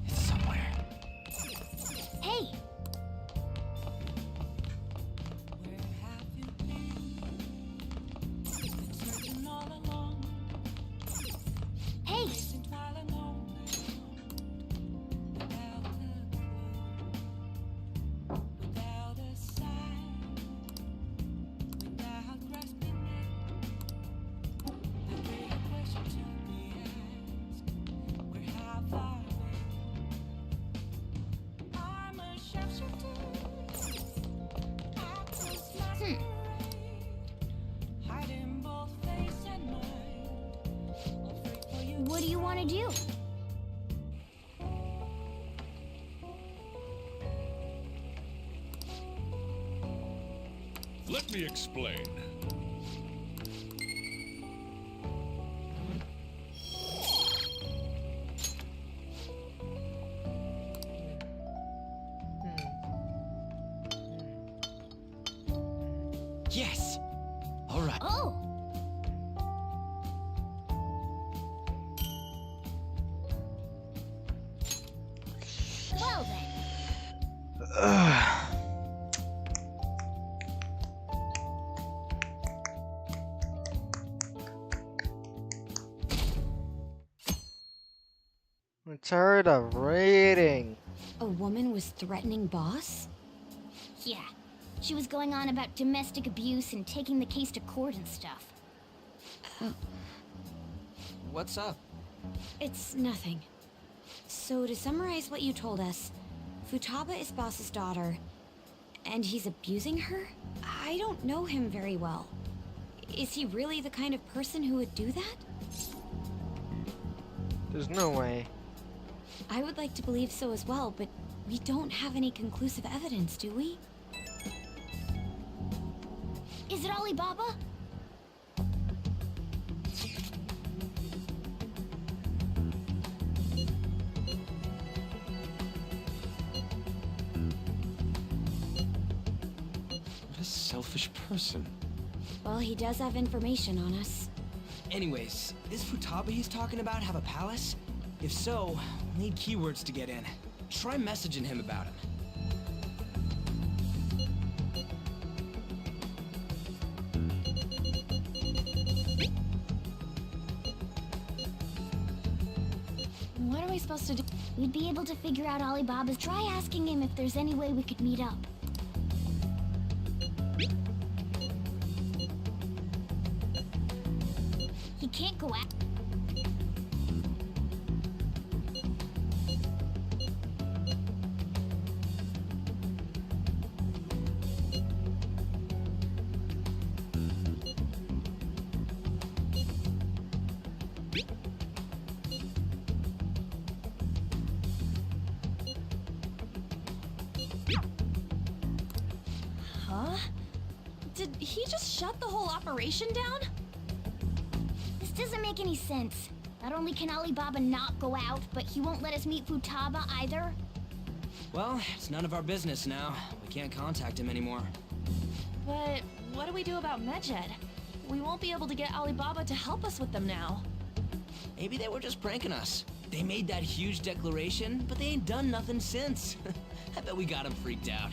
[SPEAKER 13] It's somewhere.
[SPEAKER 2] Hey! Hey! What do you want to do?
[SPEAKER 3] Let me explain.
[SPEAKER 13] Yes! Alright.
[SPEAKER 2] Oh! Well then.
[SPEAKER 1] I'm tired of reading.
[SPEAKER 2] A woman was threatening boss? Yeah. She was going on about domestic abuse and taking the case to court and stuff.
[SPEAKER 5] What's up?
[SPEAKER 2] It's nothing. So to summarize what you told us, Futaba is boss's daughter, and he's abusing her? I don't know him very well. Is he really the kind of person who would do that?
[SPEAKER 1] There's no way.
[SPEAKER 2] I would like to believe so as well, but we don't have any conclusive evidence, do we? Is it Alibaba?
[SPEAKER 16] What a selfish person.
[SPEAKER 2] Well, he does have information on us.
[SPEAKER 8] Anyways, this Futaba he's talking about have a palace? If so, we'll need keywords to get in. Try messaging him about him.
[SPEAKER 2] What are we supposed to do? We'd be able to figure out Alibaba's. Try asking him if there's any way we could meet up. He can't go out.
[SPEAKER 20] Huh? Did he just shut the whole operation down?
[SPEAKER 2] This doesn't make any sense. Not only can Alibaba not go out, but he won't let us meet Futaba either.
[SPEAKER 8] Well, it's none of our business now. We can't contact him anymore.
[SPEAKER 20] But what do we do about Medjed? We won't be able to get Alibaba to help us with them now.
[SPEAKER 8] Maybe they were just pranking us. They made that huge declaration, but they ain't done nothing since. I bet we got them freaked out.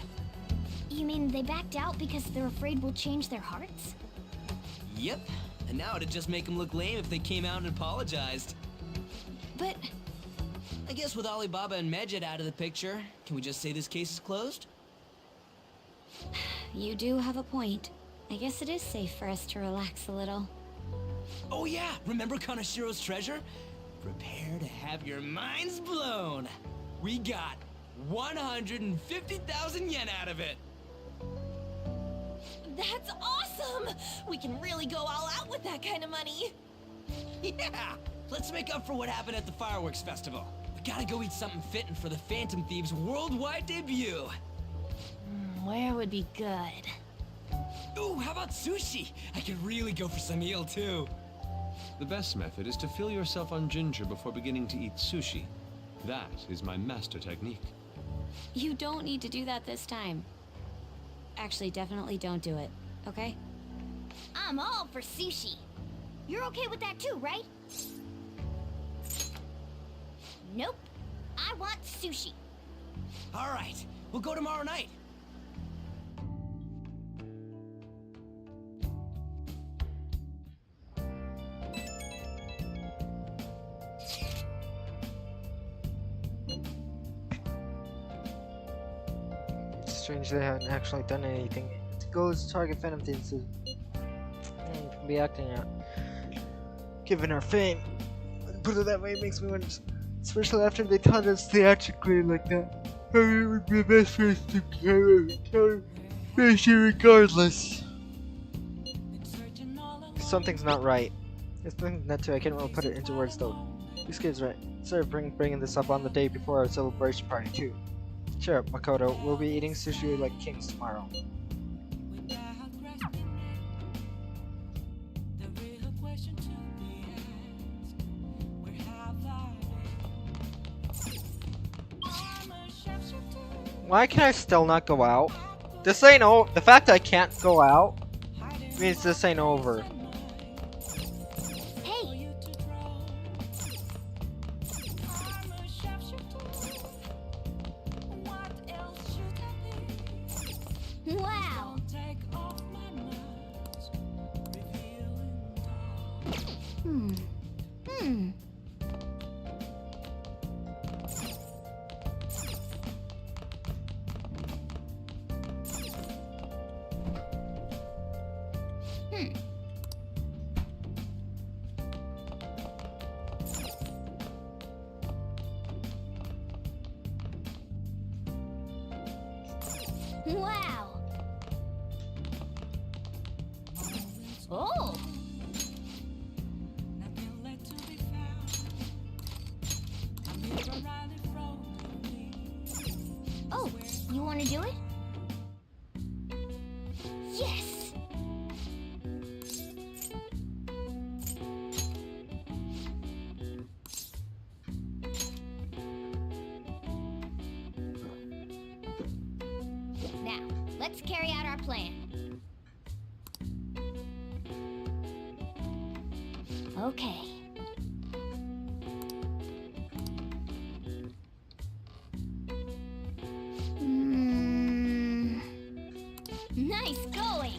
[SPEAKER 2] You mean they backed out because they're afraid we'll change their hearts?
[SPEAKER 8] Yep. And now it'd just make them look lame if they came out and apologized.
[SPEAKER 20] But
[SPEAKER 8] I guess with Alibaba and Medjed out of the picture, can we just say this case is closed?
[SPEAKER 2] You do have a point. I guess it is safe for us to relax a little.
[SPEAKER 8] Oh yeah, remember Kaneshiro's treasure? Prepare to have your minds blown. We got 150,000 yen out of it.
[SPEAKER 20] that's awesome! We can really go all out with that kind of money.
[SPEAKER 8] Yeah! Let's make up for what happened at the fireworks festival. We gotta go eat something fitting for the Phantom Thieves' worldwide debut.
[SPEAKER 20] Where would be good?
[SPEAKER 8] Ooh, how about sushi? I could really go for some eel too.
[SPEAKER 16] The best method is to fill yourself on ginger before beginning to eat sushi. That is my master technique.
[SPEAKER 2] You don't need to do that this time. Actually, definitely don't do it, okay? I'm all for sushi. You're okay with that too, right? Nope. I want sushi.
[SPEAKER 8] All right, we'll go tomorrow night.
[SPEAKER 1] Strange they haven't actually done anything. To go to target Phantom Thieves to be acting out. Given our fame. Put it that way, it makes me wonder. Especially after they taught us theatrically like that. Maybe it would be best for us to carry regardless. Something's not right. It's something's not too. I can't really put it into words though. This kid's right. Sorry for bringing this up on the day before our celebration party too. Cheer up, Makoto. We'll be eating sushi like kings tomorrow. Why can I still not go out? This ain't over. The fact that I can't go out means this ain't over.
[SPEAKER 2] Hey! Wow! Wow! Oh! Oh, you want to do it? Yes! Now, let's carry out our plan. Okay. Nice going.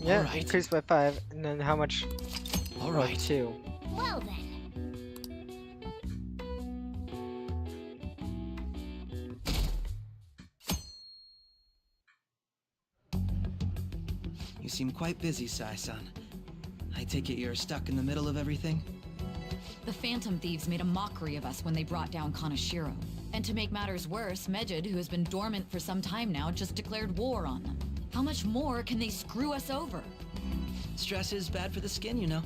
[SPEAKER 1] Yeah,
[SPEAKER 8] right.
[SPEAKER 1] increased by 5, and then how much?
[SPEAKER 8] All
[SPEAKER 1] Oh,
[SPEAKER 8] right.
[SPEAKER 1] 2.
[SPEAKER 2] Well then.
[SPEAKER 10] You seem quite busy, Sai-san. I take it you're stuck in the middle of everything?
[SPEAKER 22] The Phantom Thieves made a mockery of us when they brought down Kaneshirio. And to make matters worse, Medjed, who has been dormant for some time now, just declared war on them. How much more can they screw us over?
[SPEAKER 10] Stress is bad for the skin, you know.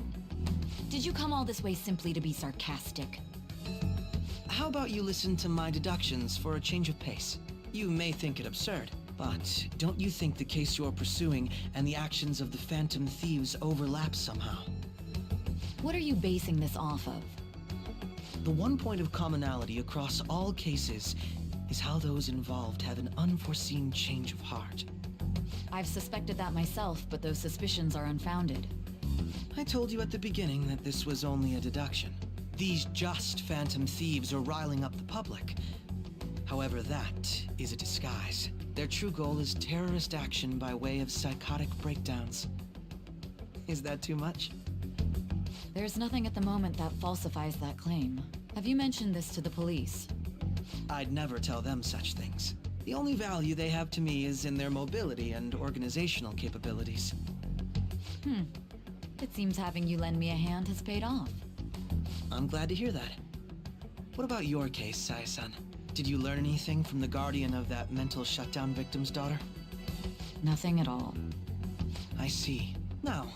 [SPEAKER 22] Did you come all this way simply to be sarcastic?
[SPEAKER 10] How about you listen to my deductions for a change of pace? You may think it absurd, But don't you think the case you're pursuing and the actions of the Phantom Thieves overlap somehow?
[SPEAKER 22] What are you basing this off of?
[SPEAKER 10] The one point of commonality across all cases is how those involved have an unforeseen change of heart.
[SPEAKER 22] I've suspected that myself, but those suspicions are unfounded.
[SPEAKER 10] I told you at the beginning that this was only a deduction. These just Phantom Thieves are riling up the public. However, that is a disguise. Their true goal is terrorist action by way of psychotic breakdowns. Is that too much?
[SPEAKER 22] There's nothing at the moment that falsifies that claim. Have you mentioned this to the police?
[SPEAKER 10] I'd never tell them such things. The only value they have to me is in their mobility and organizational capabilities.
[SPEAKER 22] It seems having you lend me a hand has paid off.
[SPEAKER 10] I'm glad to hear that. What about your case, Sai-san? Did you learn anything from the guardian of that mental shutdown victim's daughter?
[SPEAKER 22] Nothing at all.
[SPEAKER 10] I see. Now,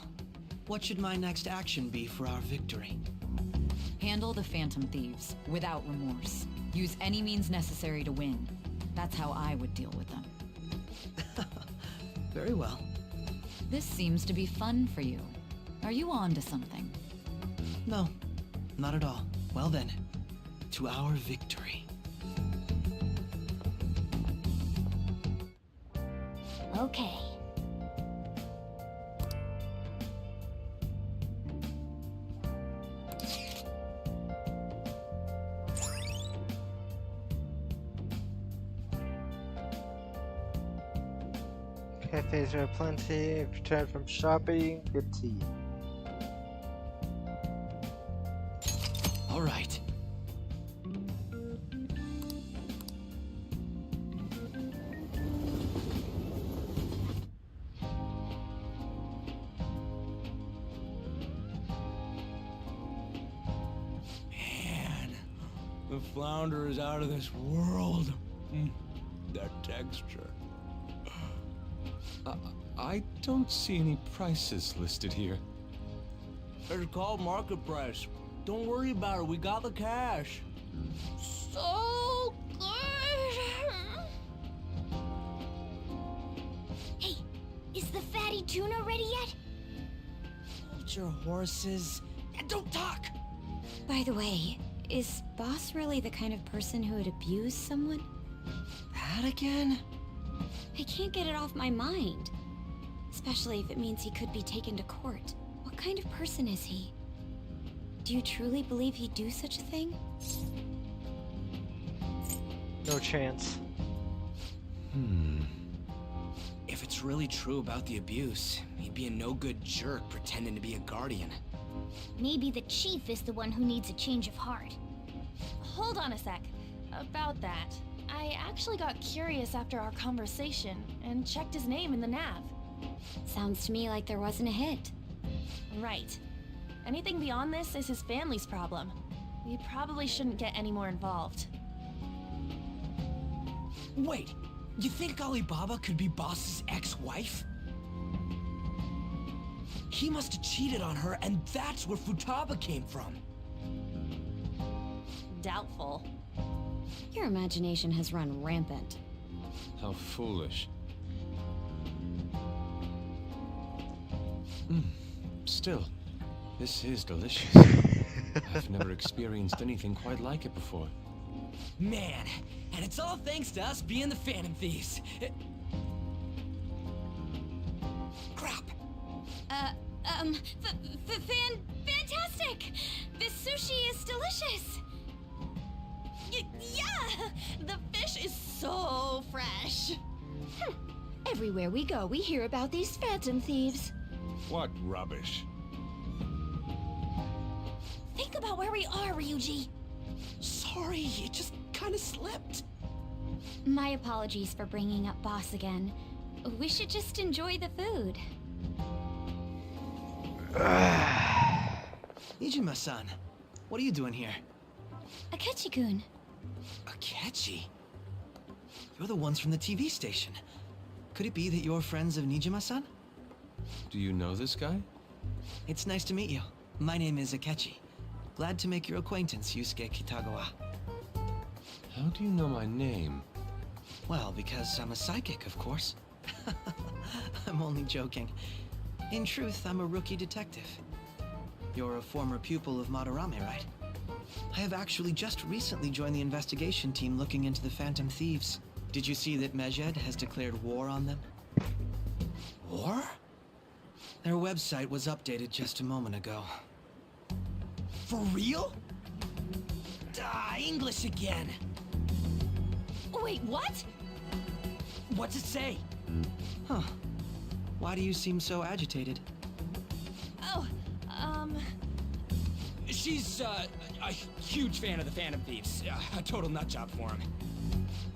[SPEAKER 10] what should my next action be for our victory?
[SPEAKER 22] Handle the Phantom Thieves, without remorse. Use any means necessary to win. That's how I would deal with them.
[SPEAKER 10] Very well.
[SPEAKER 22] This seems to be fun for you. Are you on to something?
[SPEAKER 10] No, not at all. Well then, to our victory.
[SPEAKER 2] Okay.
[SPEAKER 1] Cafes are plenty. Return from shopping. Good tea.
[SPEAKER 5] All right.
[SPEAKER 8] Man, the flounder is out of this world. That texture.
[SPEAKER 16] I don't see any prices listed here.
[SPEAKER 8] It's called market price. Don't worry about it. We got the cash.
[SPEAKER 2] So good! Hey, is the fatty tuna ready yet?
[SPEAKER 10] Hold your horses and don't talk!
[SPEAKER 2] By the way, is Boss really the kind of person who would abuse someone?
[SPEAKER 10] That again?
[SPEAKER 2] I can't get it off my mind. Especially if it means he could be taken to court. What kind of person is he? Do you truly believe he'd do such a thing?
[SPEAKER 1] No chance.
[SPEAKER 5] If it's really true about the abuse, he'd be a no-good jerk pretending to be a guardian.
[SPEAKER 2] Maybe the chief is the one who needs a change of heart.
[SPEAKER 9] Hold on a sec. About that, I actually got curious after our conversation and checked his name in the nav.
[SPEAKER 2] Sounds to me like there wasn't a hit.
[SPEAKER 9] Right. Anything beyond this is his family's problem. We probably shouldn't get any more involved.
[SPEAKER 5] Wait, you think Alibaba could be Boss's ex-wife? He must have cheated on her, and that's where Futaba came from.
[SPEAKER 9] Doubtful.
[SPEAKER 2] Your imagination has run rampant.
[SPEAKER 16] How foolish. Still, this is delicious. I've never experienced anything quite like it before.
[SPEAKER 8] Man, and it's all thanks to us being the Phantom Thieves.
[SPEAKER 5] Crap!
[SPEAKER 9] Fantastic! This sushi is delicious! Yeah! The fish is so fresh!
[SPEAKER 14] Everywhere we go, we hear about these Phantom Thieves.
[SPEAKER 3] What rubbish?
[SPEAKER 9] Think about where we are, Ryuji!
[SPEAKER 5] Sorry, it just kinda slipped.
[SPEAKER 2] My apologies for bringing up Boss again. We should just enjoy the food.
[SPEAKER 10] Nijima-san, what are you doing here?
[SPEAKER 2] Akechi-kun.
[SPEAKER 10] Akechi? You're the ones from the TV station. Could it be that you're friends of Nijima-san?
[SPEAKER 16] Do you know this guy?
[SPEAKER 10] It's nice to meet you. My name is Akechi. Glad to make your acquaintance, Yusuke Kitagawa.
[SPEAKER 16] How do you know my name?
[SPEAKER 10] Well, because I'm a psychic, of course. I'm only joking. In truth, I'm a rookie detective. You're a former pupil of Madarame, right? I have actually just recently joined the investigation team looking into the Phantom Thieves. Did you see that Medjed has declared war on them? War? Their website was updated just a moment ago.
[SPEAKER 8] For real? English again.
[SPEAKER 7] Wait, what?
[SPEAKER 8] What's it say?
[SPEAKER 10] Huh. Why do you seem so agitated?
[SPEAKER 7] Oh,
[SPEAKER 8] She's, a huge fan of the Phantom Thieves. A total nutjob for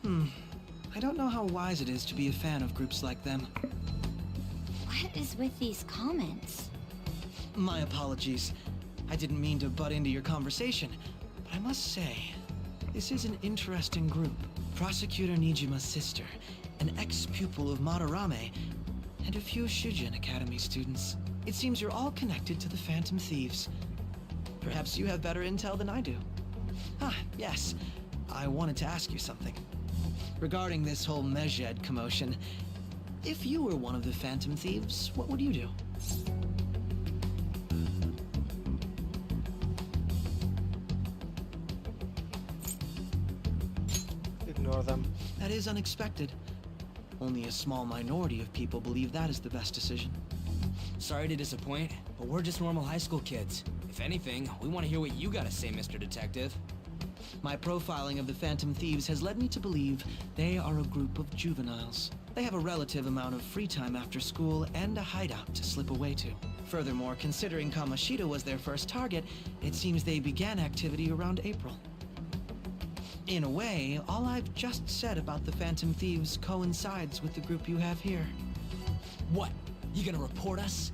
[SPEAKER 8] him.
[SPEAKER 10] I don't know how wise it is to be a fan of groups like them.
[SPEAKER 2] What is with these comments?
[SPEAKER 10] My apologies. I didn't mean to butt into your conversation, but I must say, this is an interesting group. Prosecutor Nijima's sister, an ex-pupil of Madarame, and a few Shujin Academy students. It seems you're all connected to the Phantom Thieves. Perhaps you have better intel than I do. Yes. I wanted to ask you something. Regarding this whole Medjed commotion, if you were one of the Phantom Thieves, what would you do?
[SPEAKER 1] Ignore them.
[SPEAKER 10] That is unexpected. Only a small minority of people believe that is the best decision.
[SPEAKER 8] Sorry to disappoint, but we're just normal high school kids. If anything, we want to hear what you gotta say, Mr. Detective.
[SPEAKER 10] My profiling of the Phantom Thieves has led me to believe they are a group of juveniles. They have a relative amount of free time after school and a hideout to slip away to. Furthermore, considering Kaneshirio was their first target, it seems they began activity around April. In a way, all I've just said about the Phantom Thieves coincides with the group you have here.
[SPEAKER 8] What? You gonna report us?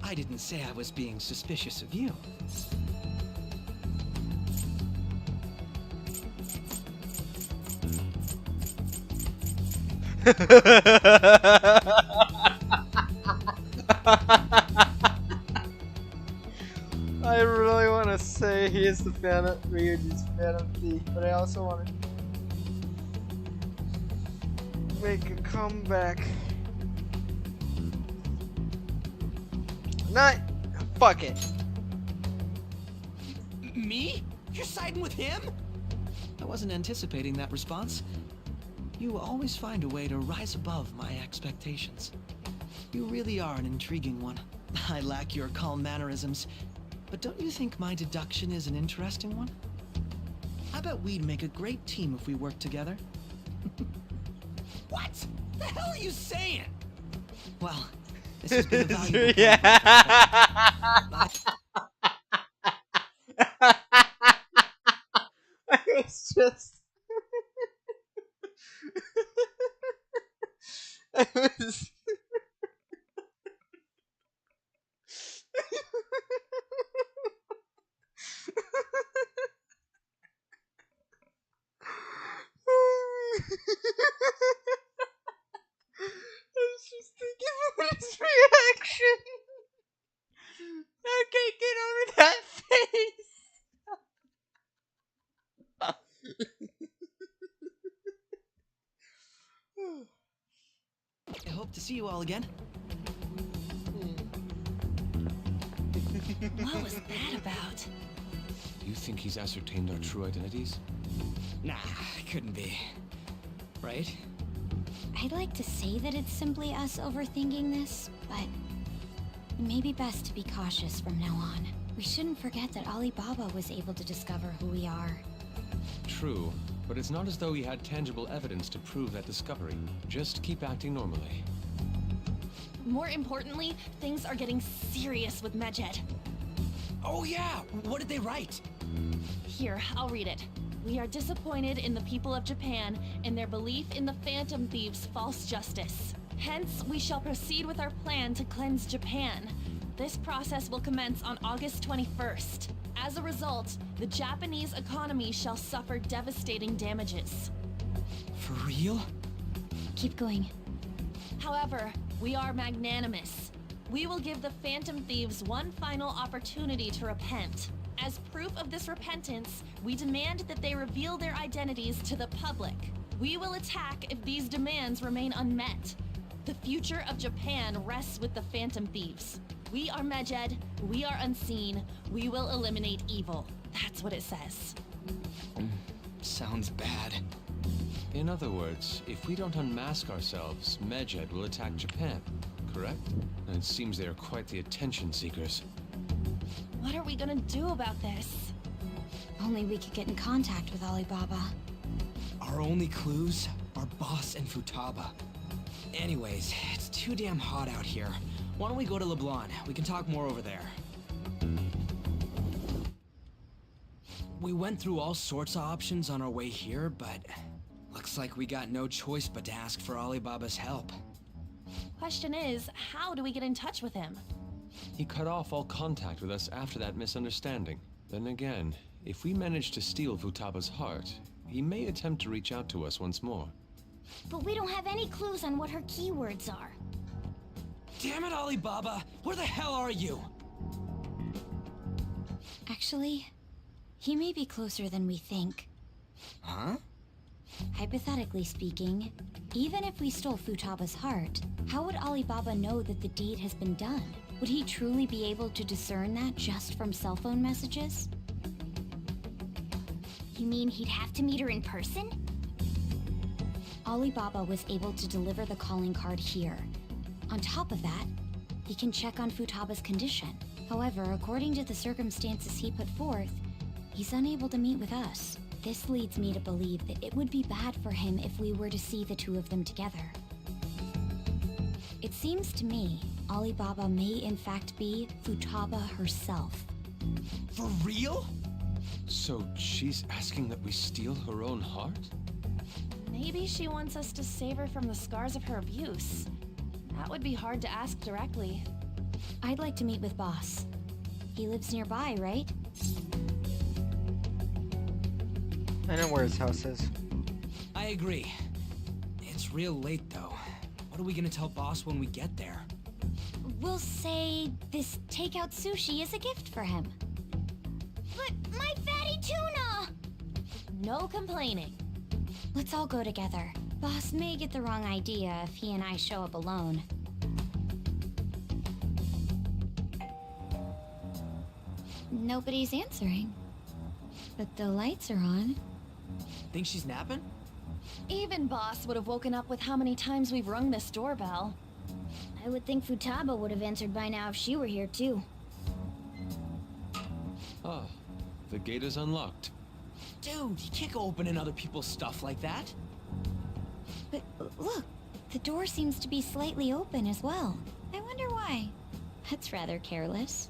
[SPEAKER 10] I didn't say I was being suspicious of you.
[SPEAKER 1] I really want to say he is the Ryuji's Phantom Thief, but I also want to make a comeback. Not. Fuck it.
[SPEAKER 8] Me? You're siding with him?
[SPEAKER 10] I wasn't anticipating that response. You always find a way to rise above my expectations. You really are an intriguing one. I lack your calm mannerisms, but don't you think my deduction is an interesting one? I bet we'd make a great team if we worked together.
[SPEAKER 8] What? The hell are you saying?
[SPEAKER 10] Well, this has been a valuable
[SPEAKER 1] It's just. I was. I was just thinking about his reaction. I can't get over that face.
[SPEAKER 10] I hope to see you all again.
[SPEAKER 7] What was that about?
[SPEAKER 16] Do you think he's ascertained our true identities?
[SPEAKER 8] Nah, couldn't be. Right?
[SPEAKER 2] I'd like to say that it's simply us overthinking this, but it may be best to be cautious from now on. We shouldn't forget that Alibaba was able to discover who we are.
[SPEAKER 16] True, but it's not as though he had tangible evidence to prove that discovery. Just keep acting normally.
[SPEAKER 7] More importantly, things are getting serious with Medjed.
[SPEAKER 8] Oh yeah, what did they write?
[SPEAKER 7] Here, I'll read it. We are disappointed in the people of Japan and their belief in the Phantom Thieves' false justice. Hence, we shall proceed with our plan to cleanse Japan. This process will commence on August 21st. As a result, the Japanese economy shall suffer devastating damages.
[SPEAKER 8] For real?
[SPEAKER 2] Keep going.
[SPEAKER 7] However, we are magnanimous. We will give the Phantom Thieves one final opportunity to repent. As proof of this repentance, we demand that they reveal their identities to the public.
[SPEAKER 18] We will attack if these demands remain unmet. The future of Japan rests with the Phantom Thieves. We are Medjed, we are unseen, we will eliminate evil. That's what it says.
[SPEAKER 8] Sounds bad.
[SPEAKER 16] In other words, if we don't unmask ourselves, Medjed will attack Japan, correct? And it seems they are quite the attention seekers.
[SPEAKER 18] What are we gonna do about this?
[SPEAKER 2] Only we could get in contact with Alibaba.
[SPEAKER 8] Our only clues are Boss and Futaba. Anyways, it's too damn hot out here. Why don't we go to Leblon? We can talk more over there. We went through all sorts of options on our way here, but looks like we got no choice but to ask for Alibaba's help.
[SPEAKER 18] Question is, how do we get in touch with him?
[SPEAKER 16] He cut off all contact with us after that misunderstanding. Then again, if we manage to steal Futaba's heart, he may attempt to reach out to us once more.
[SPEAKER 2] But we don't have any clues on what her keywords are.
[SPEAKER 8] Damn it, Alibaba! Where the hell are you?
[SPEAKER 2] Actually, he may be closer than we think.
[SPEAKER 8] Huh?
[SPEAKER 2] Hypothetically speaking, even if we stole Futaba's heart, how would Alibaba know that the deed has been done? Would he truly be able to discern that just from cell phone messages?
[SPEAKER 9] You mean he'd have to meet her in person?
[SPEAKER 2] Alibaba was able to deliver the calling card here. On top of that, he can check on Futaba's condition. However, according to the circumstances he put forth, he's unable to meet with us. This leads me to believe that it would be bad for him if we were to see the two of them together. It seems to me Alibaba may in fact be Futaba herself.
[SPEAKER 8] For real?
[SPEAKER 16] So she's asking that we steal her own heart?
[SPEAKER 18] Maybe she wants us to save her from the scars of her abuse. That would be hard to ask directly.
[SPEAKER 2] I'd like to meet with Boss. He lives nearby, right?
[SPEAKER 1] I know where his house is.
[SPEAKER 8] I agree. It's real late, though. What are we gonna tell Boss when we get there?
[SPEAKER 2] We'll say this takeout sushi is a gift for him.
[SPEAKER 9] But my fatty tuna!
[SPEAKER 18] No complaining.
[SPEAKER 2] Let's all go together. Boss may get the wrong idea if he and I show up alone. Nobody's answering. But the lights are on.
[SPEAKER 8] Think she's napping?
[SPEAKER 18] Even Boss would have woken up with how many times we've rung this doorbell.
[SPEAKER 9] I would think Futaba would have answered by now if she were here too.
[SPEAKER 16] Ah, the gate is unlocked.
[SPEAKER 8] Dude, you can't go opening other people's stuff like that.
[SPEAKER 2] But look, the door seems to be slightly open as well. I wonder why. That's rather careless.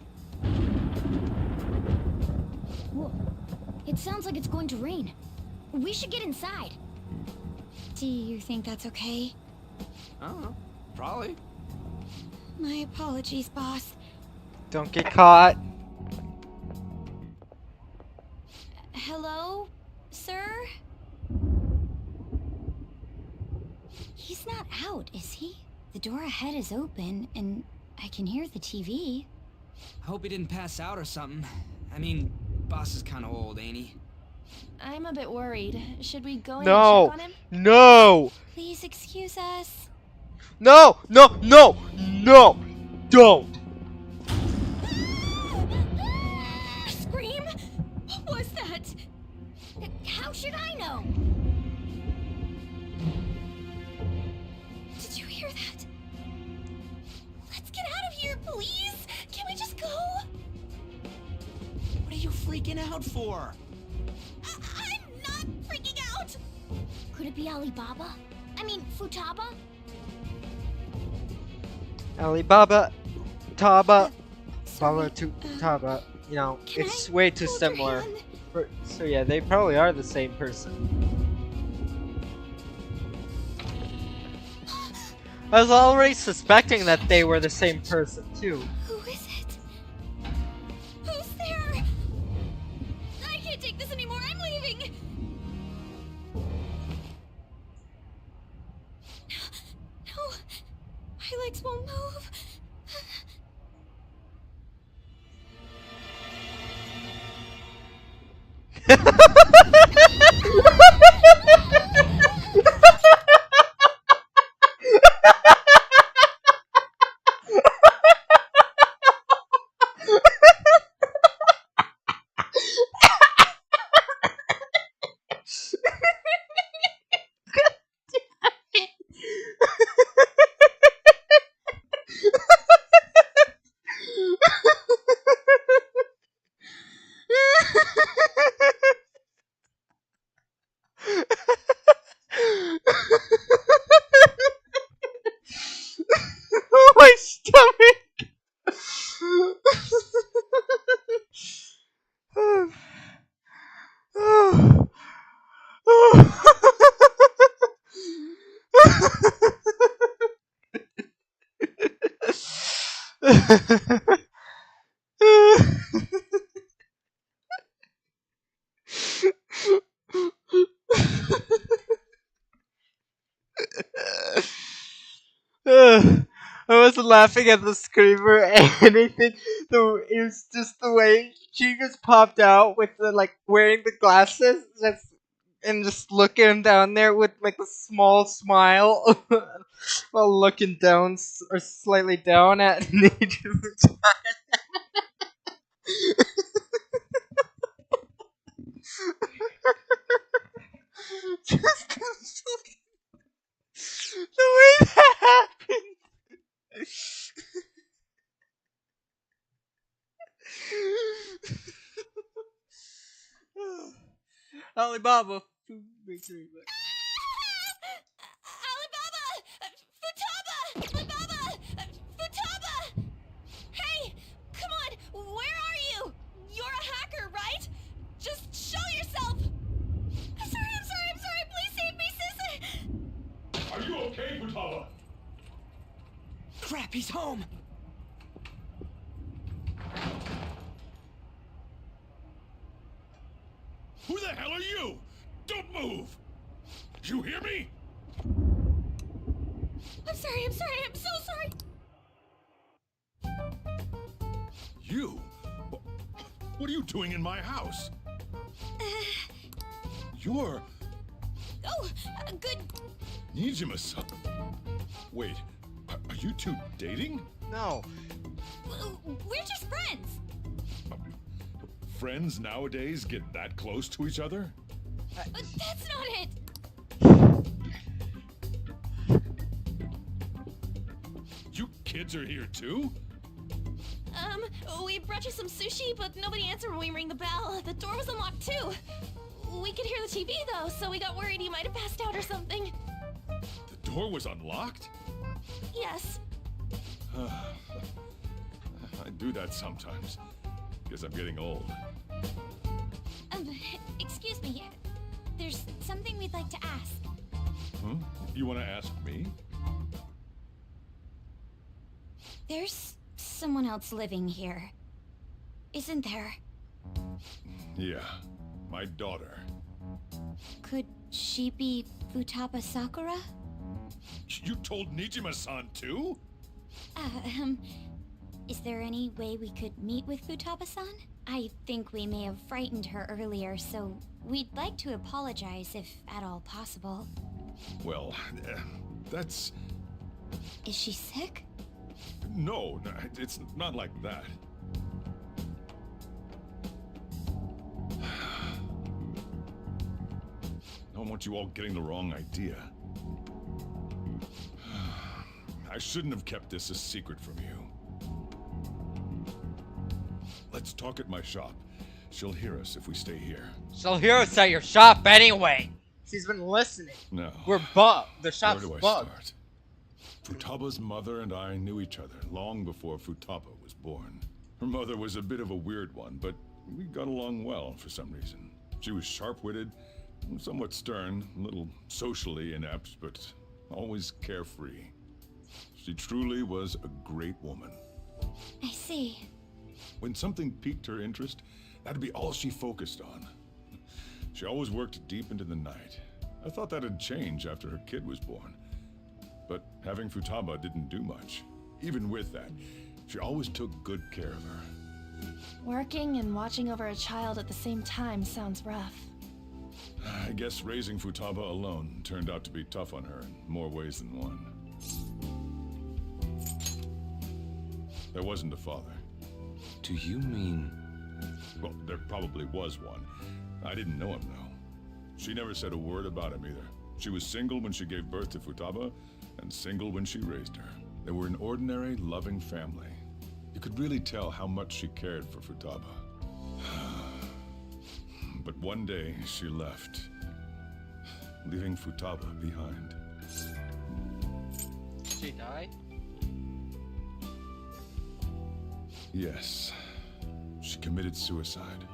[SPEAKER 9] Whoa. It sounds like it's going to rain. We should get inside.
[SPEAKER 2] Do you think that's okay?
[SPEAKER 8] I don't know. Probably.
[SPEAKER 2] My apologies, Boss.
[SPEAKER 1] Don't get caught.
[SPEAKER 2] Hello, sir? He's not out, is he? The door ahead is open, and I can hear the TV.
[SPEAKER 8] I hope he didn't pass out or something. I mean, Boss is kind of old, ain't he?
[SPEAKER 18] I'm a bit worried. Should we go in
[SPEAKER 1] No!
[SPEAKER 18] and check on him?
[SPEAKER 1] No!
[SPEAKER 2] Please excuse us.
[SPEAKER 1] No! No! No! No! Don't!
[SPEAKER 18] Scream? What was that?
[SPEAKER 9] How should I know?
[SPEAKER 18] Did you hear that? Let's get out of here, please! Can we just go?
[SPEAKER 8] What are you freaking out for?
[SPEAKER 18] I'm not freaking out!
[SPEAKER 9] Could it be Alibaba? I mean, Futaba?
[SPEAKER 1] Alibaba, Taba,
[SPEAKER 2] Sorry,
[SPEAKER 1] Baba to Taba. You know,
[SPEAKER 2] can
[SPEAKER 1] it's
[SPEAKER 2] I
[SPEAKER 1] way too
[SPEAKER 2] hold your
[SPEAKER 1] similar.
[SPEAKER 2] hand?
[SPEAKER 1] So yeah, they probably are the same person. I was already suspecting that they were the same person too.
[SPEAKER 18] Who is it? Who's there? I can't take this anymore. I'm leaving. No, my legs won't move.
[SPEAKER 1] I wasn't laughing at the screamer or anything. It was just the way she just popped out with the like wearing the glasses, and just looking down there with like a small smile while looking down or slightly down at Nature. Just the way that happened. Alibaba food victory.
[SPEAKER 18] Futaba! Hey! Come on! Where are you? You're a hacker, right? Just show yourself! I'm sorry! Please save me, Sissy!
[SPEAKER 3] Are you okay, Futaba?
[SPEAKER 8] Crap, he's home!
[SPEAKER 3] Who the hell are you? Don't move! You hear me?
[SPEAKER 18] I'm sorry, I'm so sorry!
[SPEAKER 3] You? What are you doing in my house? You're...
[SPEAKER 18] Oh, good...
[SPEAKER 3] Nijima-san. Wait, are you two dating?
[SPEAKER 1] No.
[SPEAKER 18] We're just friends!
[SPEAKER 3] Friends nowadays get that close to each other?
[SPEAKER 18] That's not it!
[SPEAKER 3] You kids are here too?
[SPEAKER 18] We brought you some sushi, but nobody answered when we rang the bell. The door was unlocked too. We could hear the TV though, so we got worried you might have passed out or something.
[SPEAKER 3] The door was unlocked?
[SPEAKER 18] Yes.
[SPEAKER 3] I do that sometimes. Guess I'm getting old.
[SPEAKER 2] Excuse me. There's something we'd like to ask.
[SPEAKER 3] Huh? You want to ask me?
[SPEAKER 2] There's someone else living here, isn't there?
[SPEAKER 3] Yeah, my daughter.
[SPEAKER 2] Could she be Futaba Sakura?
[SPEAKER 3] You told Nijima-san too?
[SPEAKER 2] Is there any way we could meet with Futaba-san? I think we may have frightened her earlier, so we'd like to apologize if at all possible.
[SPEAKER 3] Well, that's...
[SPEAKER 2] Is she sick?
[SPEAKER 3] No, it's not like that. I don't want you all getting the wrong idea. I shouldn't have kept this a secret from you. Let's talk at my shop. She'll hear us if we stay here.
[SPEAKER 1] She'll hear us at your shop anyway. She's been listening.
[SPEAKER 3] No.
[SPEAKER 1] We're bugged. The shop's
[SPEAKER 3] Where do I
[SPEAKER 1] bugged.
[SPEAKER 3] start? Futaba's mother and I knew each other long before Futaba was born. Her mother was a bit of a weird one, but we got along well for some reason. She was sharp-witted, somewhat stern, a little socially inept, but always carefree. She truly was a great woman.
[SPEAKER 2] I see.
[SPEAKER 3] When something piqued her interest, that'd be all she focused on. She always worked deep into the night. I thought that'd change after her kid was born. But having Futaba didn't do much. Even with that, she always took good care of her.
[SPEAKER 18] Working and watching over a child at the same time sounds rough.
[SPEAKER 3] I guess raising Futaba alone turned out to be tough on her in more ways than one. There wasn't a father.
[SPEAKER 15] Do you mean...
[SPEAKER 3] Well, there probably was one. I didn't know him, though. She never said a word about him either. She was single when she gave birth to Futaba, and single when she raised her. They were an ordinary, loving family. You could really tell how much she cared for Futaba. But one day, she left, leaving Futaba behind.
[SPEAKER 1] She died?
[SPEAKER 3] Yes. She committed suicide.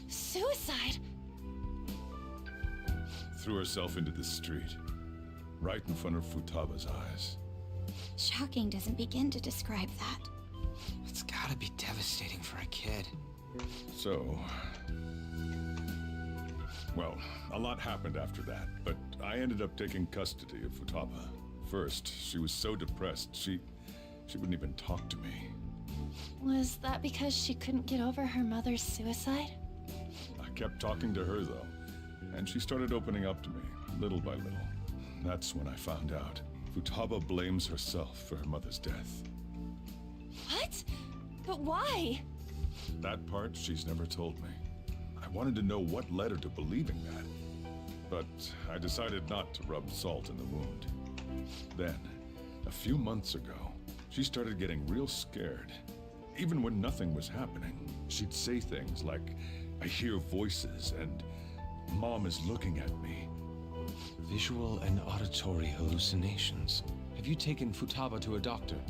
[SPEAKER 18] Suicide?
[SPEAKER 3] Threw herself into the street, right in front of Futaba's eyes.
[SPEAKER 2] Shocking doesn't begin to describe that.
[SPEAKER 8] It's gotta be devastating for a kid.
[SPEAKER 3] So... Well, a lot happened after that, but I ended up taking custody of Futaba. First, she was so depressed, she wouldn't even talk to me.
[SPEAKER 18] Was that because she couldn't get over her mother's suicide?
[SPEAKER 3] I kept talking to her, though, and she started opening up to me, little by little. That's when I found out. Futaba blames herself for her mother's death.
[SPEAKER 18] What? But why?
[SPEAKER 3] That part she's never told me. I wanted to know what led her to believing that, but I decided not to rub salt in the wound. Then, a few months ago, she started getting real scared. Even when nothing was happening, she'd say things like, "I hear voices," and "Mom is looking at me."
[SPEAKER 16] Visual and auditory hallucinations. Have you taken Futaba to a doctor?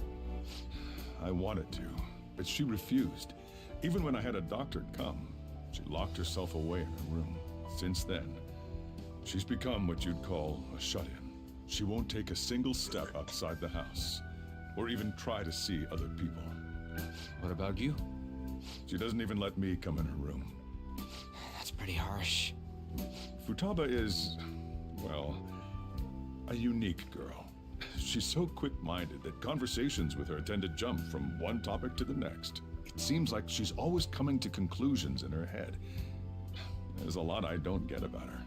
[SPEAKER 3] I wanted to, but she refused. Even when I had a doctor come, she locked herself away in her room. Since then, she's become what you'd call a shut-in. She won't take a single step outside the house, or even try to see other people.
[SPEAKER 16] What about you?
[SPEAKER 3] She doesn't even let me come in her room.
[SPEAKER 8] That's pretty harsh.
[SPEAKER 3] Futaba is, well, a unique girl. She's so quick-minded that conversations with her tend to jump from one topic to the next. It seems like she's always coming to conclusions in her head. There's a lot I don't get about her.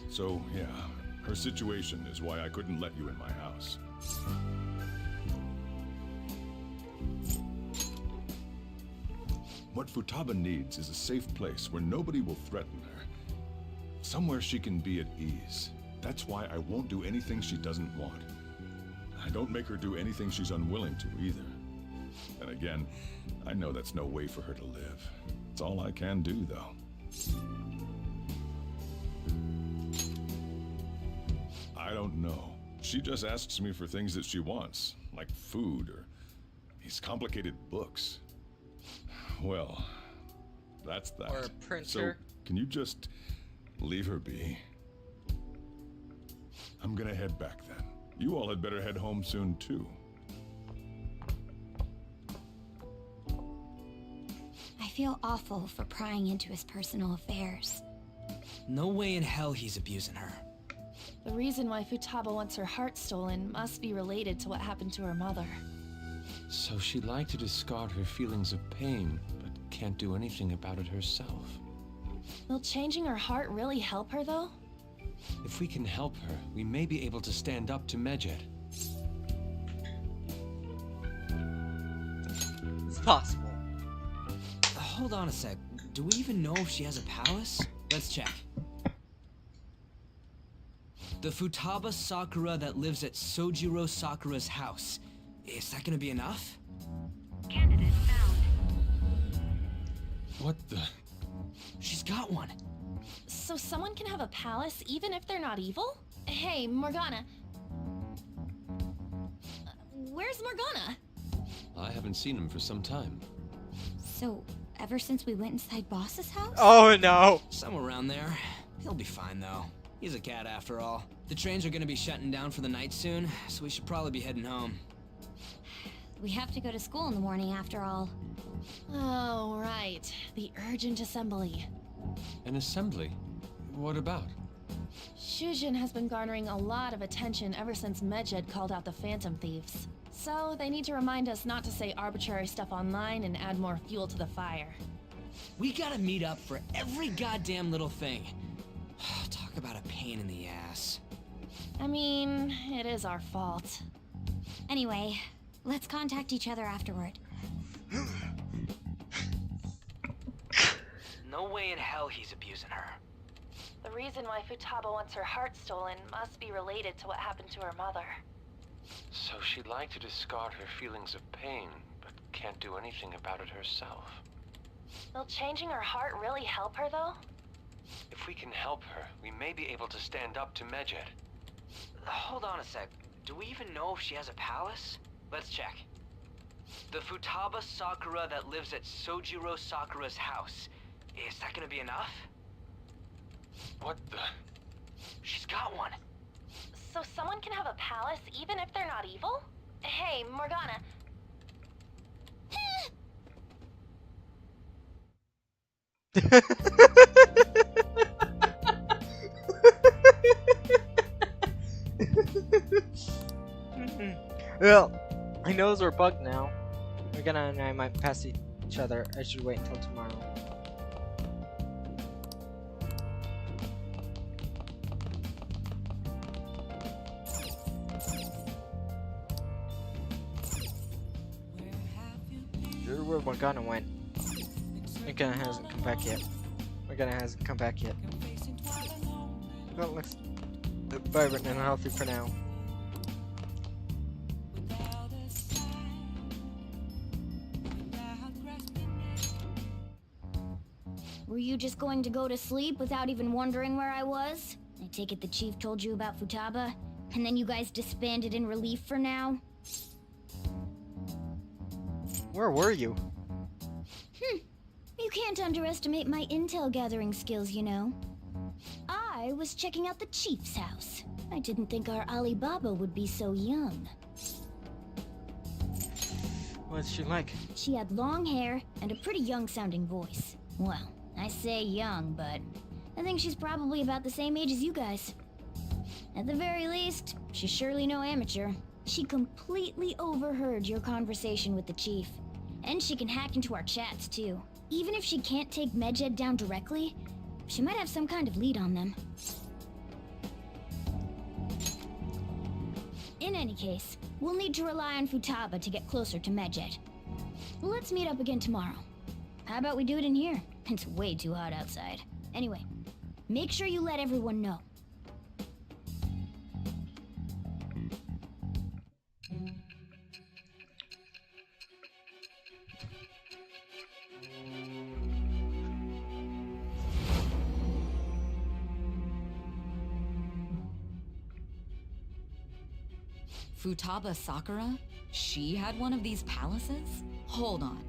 [SPEAKER 3] So, yeah, her situation is why I couldn't let you in my house. What Futaba needs is a safe place where nobody will threaten her. Somewhere she can be at ease. That's why I won't do anything she doesn't want. I don't make her do anything she's unwilling to either. And again, I know that's no way for her to live. It's all I can do, though. I don't know. She just asks me for things that she wants, like food or these complicated books. Well, that's that.
[SPEAKER 1] Or a printer.
[SPEAKER 3] So, can you just leave her be? I'm gonna head back then. You all had better head home soon, too.
[SPEAKER 2] I feel awful for prying into his personal affairs.
[SPEAKER 8] No way in hell he's abusing her.
[SPEAKER 18] The reason why Futaba wants her heart stolen must be related to what happened to her mother.
[SPEAKER 16] So she'd like to discard her feelings of pain, but can't do anything about it herself.
[SPEAKER 18] Will changing her heart really help her, though?
[SPEAKER 16] If we can help her, we may be able to stand up to Medjed.
[SPEAKER 1] It's possible.
[SPEAKER 8] Hold on a sec. Do we even know if she has a palace? Let's check. The Futaba Sakura that lives at Sojiro Sakura's house. Is that gonna be enough?
[SPEAKER 11] Candidate found.
[SPEAKER 16] What the?
[SPEAKER 8] She's got one.
[SPEAKER 18] So someone can have a palace even if they're not evil? Hey, Morgana. Where's Morgana?
[SPEAKER 16] I haven't seen him for some time.
[SPEAKER 2] So, ever since we went inside Boss's house?
[SPEAKER 1] Oh no!
[SPEAKER 8] Somewhere around there. He'll be fine though. He's a cat after all. The trains are gonna be shutting down for the night soon, so we should probably be heading home.
[SPEAKER 2] We have to go to school in the morning after all.
[SPEAKER 18] Oh, right. The urgent assembly.
[SPEAKER 16] An assembly? What about?
[SPEAKER 18] Shujin has been garnering a lot of attention ever since Medjed called out the Phantom Thieves. So they need to remind us not to say arbitrary stuff online and add more fuel to the fire.
[SPEAKER 8] We gotta meet up for every goddamn little thing. Talk about a pain in the ass.
[SPEAKER 18] I mean, it is our fault.
[SPEAKER 2] Anyway, let's contact each other afterward.
[SPEAKER 8] No way in hell he's abusing her.
[SPEAKER 18] The reason why Futaba wants her heart stolen must be related to what happened to her mother.
[SPEAKER 16] So she'd like to discard her feelings of pain, but can't do anything about it herself.
[SPEAKER 18] Will changing her heart really help her, though?
[SPEAKER 16] If we can help her, we may be able to stand up to Medjed.
[SPEAKER 8] Hold on a sec. Do we even know if she has a palace? Let's check. The Futaba Sakura that lives at Sojiro Sakura's house. Is that gonna be enough?
[SPEAKER 16] What the?
[SPEAKER 8] She's got one.
[SPEAKER 18] So someone can have a palace even if they're not evil? Hey, Morgana.
[SPEAKER 1] Well, he knows we're bugged now. Morgana and I might pass each other. I should wait until tomorrow. Where Morgana went. Morgana hasn't come back yet. Morgana hasn't come back yet. Well, it looks vibrant and healthy for now.
[SPEAKER 2] Were you just going to go to sleep without even wondering where I was? I take it the chief told you about Futaba, and then you guys disbanded in relief for now?
[SPEAKER 1] Where were you?
[SPEAKER 2] You can't underestimate my intel gathering skills, you know. I was checking out the chief's house. I didn't think our Alibaba would be so young.
[SPEAKER 1] What's she like?
[SPEAKER 2] She had long hair and a pretty young-sounding voice. Well, I say young, but I think she's probably about the same age as you guys. At the very least, she's surely no amateur. She completely overheard your conversation with the chief. And she can hack into our chats, too. Even if she can't take Medjed down directly, she might have some kind of lead on them. In any case, we'll need to rely on Futaba to get closer to Medjed. Let's meet up again tomorrow. How about we do it in here? It's way too hot outside. Anyway, make sure you let everyone know.
[SPEAKER 22] Futaba Sakura? She had one of these palaces? Hold on.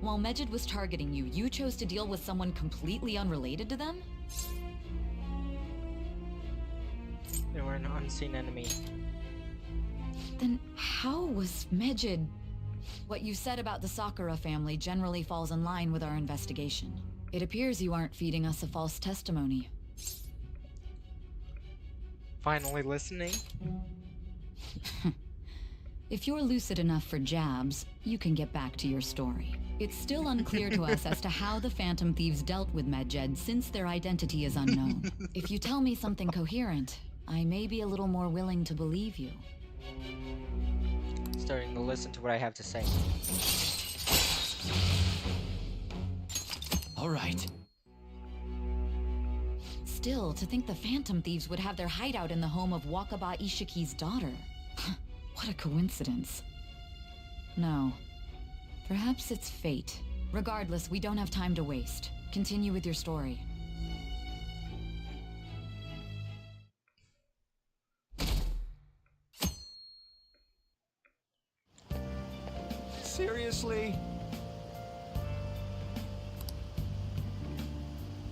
[SPEAKER 22] While Medjed was targeting you, you chose to deal with someone completely unrelated to them?
[SPEAKER 1] They were an unseen enemy.
[SPEAKER 22] Then how was Medjed... What you said about the Sakura family generally falls in line with our investigation. It appears you aren't feeding us a false testimony.
[SPEAKER 1] Finally listening?
[SPEAKER 22] If you're lucid enough for jabs, you can get back to your story. It's still unclear to us as to how the Phantom Thieves dealt with Medjed since their identity is unknown. If you tell me something coherent, I may be a little more willing to believe you.
[SPEAKER 1] Starting to listen to what I have to say.
[SPEAKER 5] All right.
[SPEAKER 22] Still, to think the Phantom Thieves would have their hideout in the home of Wakaba Ishiki's daughter. What a coincidence. No. Perhaps it's fate. Regardless, we don't have time to waste. Continue with your story.
[SPEAKER 4] Seriously?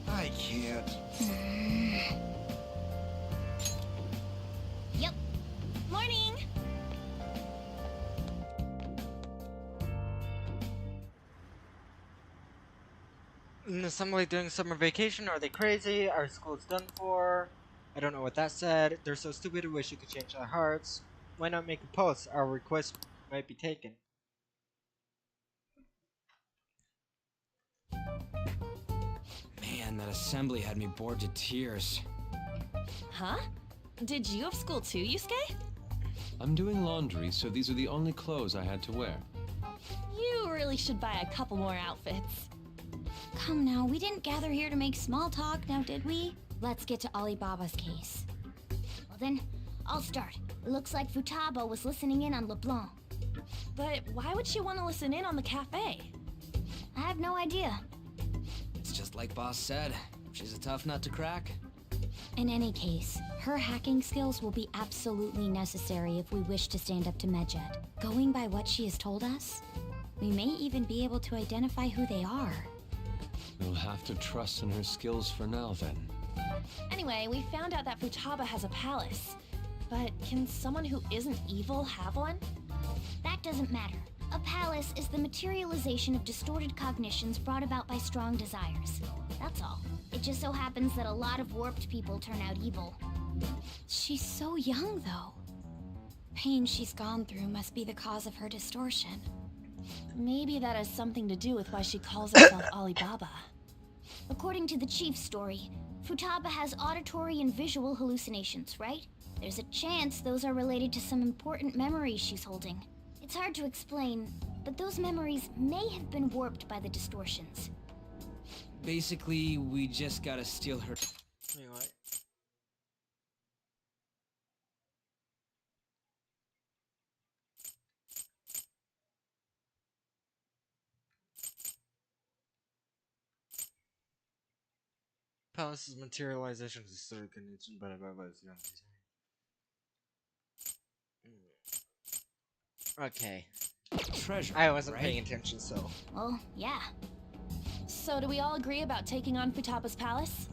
[SPEAKER 4] I can't.
[SPEAKER 9] Yep. Morning!
[SPEAKER 1] An assembly doing summer vacation? Are they crazy? Our school's done for? I don't know what that said. They're so stupid I wish you could change their hearts. Why not make a post? Our request might be taken.
[SPEAKER 8] Man, that assembly had me bored to tears.
[SPEAKER 18] Huh? Did you have school too, Yusuke?
[SPEAKER 16] I'm doing laundry, so these are the only clothes I had to wear.
[SPEAKER 18] You really should buy a couple more outfits.
[SPEAKER 2] Come now, we didn't gather here to make small talk, now did we? Let's get to Alibaba's case. Well then, I'll start. It looks like Futaba was listening in on LeBlanc.
[SPEAKER 18] But why would she want to listen in on the cafe?
[SPEAKER 2] I have no idea.
[SPEAKER 5] It's just like Boss said. She's a tough nut to crack.
[SPEAKER 2] In any case, her hacking skills will be absolutely necessary if we wish to stand up to Medjed. Going by what she has told us, we may even be able to identify who they are.
[SPEAKER 16] We'll have to trust in her skills for now, then.
[SPEAKER 18] Anyway, we found out that Futaba has a palace. But can someone who isn't evil have one?
[SPEAKER 2] That doesn't matter. A palace is the materialization of distorted cognitions brought about by strong desires. That's all. It just so happens that a lot of warped people turn out evil.
[SPEAKER 22] She's so young, though. Pain she's gone through must be the cause of her distortion.
[SPEAKER 18] Maybe that has something to do with why she calls herself Alibaba.
[SPEAKER 2] According to the chief's story, Futaba has auditory and visual hallucinations, right? There's a chance those are related to some important memories she's holding. It's hard to explain, but those memories may have been warped by the distortions.
[SPEAKER 8] Basically, we just gotta steal her.
[SPEAKER 1] Anyway. Palace's materialization is so conditioned by Okay.
[SPEAKER 8] Treasure.
[SPEAKER 1] I wasn't
[SPEAKER 8] right?
[SPEAKER 1] paying attention, so.
[SPEAKER 2] Well, yeah.
[SPEAKER 18] So do we all agree about taking on Futaba's palace?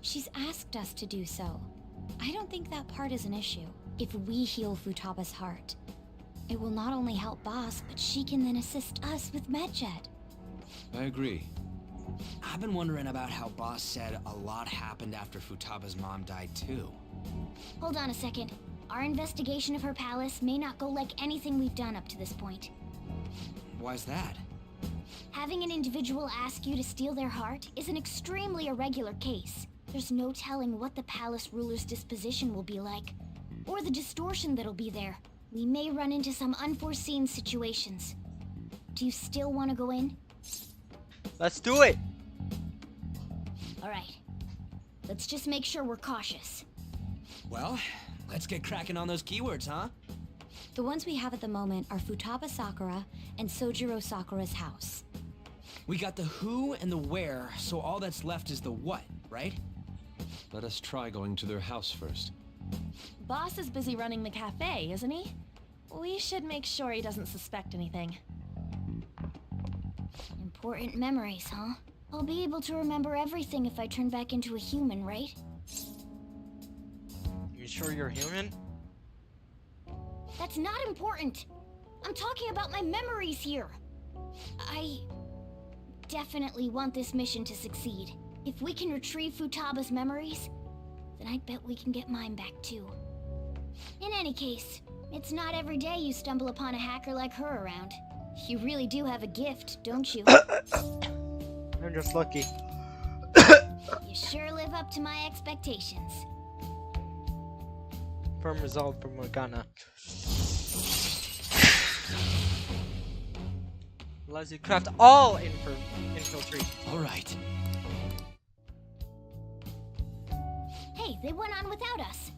[SPEAKER 22] She's asked us to do so. I don't think that part is an issue. If we heal Futaba's heart, it will not only help Boss, but she can then assist us with Medjed.
[SPEAKER 16] I agree.
[SPEAKER 8] I've been wondering about how Boss said a lot happened after Futaba's mom died too.
[SPEAKER 2] Hold on a second. Our investigation of her palace may not go like anything we've done up to this point.
[SPEAKER 8] Why's that?
[SPEAKER 2] Having an individual ask you to steal their heart is an extremely irregular case. There's no telling what the palace ruler's disposition will be like, or the distortion that'll be there. We may run into some unforeseen situations. Do you still want to go in?
[SPEAKER 1] Let's do it!
[SPEAKER 2] Alright. Let's just make sure we're cautious.
[SPEAKER 8] Well, let's get cracking on those keywords, huh?
[SPEAKER 22] The ones we have at the moment are Futaba Sakura and Sojiro Sakura's house.
[SPEAKER 8] We got the who and the where, so all that's left is the what, right?
[SPEAKER 16] Let us try going to their house first.
[SPEAKER 18] Boss is busy running the cafe, isn't he? We should make sure he doesn't suspect anything.
[SPEAKER 2] Important memories, huh? I'll be able to remember everything if I turn back into a human, right?
[SPEAKER 1] You sure you're human?
[SPEAKER 2] That's not important. I'm talking about my memories here. I definitely want this mission to succeed. If we can retrieve Futaba's memories, then I bet we can get mine back too. In any case, it's not every day you stumble upon a hacker like her around. You really do have a gift, don't you?
[SPEAKER 1] I'm just lucky.
[SPEAKER 2] You sure live up to my expectations.
[SPEAKER 1] Firm resolve from Morgana. Allows you to craft all infiltration.
[SPEAKER 8] Alright.
[SPEAKER 2] Hey, they went on without us.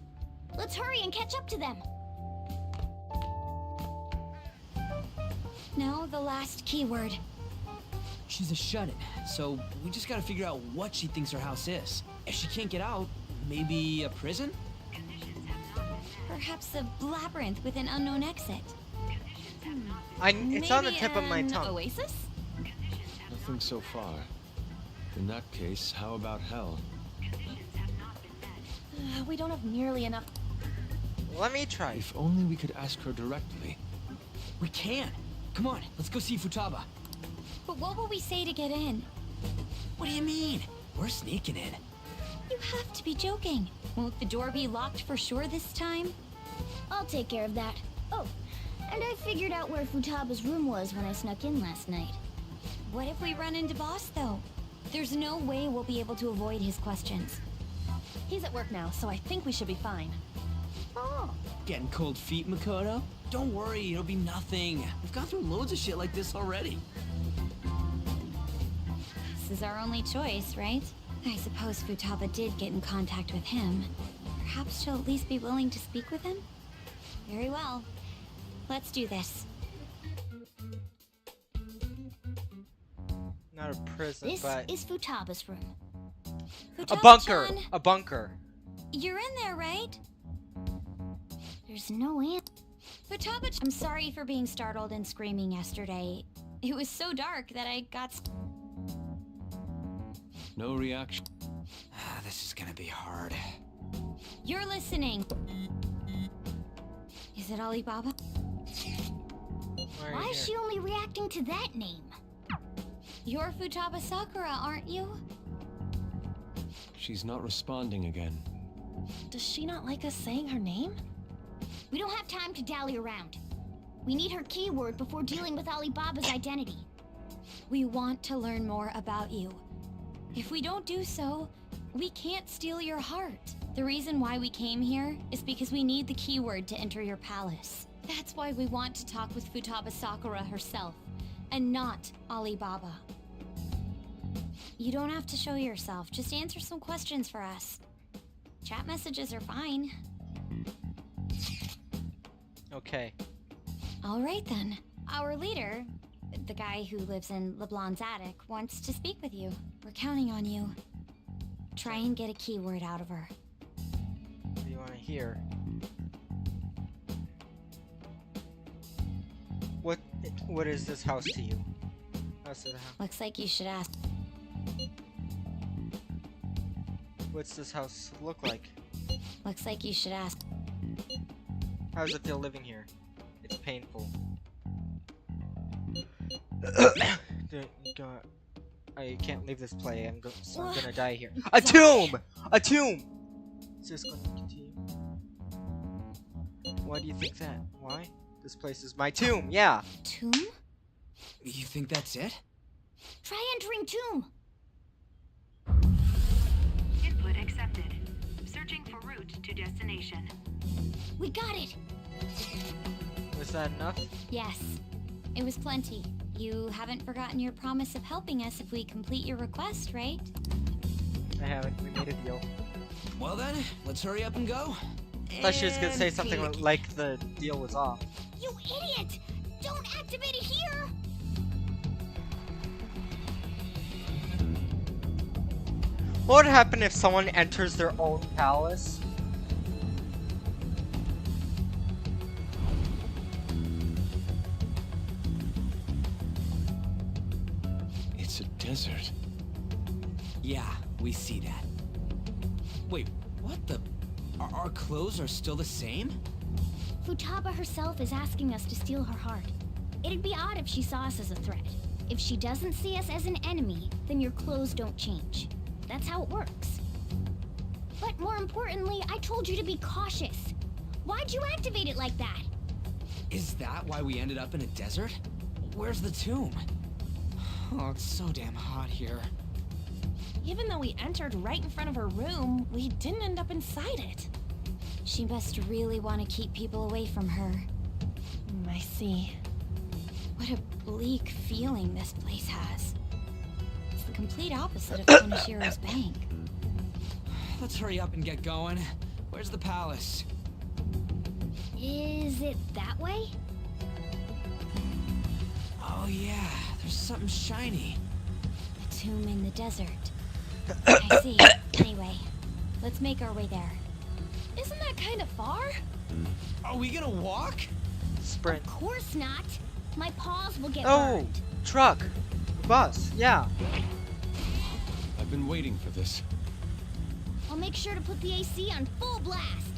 [SPEAKER 2] Let's hurry and catch up to them.
[SPEAKER 22] Now the last keyword.
[SPEAKER 8] She's a shut-in, so we just gotta figure out what she thinks her house is. If she can't get out, maybe a prison?
[SPEAKER 22] Perhaps a labyrinth with an unknown exit.
[SPEAKER 1] It's on the tip of my tongue.
[SPEAKER 18] Oasis?
[SPEAKER 16] Nothing so far. In that case, how about hell?
[SPEAKER 18] We don't have nearly enough.
[SPEAKER 1] Let me try.
[SPEAKER 16] If only we could ask her directly.
[SPEAKER 8] We can. Come on, let's go see Futaba.
[SPEAKER 22] But what will we say to get in?
[SPEAKER 8] What do you mean? We're sneaking in.
[SPEAKER 22] You have to be joking. Won't the door be locked for sure this time?
[SPEAKER 2] I'll take care of that. Oh, and I figured out where Futaba's room was when I snuck in last night.
[SPEAKER 22] What if we run into Boss, though? There's no way we'll be able to avoid his questions.
[SPEAKER 18] He's at work now, so I think we should be fine.
[SPEAKER 2] Oh.
[SPEAKER 8] Getting cold feet, Makoto? Don't worry, it'll be nothing. We've gone through loads of shit like this already.
[SPEAKER 22] This is our only choice, right? I suppose Futaba did get in contact with him. Perhaps she'll at least be willing to speak with him? Very well. Let's do this.
[SPEAKER 1] Not a prison,
[SPEAKER 2] This
[SPEAKER 1] but
[SPEAKER 2] is Futaba's room.
[SPEAKER 1] a bunker. A bunker.
[SPEAKER 22] You're in there, right?
[SPEAKER 2] There's no answer.
[SPEAKER 22] Futaba, I'm sorry for being startled and screaming yesterday. It was so dark that I got...
[SPEAKER 16] No reaction.
[SPEAKER 8] This is gonna be hard.
[SPEAKER 2] You're listening. Is it Alibaba?
[SPEAKER 9] Why is she only reacting to that name?
[SPEAKER 2] You're Futaba Sakura, aren't you?
[SPEAKER 16] She's not responding again.
[SPEAKER 18] Does she not like us saying her name?
[SPEAKER 9] We don't have time to dally around. We need her keyword before dealing with Alibaba's identity.
[SPEAKER 2] We want to learn more about you. If we don't do so, we can't steal your heart. The reason why we came here is because we need the keyword to enter your palace. That's why we want to talk with Futaba Sakura herself, and not Alibaba. You don't have to show yourself, just answer some questions for us. Chat messages are fine.
[SPEAKER 1] Okay.
[SPEAKER 2] All right then. Our leader, the guy who lives in LeBlanc's attic, wants to speak with you. We're counting on you. Try and get a keyword out of her.
[SPEAKER 1] What do you want to hear? What is this house to you? House of the house.
[SPEAKER 2] Looks like you should ask.
[SPEAKER 1] What's this house look like?
[SPEAKER 2] Looks like you should ask.
[SPEAKER 1] How does it feel living here? It's painful. I can't leave this play. So I'm gonna die here. A tomb! A tomb! Is this gonna continue? Why do you think that? Why? This place is my tomb, yeah!
[SPEAKER 2] Tomb?
[SPEAKER 8] You think that's it?
[SPEAKER 9] Try entering tomb!
[SPEAKER 11] Input accepted. Searching for route to destination.
[SPEAKER 9] We got it!
[SPEAKER 1] Was that enough?
[SPEAKER 2] Yes. It was plenty. You haven't forgotten your promise of helping us if we complete your request, right?
[SPEAKER 1] I haven't. We made a deal.
[SPEAKER 8] Well then, let's hurry up and go.
[SPEAKER 1] I thought she was gonna say something like the deal was off.
[SPEAKER 9] You idiot! Don't activate it here!
[SPEAKER 1] What would happen if someone enters their own palace?
[SPEAKER 16] It's a desert.
[SPEAKER 8] Yeah, we see that. Wait, what the? Our clothes are still the same?
[SPEAKER 9] Futaba herself is asking us to steal her heart. It'd be odd if she saw us as a threat. If she doesn't see us as an enemy, then your clothes don't change. That's how it works. But more importantly, I told you to be cautious. Why'd you activate it like that?
[SPEAKER 8] Is that why we ended up in a desert? Where's the tomb? Oh, it's so damn hot here.
[SPEAKER 18] Even though we entered right in front of her room, we didn't end up inside it.
[SPEAKER 2] She must really want to keep people away from her.
[SPEAKER 18] I see.
[SPEAKER 2] What a bleak feeling this place has. It's the complete opposite of Kaneshiro's bank.
[SPEAKER 8] Let's hurry up and get going. Where's the palace?
[SPEAKER 9] Is it that way?
[SPEAKER 8] Oh yeah, there's something shiny.
[SPEAKER 2] A tomb in the desert. I see. Anyway, let's make our way there.
[SPEAKER 18] Isn't that kind of far?
[SPEAKER 8] Are we gonna walk?
[SPEAKER 1] Sprint.
[SPEAKER 9] Of course not. My paws will get
[SPEAKER 1] Oh,
[SPEAKER 9] burned.
[SPEAKER 1] truck. Bus, yeah.
[SPEAKER 16] I've been waiting for this.
[SPEAKER 9] I'll make sure to put the AC on full blast.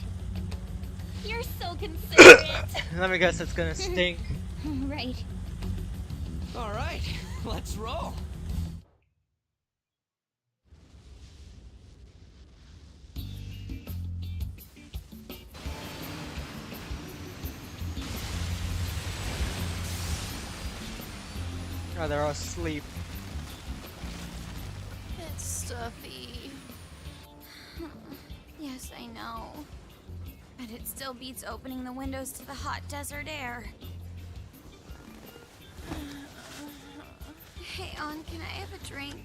[SPEAKER 18] You're so considerate.
[SPEAKER 1] Let me guess, it's gonna stink.
[SPEAKER 9] Right.
[SPEAKER 8] All right, let's roll.
[SPEAKER 1] Oh, they're all asleep.
[SPEAKER 20] It's stuffy. Yes, I know. But it still beats opening the windows to the hot desert air. Hey, An, can I have a drink?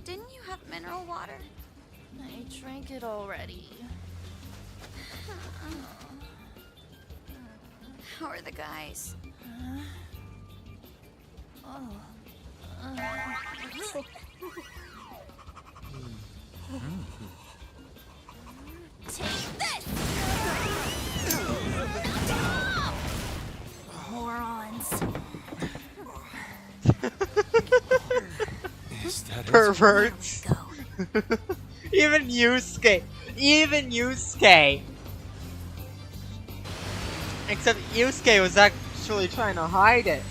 [SPEAKER 20] Didn't you have mineral water?
[SPEAKER 18] I drank it already.
[SPEAKER 20] How are the guys?
[SPEAKER 18] Take this! Morons.
[SPEAKER 16] Is that
[SPEAKER 1] Perverts. Even Yusuke. Even Yusuke. Except Yusuke was actually trying to hide it.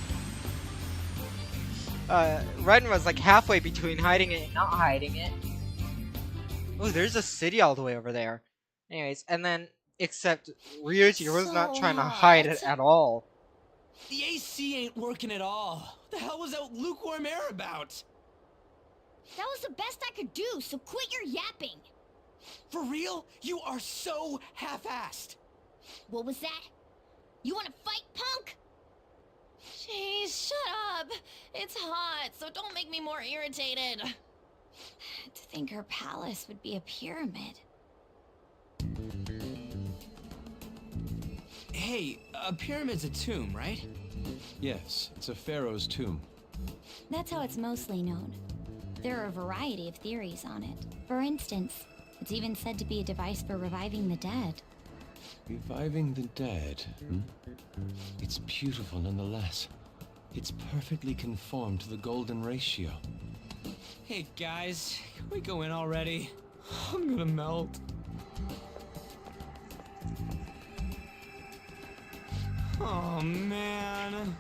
[SPEAKER 1] Ren was like halfway between hiding it and not hiding it. Oh, there's a city all the way over there. Anyways, and then, except Ryuji was not trying to hide it at all.
[SPEAKER 8] The AC ain't working at all. What the hell was that lukewarm air about?
[SPEAKER 2] That was the best I could do, so quit your yapping.
[SPEAKER 8] For real? You are so half-assed.
[SPEAKER 2] What was that? You wanna fight, punk?
[SPEAKER 18] Jeez, shut up. It's hot, so don't make me more irritated.
[SPEAKER 2] To think her palace would be a pyramid.
[SPEAKER 8] Hey, a pyramid's a tomb, right?
[SPEAKER 16] Yes, it's a pharaoh's tomb.
[SPEAKER 2] That's how it's mostly known. There are a variety of theories on it. For instance, it's even said to be a device for reviving the dead.
[SPEAKER 16] Reviving the dead, hmm? It's beautiful nonetheless. It's perfectly conformed to the golden ratio.
[SPEAKER 8] Hey guys, can we go in already? I'm gonna melt. Oh man.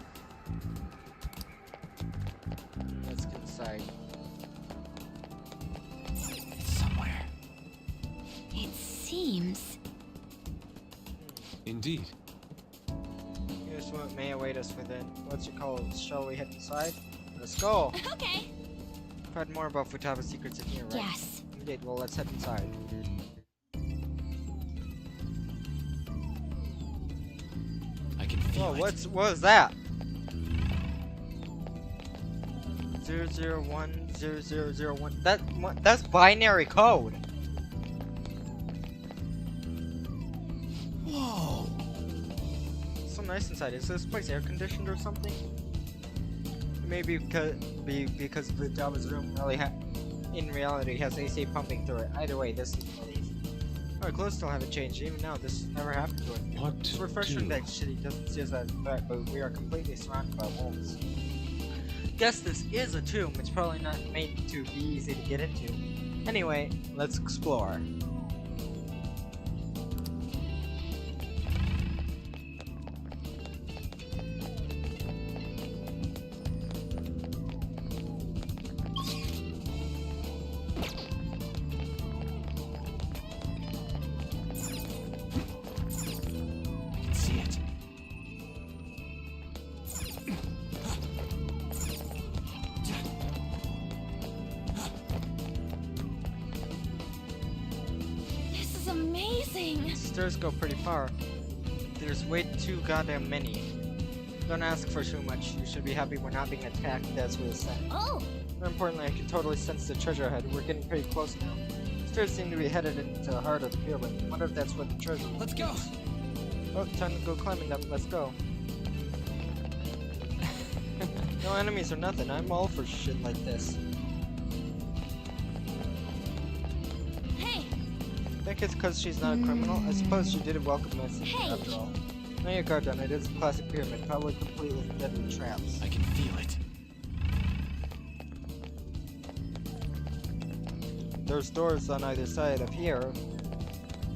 [SPEAKER 1] Let's get inside.
[SPEAKER 8] It's somewhere.
[SPEAKER 2] It seems.
[SPEAKER 16] Indeed.
[SPEAKER 1] Here's what may await us within. What's your call? Shall we head inside? Let's go!
[SPEAKER 2] Okay.
[SPEAKER 1] I've heard more about Futaba's secrets in here, right?
[SPEAKER 2] Yes.
[SPEAKER 1] Indeed, well, let's head inside.
[SPEAKER 16] I can feel it.
[SPEAKER 1] What was that? 0010001. That's binary code.
[SPEAKER 8] Whoa.
[SPEAKER 1] It's so nice inside. Is this place air conditioned or something? Maybe because Futaba's room really in reality has AC pumping through it. Either way, this is relief. Our clothes still haven't changed. Even now, this never happened to it.
[SPEAKER 16] What
[SPEAKER 1] It's
[SPEAKER 16] to
[SPEAKER 1] refreshing
[SPEAKER 16] do?
[SPEAKER 1] that she doesn't see us as a threat, but we are completely surrounded by wolves. Guess this is a tomb. It's probably not made to be easy to get into. Anyway, let's explore.
[SPEAKER 8] I can see it.
[SPEAKER 18] This is amazing.
[SPEAKER 1] Stairs go pretty far. There's way too goddamn many. Don't ask for too much. You should be happy we're not being attacked as we ascend.
[SPEAKER 2] Oh!
[SPEAKER 1] More importantly, I can totally sense the treasure ahead. We're getting pretty close now. Stairs seem to be headed into the heart of the pyramid. Wonder if that's where the treasure is.
[SPEAKER 8] Let's go.
[SPEAKER 1] Oh, time to go climbing up. Let's go. No enemies or nothing. I'm all for shit like this.
[SPEAKER 2] Hey!
[SPEAKER 1] I think it's because she's not a criminal. I suppose she didn't welcome us
[SPEAKER 2] Hey.
[SPEAKER 1] after all. Lay your guard down. It is a classic pyramid, probably complete with deadly traps.
[SPEAKER 16] I can feel it.
[SPEAKER 1] There's doors on either side of here,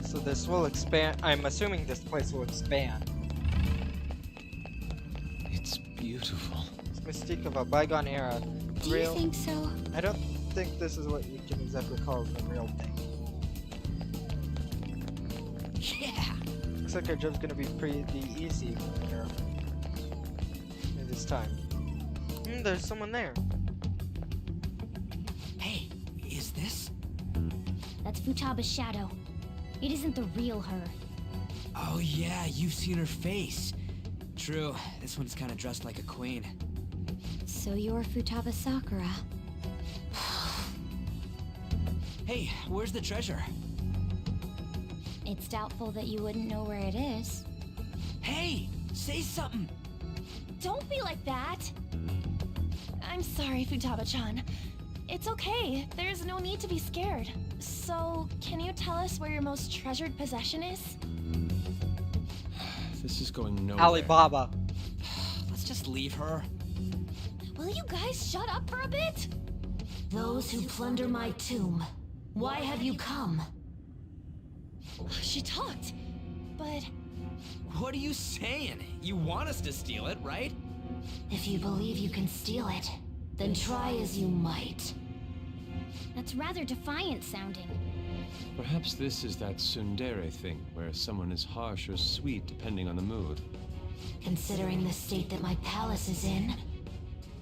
[SPEAKER 1] so this will expand. I'm assuming this place will expand.
[SPEAKER 16] It's beautiful.
[SPEAKER 1] It's mystique of a bygone era.
[SPEAKER 2] Do you think so?
[SPEAKER 1] I don't think this is what you can exactly call the real thing.
[SPEAKER 8] Yeah.
[SPEAKER 1] Looks like our job's gonna be pretty easy here. Maybe this time. There's someone there.
[SPEAKER 8] Hey, is this?
[SPEAKER 2] That's Futaba's shadow. It isn't the real her.
[SPEAKER 8] Oh yeah, you've seen her face. True, this one's kind of dressed like a queen.
[SPEAKER 2] So you're Futaba Sakura.
[SPEAKER 8] Hey, where's the treasure?
[SPEAKER 2] It's doubtful that you wouldn't know where it is.
[SPEAKER 8] Hey, say something.
[SPEAKER 18] Don't be like that. I'm sorry, Futaba-chan. It's okay. There's no need to be scared. So, can you tell us where your most treasured possession is?
[SPEAKER 16] This is going nowhere.
[SPEAKER 1] Alibaba.
[SPEAKER 8] Let's just leave her.
[SPEAKER 18] Will you guys shut up for a bit?
[SPEAKER 14] Those who plunder my tomb
[SPEAKER 22] Why have you come?
[SPEAKER 18] She talked, but...
[SPEAKER 8] What are you saying? You want us to steal it, right?
[SPEAKER 22] If you believe you can steal it, then try as you might.
[SPEAKER 2] That's rather defiant sounding.
[SPEAKER 16] Perhaps this is that tsundere thing, where someone is harsh or sweet depending on the mood.
[SPEAKER 22] Considering the state that my palace is in,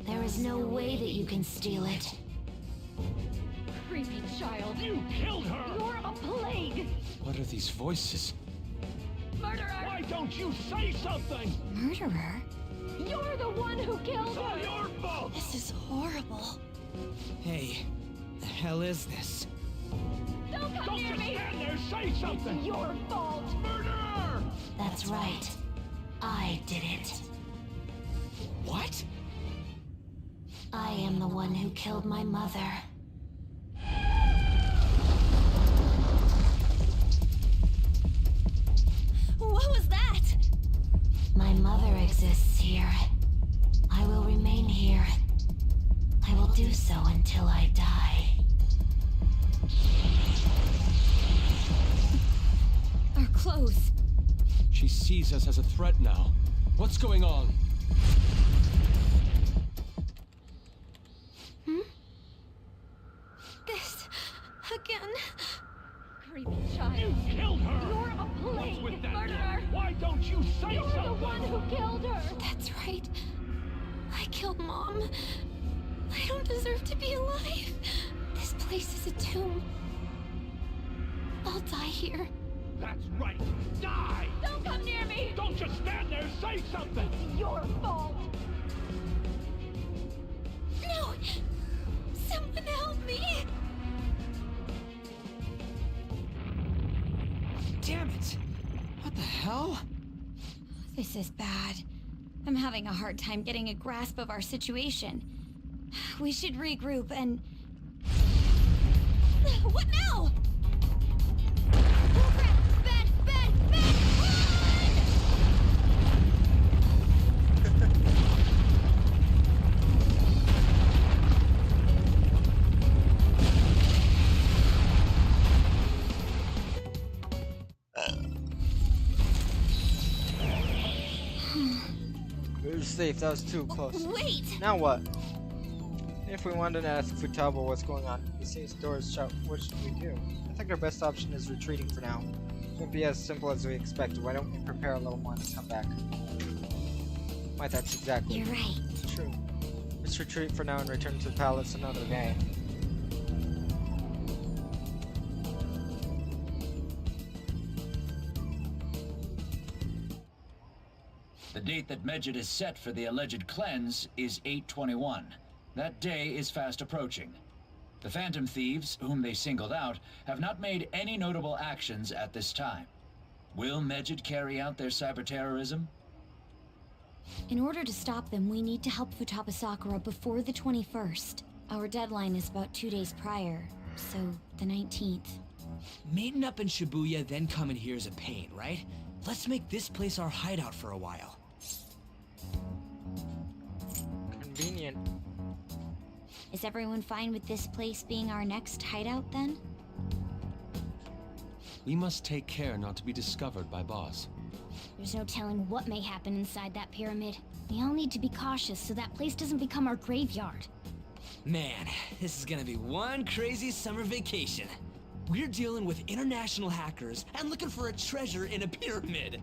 [SPEAKER 22] there is no way that you can steal it.
[SPEAKER 7] Creepy child.
[SPEAKER 19] You killed her!
[SPEAKER 7] You're a plague!
[SPEAKER 16] What are these voices?
[SPEAKER 7] Murderer!
[SPEAKER 19] Why don't you say something?
[SPEAKER 22] Murderer?
[SPEAKER 7] You're the one who killed
[SPEAKER 19] It's all
[SPEAKER 7] her!
[SPEAKER 19] your fault!
[SPEAKER 18] This is horrible.
[SPEAKER 8] Hey, the hell is this?
[SPEAKER 7] Don't come
[SPEAKER 19] Don't
[SPEAKER 7] near
[SPEAKER 19] just
[SPEAKER 7] me!
[SPEAKER 19] stand there, say something!
[SPEAKER 7] It's your fault!
[SPEAKER 19] Murderer!
[SPEAKER 22] That's right. I did it.
[SPEAKER 8] What?
[SPEAKER 22] I am the one who killed my mother.
[SPEAKER 18] What was that?
[SPEAKER 22] My mother exists here. I will remain here. I will do so until I die.
[SPEAKER 18] Our clothes.
[SPEAKER 16] She sees us as a threat now. What's going on?
[SPEAKER 18] This... again. Creepy
[SPEAKER 19] You
[SPEAKER 18] child.
[SPEAKER 19] killed her!
[SPEAKER 7] You're a
[SPEAKER 19] What's with
[SPEAKER 7] plague!
[SPEAKER 19] that
[SPEAKER 7] Murderer!
[SPEAKER 19] look? Why don't you say
[SPEAKER 7] You're
[SPEAKER 19] something?
[SPEAKER 7] the one who killed her!
[SPEAKER 18] That's right. I killed Mom. I don't deserve to be alive. This place is a tomb. I'll die here.
[SPEAKER 19] That's right. Die!
[SPEAKER 7] Don't come near me!
[SPEAKER 19] Don't just stand there, say something!
[SPEAKER 7] It's your fault!
[SPEAKER 18] No! Someone help me!
[SPEAKER 8] Damn it! What the hell?
[SPEAKER 2] This is bad. I'm having a hard time getting a grasp of our situation. We should regroup and...
[SPEAKER 18] What now?
[SPEAKER 1] We're safe, that was too close.
[SPEAKER 18] Wait!
[SPEAKER 1] Now what? If we wanted to ask Futaba what's going on, he sees doors shut, what should we do? I think our best option is retreating for now. It won't be as simple as we expected. Why don't we prepare a little more and come back? Why, that's exactly
[SPEAKER 2] You're right.
[SPEAKER 1] true. Let's retreat for now and return to the palace another day.
[SPEAKER 8] The date that Medjed is set for the alleged cleanse is 8/21. That day is fast approaching. The Phantom Thieves, whom they singled out, have not made any notable actions at this time. Will Medjed carry out their cyber-terrorism?
[SPEAKER 2] In order to stop them, we need to help Futaba Sakura before the 21st. Our deadline is about 2 days prior, so the 19th.
[SPEAKER 8] Meeting up in Shibuya, then coming here is a pain, right? Let's make this place our hideout for a while.
[SPEAKER 1] Convenient.
[SPEAKER 2] Is everyone fine with this place being our next hideout then?
[SPEAKER 16] We must take care not to be discovered by Boss.
[SPEAKER 2] There's no telling what may happen inside that pyramid. We all need to be cautious so that place doesn't become our graveyard.
[SPEAKER 8] Man, this is gonna be one crazy summer vacation. We're dealing with international hackers and looking for a treasure in a pyramid.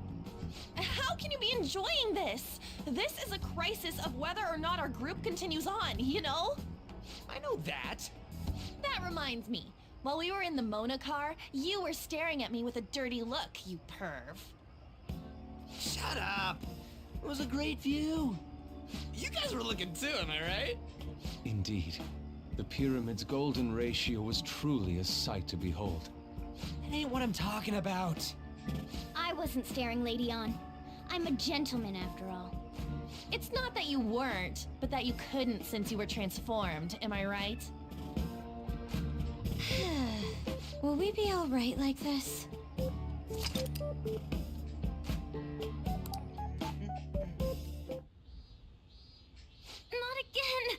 [SPEAKER 18] How can you be enjoying this? This is a crisis of whether or not our group continues on, you know?
[SPEAKER 8] I know that.
[SPEAKER 18] That reminds me. While we were in the Mona car, you were staring at me with a dirty look, you perv.
[SPEAKER 8] Shut up. It was a great view. You guys were looking too, am I right?
[SPEAKER 16] Indeed. The pyramid's golden ratio was truly a sight to behold.
[SPEAKER 8] That ain't what I'm talking about.
[SPEAKER 2] I wasn't staring Lady On. I'm a gentleman after all.
[SPEAKER 18] It's not that you weren't, but that you couldn't since you were transformed, am I right?
[SPEAKER 2] Will we be alright like this?
[SPEAKER 18] Not again!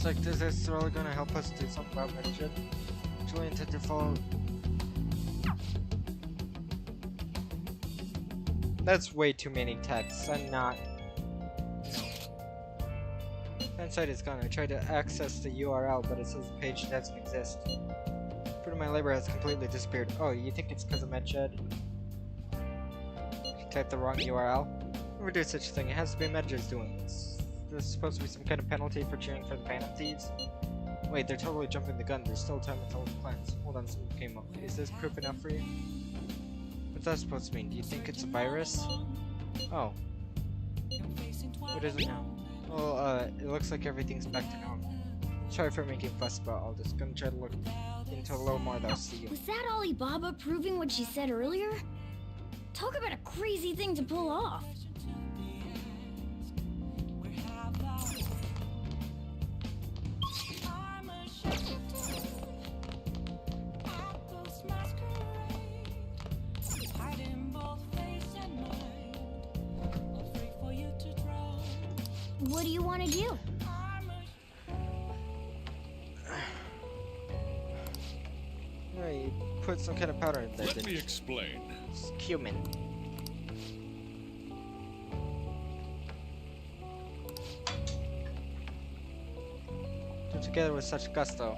[SPEAKER 1] It's like, is this really gonna help us do something about Medjed? Julian to default. That's way too many texts. I'm not. No. Fansite is gone. I tried to access the URL, but it says the page doesn't exist. Fruit of my labor has completely disappeared. Oh, you think it's because of Medjed? You typed the wrong URL? Never do such a thing. It has to be Medjed's doing this. There's supposed to be some kind of penalty for cheering for the Phantom Thieves? Wait, they're totally jumping the gun. There's still time until the plans. Hold on, something came up. Is this proof enough for you? What's that supposed to mean? Do you think it's a virus? Oh. What is it now? Well, it looks like everything's back to normal. Sorry for making a fuss about all this. Gonna try to look into a little more though, see you.
[SPEAKER 2] Was that Alibaba proving what she said earlier? Talk about a crazy thing to pull off. What do you want to do?
[SPEAKER 1] Right, put some kind of powder in there.
[SPEAKER 3] Let me explain.
[SPEAKER 1] It's cumin. Do it together with such gusto.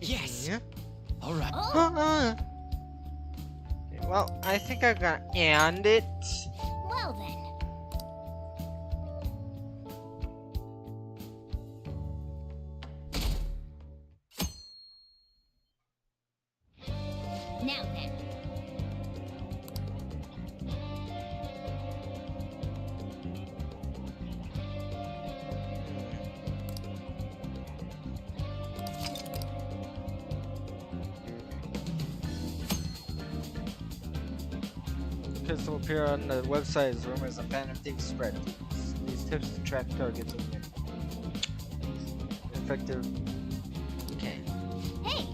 [SPEAKER 8] Yes.
[SPEAKER 1] Yeah.
[SPEAKER 8] All right.
[SPEAKER 1] Okay, well, I think I'm gonna end it.
[SPEAKER 2] Well then. Now then.
[SPEAKER 1] Tips will appear on the website as rumors of Phantom Thieves spread. These tips to track targets and effective. Okay.
[SPEAKER 2] Hey!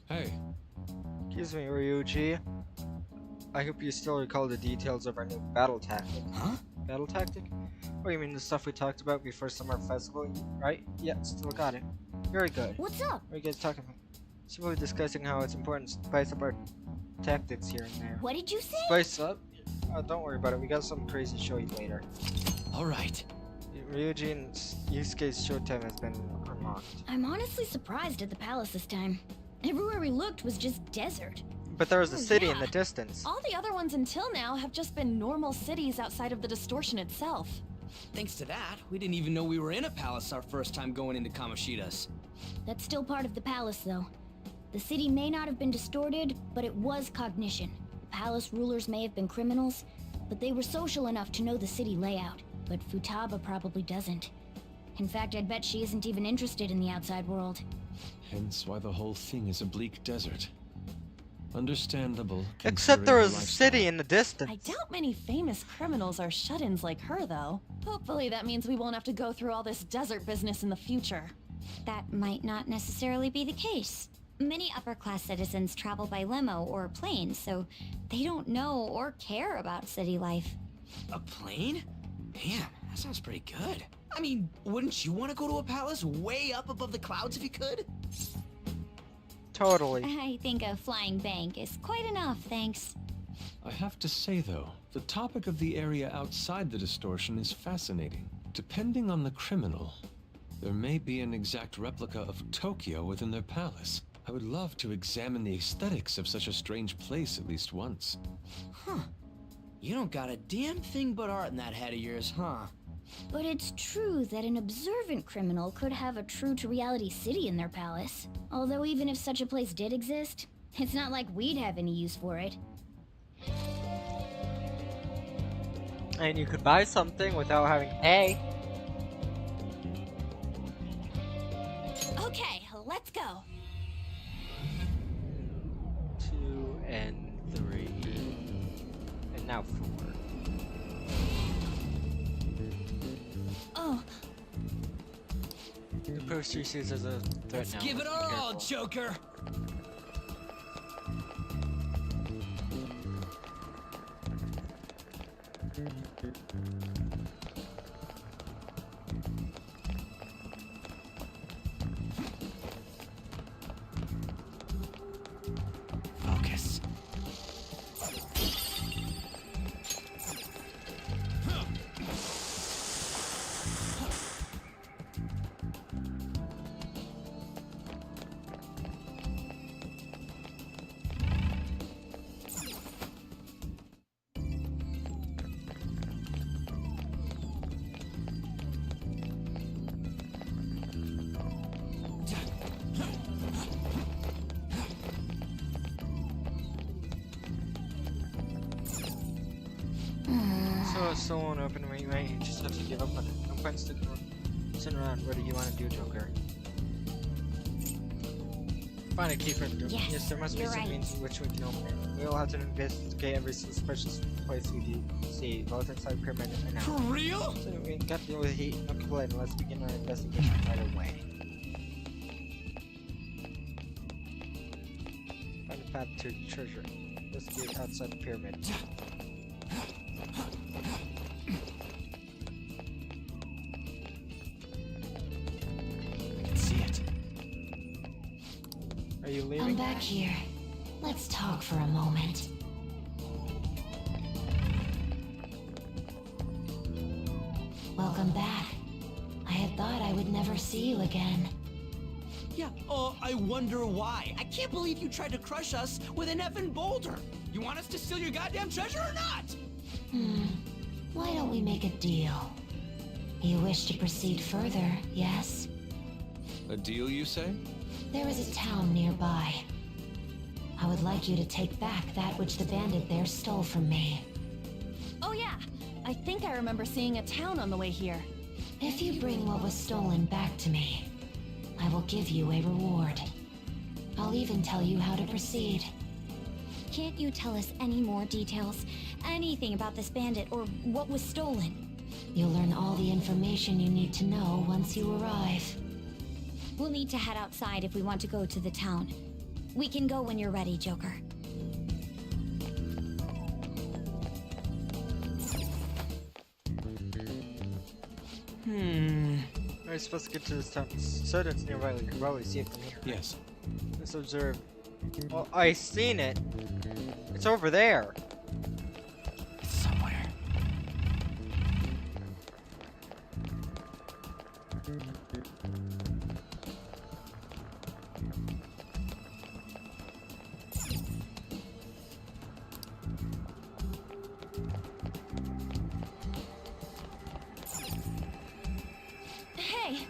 [SPEAKER 16] Hey.
[SPEAKER 1] Excuse me, Ryuji. I hope you still recall the details of our new battle tactic.
[SPEAKER 8] Huh?
[SPEAKER 1] Battle tactic? Oh, you mean the stuff we talked about before Summer Festival, right? Yeah, still got it. Very good.
[SPEAKER 2] What's up?
[SPEAKER 1] What are you guys talking about? Simply discussing how it's important to spice up our tactics here and there.
[SPEAKER 2] What did you say?
[SPEAKER 1] Spice up? Oh, don't worry about it. We got something crazy to show you later.
[SPEAKER 8] All right.
[SPEAKER 1] Ryuji and Yusuke's showtime has been unlocked.
[SPEAKER 2] I'm honestly surprised at the palace this time. Everywhere we looked was just desert.
[SPEAKER 1] But there was a city in
[SPEAKER 18] yeah.
[SPEAKER 1] the distance.
[SPEAKER 18] All the other ones until now have just been normal cities outside of the distortion itself.
[SPEAKER 8] Thanks to that, we didn't even know we were in a palace our first time going into Kamoshida's.
[SPEAKER 2] That's still part of the palace, though. The city may not have been distorted, but it was cognition. The palace rulers may have been criminals, but they were social enough to know the city layout. But Futaba probably doesn't. In fact, I'd bet she isn't even interested in the outside world.
[SPEAKER 16] Hence why the whole thing is a bleak desert. Understandable.
[SPEAKER 1] Except there was
[SPEAKER 16] considering
[SPEAKER 1] a
[SPEAKER 16] her
[SPEAKER 1] city in the distance.
[SPEAKER 18] I doubt many famous criminals are shut-ins like her, though. Hopefully that means we won't have to go through all this desert business in the future.
[SPEAKER 2] That might not necessarily be the case. Many upper-class citizens travel by limo or plane, so they don't know or care about city life.
[SPEAKER 8] A plane? Man, that sounds pretty good. I mean, wouldn't you want to go to a palace way up above the clouds if you could?
[SPEAKER 1] Totally.
[SPEAKER 2] I think a flying bank is quite enough, thanks.
[SPEAKER 16] I have to say, though, the topic of the area outside the distortion is fascinating. Depending on the criminal, there may be an exact replica of Tokyo within their palace. I would love to examine the aesthetics of such a strange place at least once.
[SPEAKER 8] Huh. You don't got a damn thing but art in that head of yours, huh?
[SPEAKER 2] But it's true that an observant criminal could have a true-to-reality city in their palace. Although even if such a place did exist, it's not like we'd have any use for it.
[SPEAKER 1] And you could buy something without having to pay.
[SPEAKER 2] Okay, let's go.
[SPEAKER 1] 2 and 3. And now 4.
[SPEAKER 2] Oh.
[SPEAKER 1] The poster sees as a threat
[SPEAKER 8] Let's
[SPEAKER 1] now.
[SPEAKER 8] give it our all, Joker! Focus.
[SPEAKER 1] So it's still won't open right, right? You just have to give up on it. No point sticking around. What do you want to do, Joker? Find a key for him. Yes, there must be some means in which we can open it. We'll have to investigate every suspicious place we do see, both inside pyramid and out.
[SPEAKER 8] For real?
[SPEAKER 1] So we got to deal with heat. No complaint. Let's begin our investigation right away. Find a path to treasure. Investigate outside the pyramid. Are you leaving?
[SPEAKER 14] I'm back here. Let's talk for a moment. Welcome back. I had thought I would never see you again.
[SPEAKER 8] Yeah, I wonder why. I can't believe you tried to crush us with an effing boulder. You want us to steal your goddamn treasure or not?
[SPEAKER 14] Why don't we make a deal? You wish to proceed further, yes?
[SPEAKER 16] A deal, you say?
[SPEAKER 14] There is a town nearby. I would like you to take back that which the bandit there stole from me.
[SPEAKER 18] Oh yeah, I think I remember seeing a town on the way here.
[SPEAKER 14] If you bring what was stolen back to me, I will give you a reward. I'll even tell you how to proceed.
[SPEAKER 2] Can't you tell us any more details? Anything about this bandit or what was stolen?
[SPEAKER 14] You'll learn all the information you need to know once you arrive.
[SPEAKER 2] We'll need to head outside if we want to go to the town. We can go when you're ready, Joker.
[SPEAKER 1] We're supposed to get to this town. So it's nearby. We can probably see it from here.
[SPEAKER 16] Yes.
[SPEAKER 1] Let's observe. Well, I seen it. It's over there.
[SPEAKER 8] It's somewhere.
[SPEAKER 18] Hey!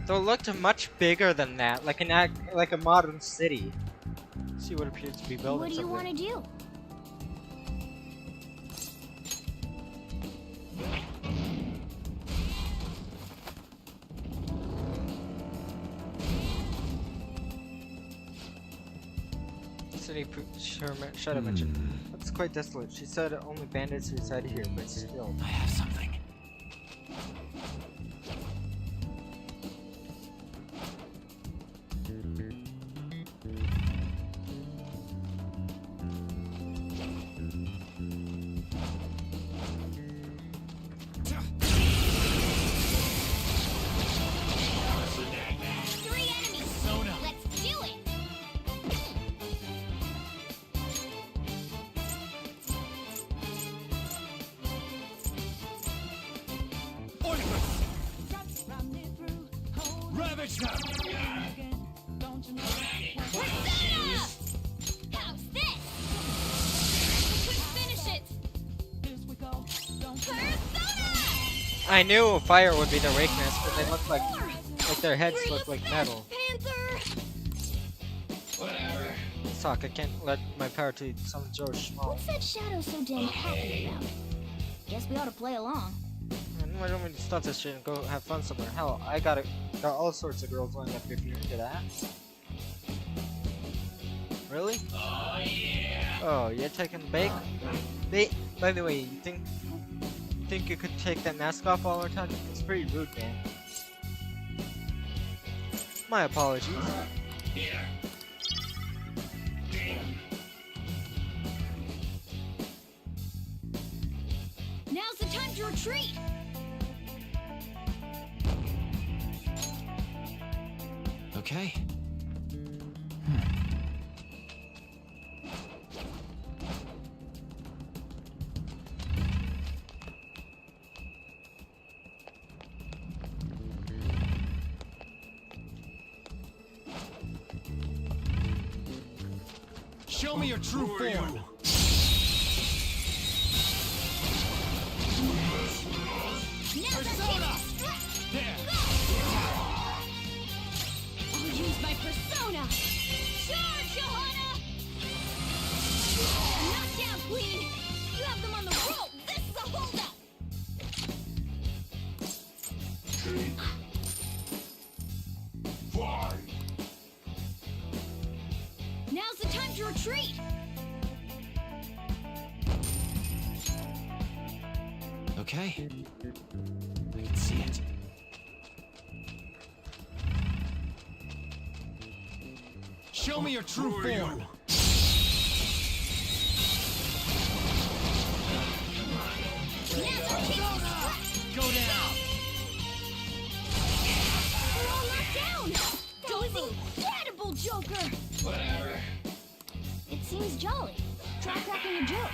[SPEAKER 1] Though it looked much bigger than that, like a modern city. See what appears to be building.
[SPEAKER 2] What do you want to do?
[SPEAKER 1] City Shadow mentioned. It's quite desolate. She said only bandits reside here, but still.
[SPEAKER 8] I have something. Ravage them!
[SPEAKER 2] How's this? Couldn't finish it.
[SPEAKER 1] I knew fire would be their weakness, but they look like their heads look like metal.
[SPEAKER 8] Whatever.
[SPEAKER 1] Suck, I can't let my power to summon Joe Schmo.
[SPEAKER 2] What's that shadow so damn happy about? Guess we ought to play along.
[SPEAKER 1] And why don't we stop this shit and go have fun somewhere? Hell, I got all sorts of girls lined up if you're into that. Really?
[SPEAKER 8] Oh yeah.
[SPEAKER 1] Oh, you're taking bait? By the way, you think you could take that mask off while we're talking? It's pretty rude, man. My apologies.
[SPEAKER 8] Here.
[SPEAKER 2] Now's the time to retreat.
[SPEAKER 15] Okay.
[SPEAKER 8] Show me your true form. Persona! There.
[SPEAKER 2] I'll use my persona. Charge, Johanna! Knockdown, Queen. You have them on the rope. This is a holdup.
[SPEAKER 3] Take 5.
[SPEAKER 2] Now's the time to retreat.
[SPEAKER 15] Okay. I can see it.
[SPEAKER 8] Show me your true form. Go down.
[SPEAKER 2] We're all knocked down. That was incredible, Joker.
[SPEAKER 8] Whatever.
[SPEAKER 2] It seems jolly. Try cracking a joke.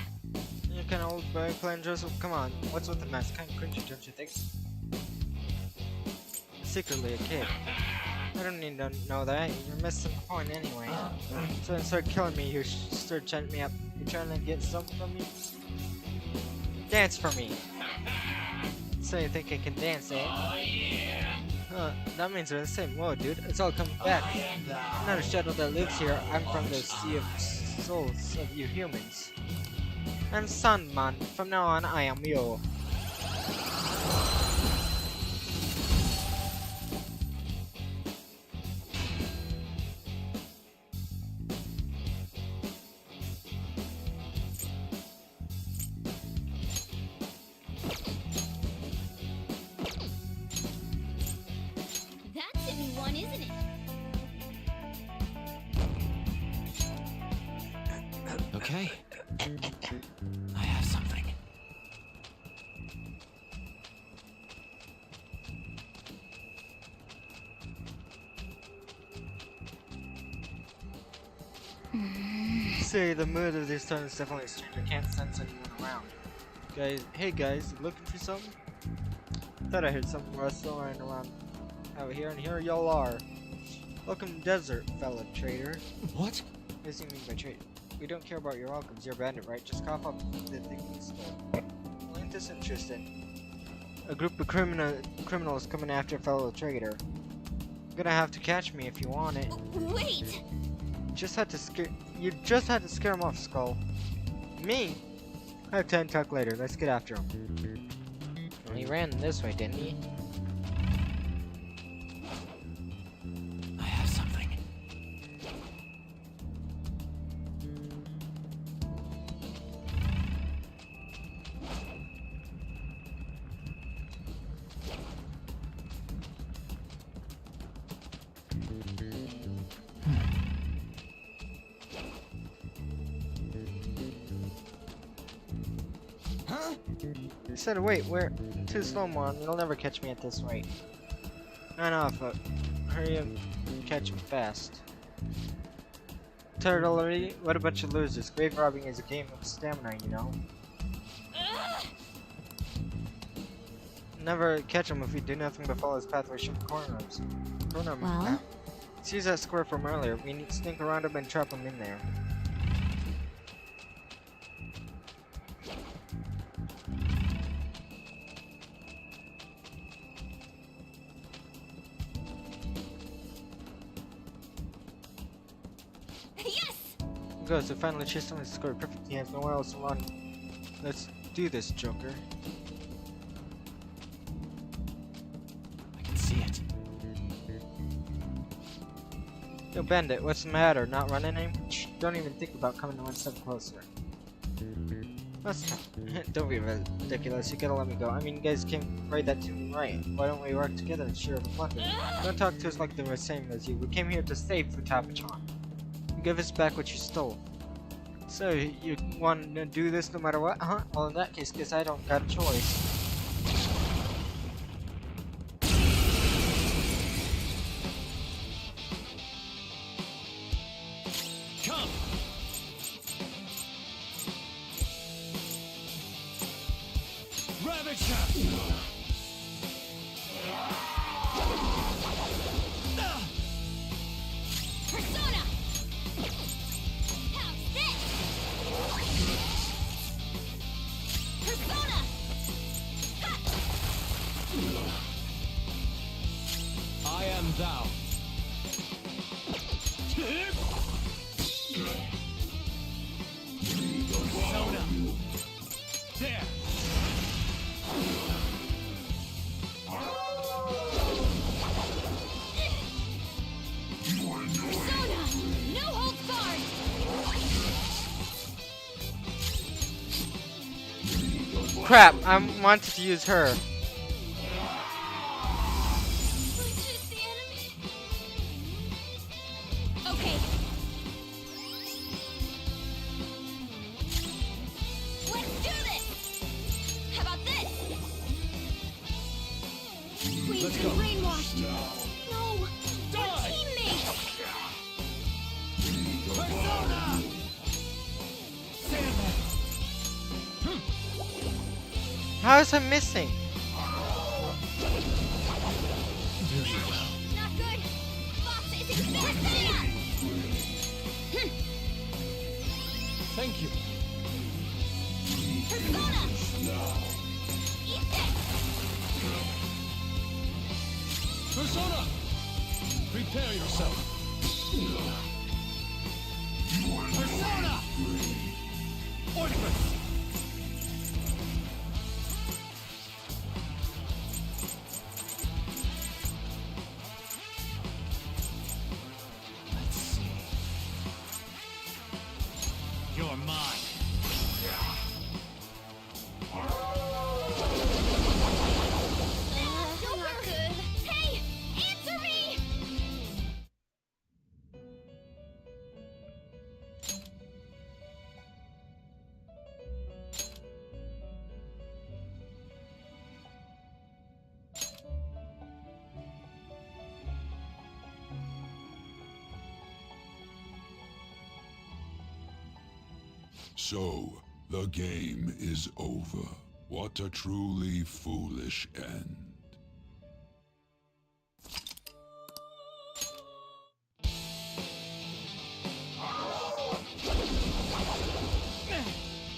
[SPEAKER 1] You can old boy playing Joseph. Come on, what's with the mask? Kind of cringy, don't you think? Secretly a kid. I don't need to know that. You're missing the point anyway. So instead of killing me, you start chatting me up. You trying to get something from me? Dance for me. So you think I can dance, eh?
[SPEAKER 8] Oh yeah.
[SPEAKER 1] Huh, that means we're in the same world, dude. It's all coming back. I'm not a shadow that lives here. I'm from the sea of souls of you humans. I'm Sunman. From now on, I am you.
[SPEAKER 2] That's a new one, isn't it?
[SPEAKER 15] Okay. I have something.
[SPEAKER 1] Say, the mood of this time is definitely strange. I can't sense anyone around. Guys, hey guys, looking for something? Thought I heard something rustling around out here, and here y'all are. Welcome to Desert, fellow trader.
[SPEAKER 15] What?
[SPEAKER 1] What do you mean by trade? We don't care about your welcomes. You're a bandit, right? Just cough up the thing we stole. Well, ain't this interesting? A group of criminals coming after a fellow trader. You're gonna have to catch me if you want it.
[SPEAKER 2] Wait!
[SPEAKER 1] You just had to scare him off, Skull. Me? I have time to talk later. Let's get after him. Well, he ran this way, didn't he?
[SPEAKER 15] I have something.
[SPEAKER 8] Huh?
[SPEAKER 1] He said, wait, we're too slow, Mom. You'll never catch me at this rate. I know, but hurry up and catch him fast. Tired already? What a bunch of losers. Grave robbing is a game of stamina, you know. Never catch him if we do nothing but follow his pathway, short corners.
[SPEAKER 2] Well?
[SPEAKER 1] Let's use that square from earlier. We need to sneak around him and trap him in there.
[SPEAKER 2] Yes!
[SPEAKER 1] Good, so finally chased him and scored perfect. He has nowhere else to run. Let's do this, Joker.
[SPEAKER 8] I can see it.
[SPEAKER 1] Yo, Bandit, what's the matter? Not running anymore? Don't even think about coming one step closer. Don't be ridiculous. You gotta let me go. I mean, you guys came right that to me, right? Why don't we work together and share the plunder? Don't talk to us like they're the same as you. We came here to save Futaba-chan. Give us back what you stole. So, you want to do this no matter what? Huh? Well, in that case, guess I don't got a choice.
[SPEAKER 8] Come! Rabbit shot!
[SPEAKER 2] Persona! How's this? Persona! Ha!
[SPEAKER 16] I am thou.
[SPEAKER 8] Persona! There!
[SPEAKER 2] Persona! No holds barred!
[SPEAKER 1] Crap! I wanted to use her.
[SPEAKER 2] Okay. Let's do this! How about this? We've
[SPEAKER 8] Let's
[SPEAKER 2] been
[SPEAKER 8] go.
[SPEAKER 2] brainwashed. No! We're teammates!
[SPEAKER 8] Persona! Sandman!
[SPEAKER 1] How is I missing?
[SPEAKER 8] Very well.
[SPEAKER 2] Not good! Fox isn't Persona!
[SPEAKER 16] Thank you.
[SPEAKER 2] Persona! Eat this!
[SPEAKER 16] Persona! Prepare yourself.
[SPEAKER 8] Persona! Ointment! Let's see. You're mine.
[SPEAKER 2] Not good. Hey! Answer me!
[SPEAKER 3] So, the game is over. What a truly foolish end.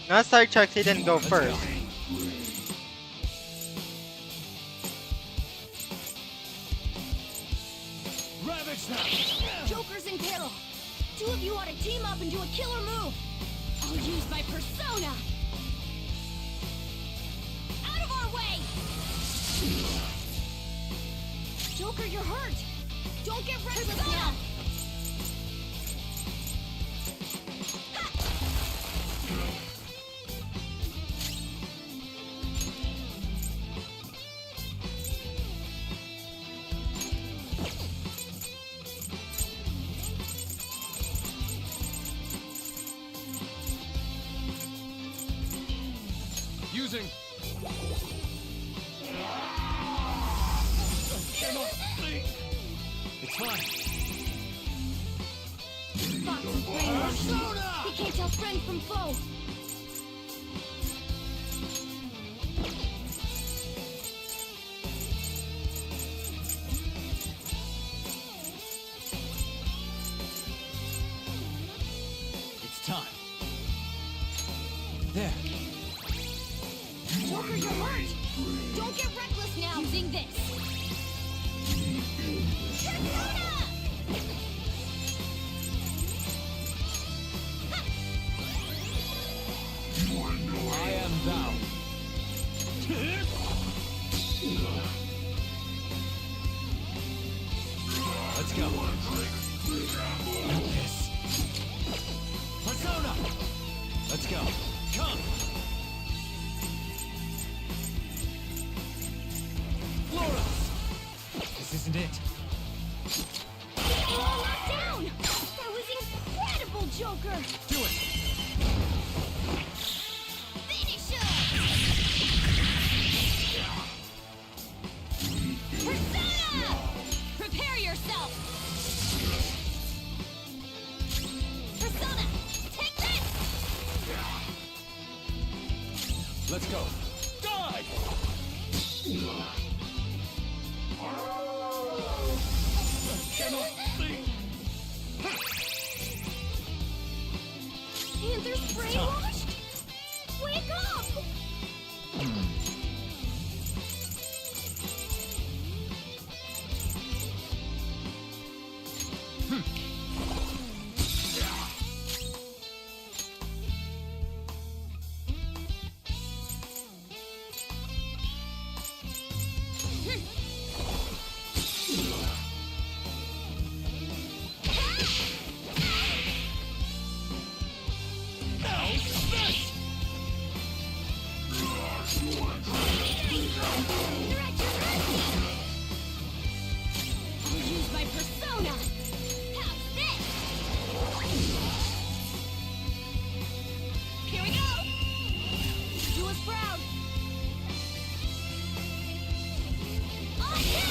[SPEAKER 1] Not Star Trek, he didn't go first.
[SPEAKER 8] Rabbit snap!
[SPEAKER 2] Joker's in peril. Two of you ought to team up and do a killer move. I'll use my persona. Out of our way! Joker, you're hurt. Don't get reckless now.
[SPEAKER 16] Using.
[SPEAKER 8] It's fine.
[SPEAKER 2] Fox is brainwashed. He can't tell friend from foe.
[SPEAKER 8] There.
[SPEAKER 2] Joker, you're hurt! Don't get reckless now! Using this! Persona!
[SPEAKER 12] I am thou.
[SPEAKER 8] Let's go. Not this. Persona! Let's go. Come! Flora! This isn't it.
[SPEAKER 2] All locked down! That was incredible, Joker!
[SPEAKER 8] Do it!
[SPEAKER 2] Finish him! Persona! Prepare yourself! Persona! Take this!
[SPEAKER 8] Let's go. Die!
[SPEAKER 2] Panther's brainwashed? Wake up! Use my persona! Have this! Here we go! Do us proud! Attack!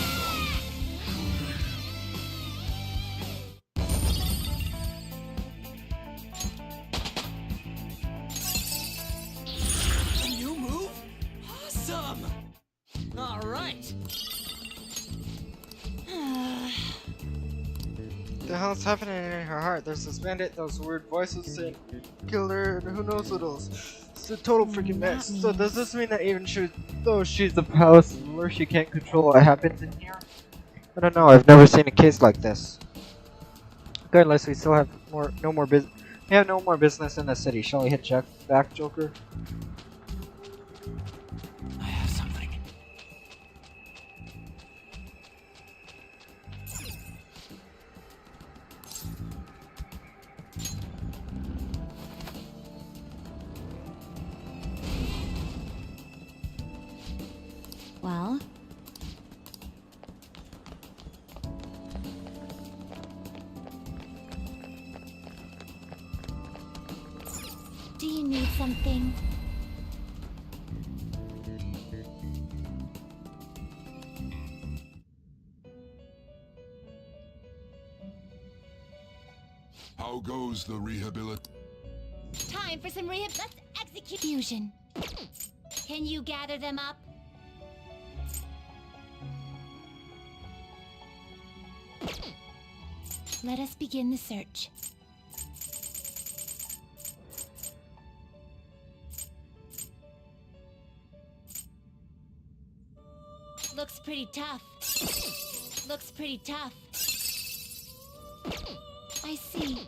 [SPEAKER 8] New move? Awesome! All right.
[SPEAKER 1] The hell's happening in her heart? There's this bandit, those weird voices saying kill her, and who knows what else. It's a total freaking mess. So does this mean that even though she's the palace ruler, she can't control what happens in here? I don't know, I've never seen a case like this. Regardless, we still have no more business in the city. Shall we hit back, Joker?
[SPEAKER 8] I have something.
[SPEAKER 22] Well?
[SPEAKER 2] Do you need something?
[SPEAKER 3] How goes the rehabilitation?
[SPEAKER 2] Time for some rehab. Let's execute fusion. Can you gather them up? Let us begin the search. Looks pretty tough. Looks pretty tough. I see.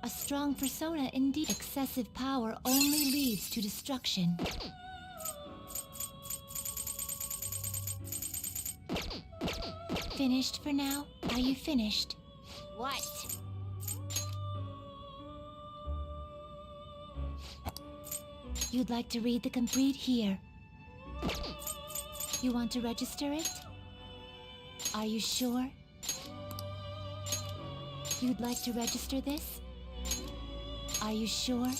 [SPEAKER 2] A strong persona indeed. Excessive power only leads to destruction. Finished for now? Are you finished? What? You'd like to read the complete here. You want to register it? Are you sure? You'd like to register this? Are you sure?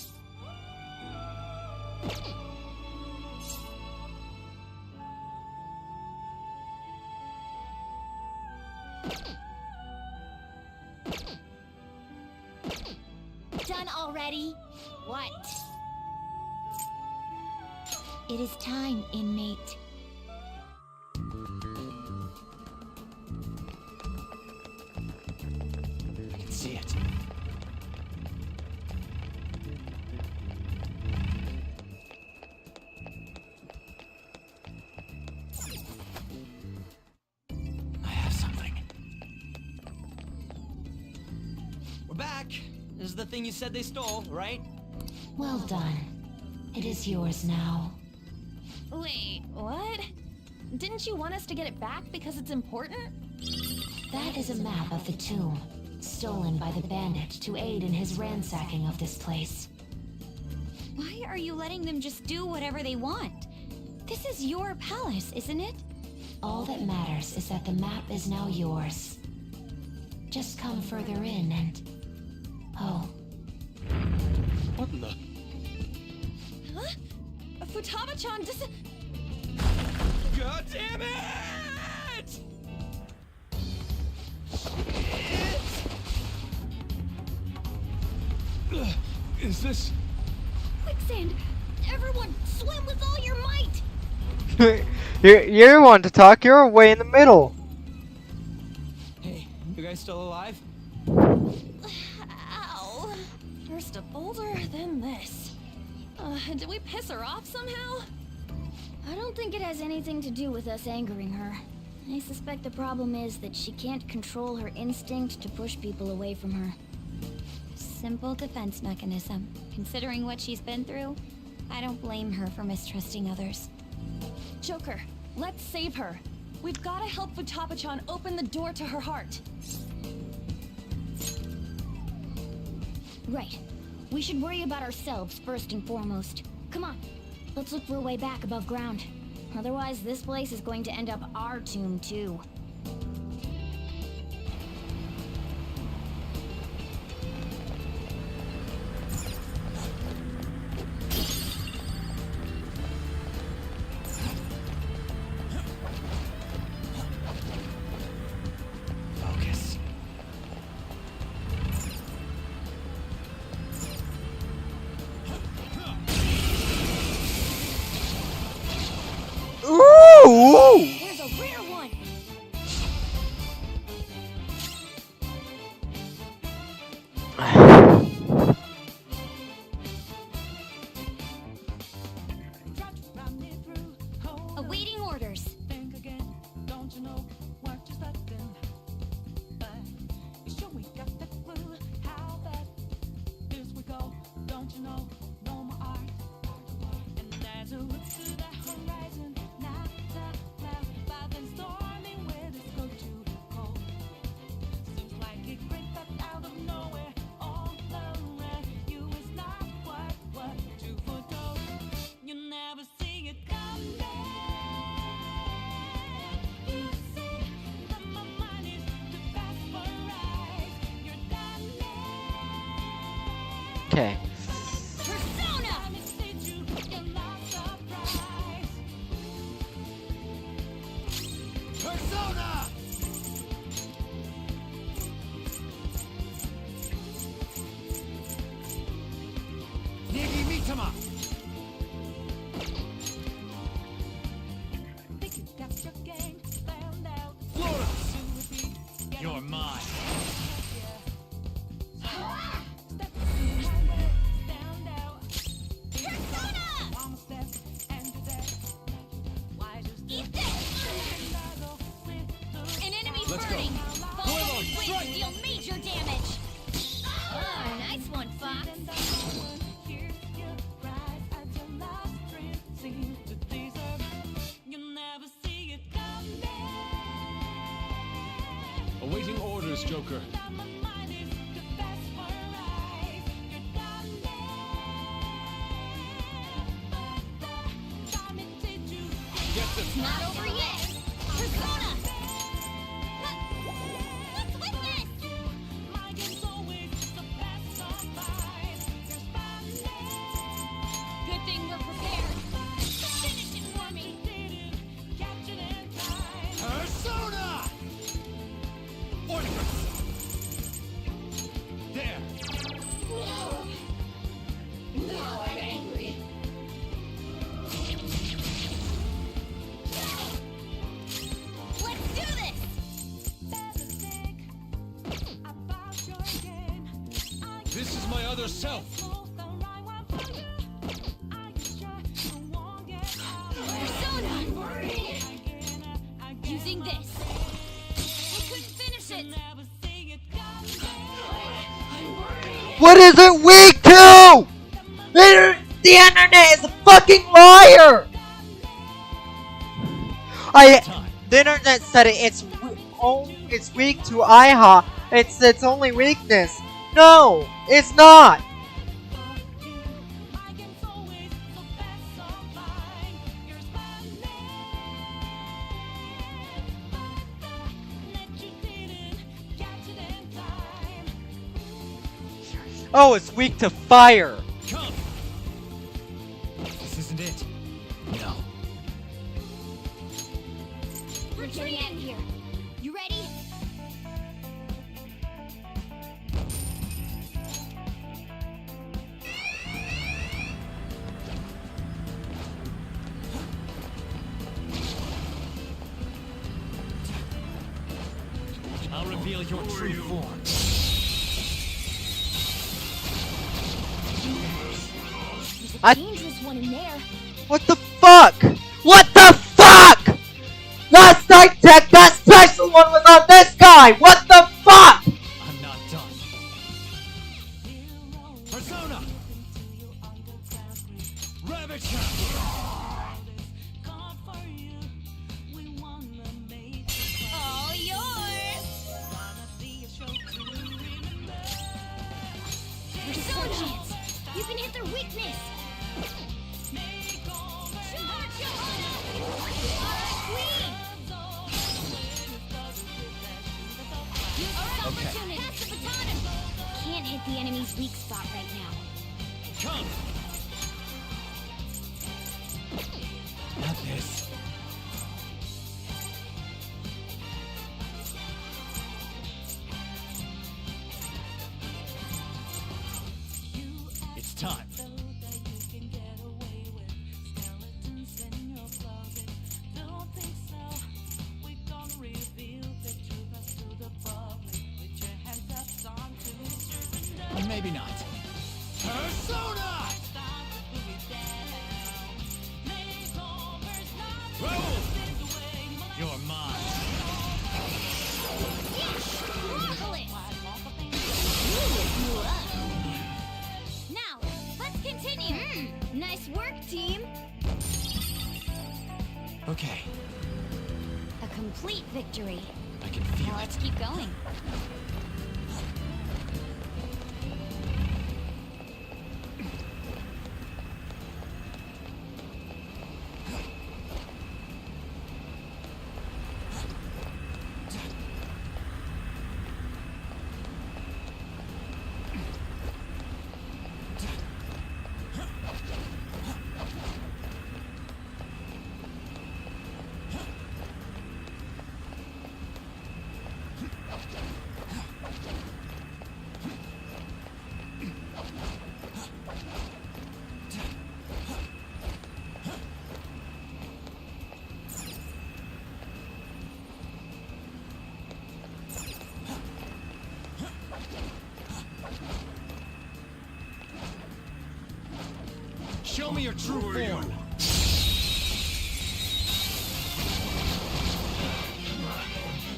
[SPEAKER 2] Done already? What? It is time, inmate.
[SPEAKER 8] I can see it. We're back. This is the thing you said they stole, right?
[SPEAKER 14] Well done. It is yours now.
[SPEAKER 18] Wait, what? Didn't you want us to get it back because it's important?
[SPEAKER 14] That is a map of the tomb, stolen by the bandit to aid in his ransacking of this place.
[SPEAKER 2] Why are you letting them just do whatever they want? This is your palace, isn't it?
[SPEAKER 14] All that matters is that the map is now yours. Just come further in and... Oh.
[SPEAKER 16] What in the...
[SPEAKER 18] Huh? Futaba-chan,
[SPEAKER 8] God damn it!
[SPEAKER 16] Is this...
[SPEAKER 2] Quicksand! Everyone, swim with all your might!
[SPEAKER 1] You're one to talk. You're way in the middle.
[SPEAKER 8] Hey, you guys still alive?
[SPEAKER 18] Ow. First a boulder, then this. Did we piss her off somehow?
[SPEAKER 2] I don't think it has anything to do with us angering her. I suspect the problem is that she can't control her instinct to push people away from her. Simple defense mechanism. Considering what she's been through, I don't blame her for mistrusting others.
[SPEAKER 18] Joker, let's save her. We've got to help Futaba-chan open the door to her heart.
[SPEAKER 2] Right. We should worry about ourselves first and foremost. Come on, let's look for a way back above ground. Otherwise, this place is going to end up our tomb, too.
[SPEAKER 8] Focus.
[SPEAKER 1] Ooh!
[SPEAKER 2] There's a rare one! Awaiting orders.
[SPEAKER 1] Okay.
[SPEAKER 8] Persona! Negi Mitama! Flora! You're mine.
[SPEAKER 2] An enemy's
[SPEAKER 8] Let's go.
[SPEAKER 2] burning!
[SPEAKER 8] Fuego,
[SPEAKER 2] Blade
[SPEAKER 8] strike!
[SPEAKER 2] deal major damage! Oh, nice one, Fox!
[SPEAKER 16] Awaiting orders, Joker.
[SPEAKER 8] Get this.
[SPEAKER 2] Not over yet! Persona! Let's witness! Good thing we're prepared. Finish it for me!
[SPEAKER 8] Persona! Order! There!
[SPEAKER 2] Now I'm angry. Let's do this!
[SPEAKER 16] This is my other self.
[SPEAKER 2] Persona! Using this. I couldn't finish it!
[SPEAKER 14] I'm
[SPEAKER 1] What is it weak to? The internet is a fucking liar! The internet said it's weak to IHA. It's its only weakness. No, it's not. Oh, it's weak to fire.
[SPEAKER 8] Come. This isn't it. No.
[SPEAKER 2] We're getting out of here. You ready?
[SPEAKER 8] I'll reveal your true form.
[SPEAKER 2] There's a dangerous one in there.
[SPEAKER 1] What the fuck? What the fuck? Last night tech, that special one was on this guy. What the fuck?
[SPEAKER 8] I'm not done. Persona! Ravage!
[SPEAKER 2] All yours. Persona chance. You can hit their weakness.
[SPEAKER 8] Okay.
[SPEAKER 2] Can't hit the enemy's weak spot right now.
[SPEAKER 8] Come! Not this. It's time. Maybe not. Persona! Roll! You're mine.
[SPEAKER 2] Now, let's continue. Nice work, team.
[SPEAKER 8] Okay.
[SPEAKER 2] A complete victory.
[SPEAKER 8] I can feel
[SPEAKER 2] Now let's keep going.
[SPEAKER 8] Show me your true form.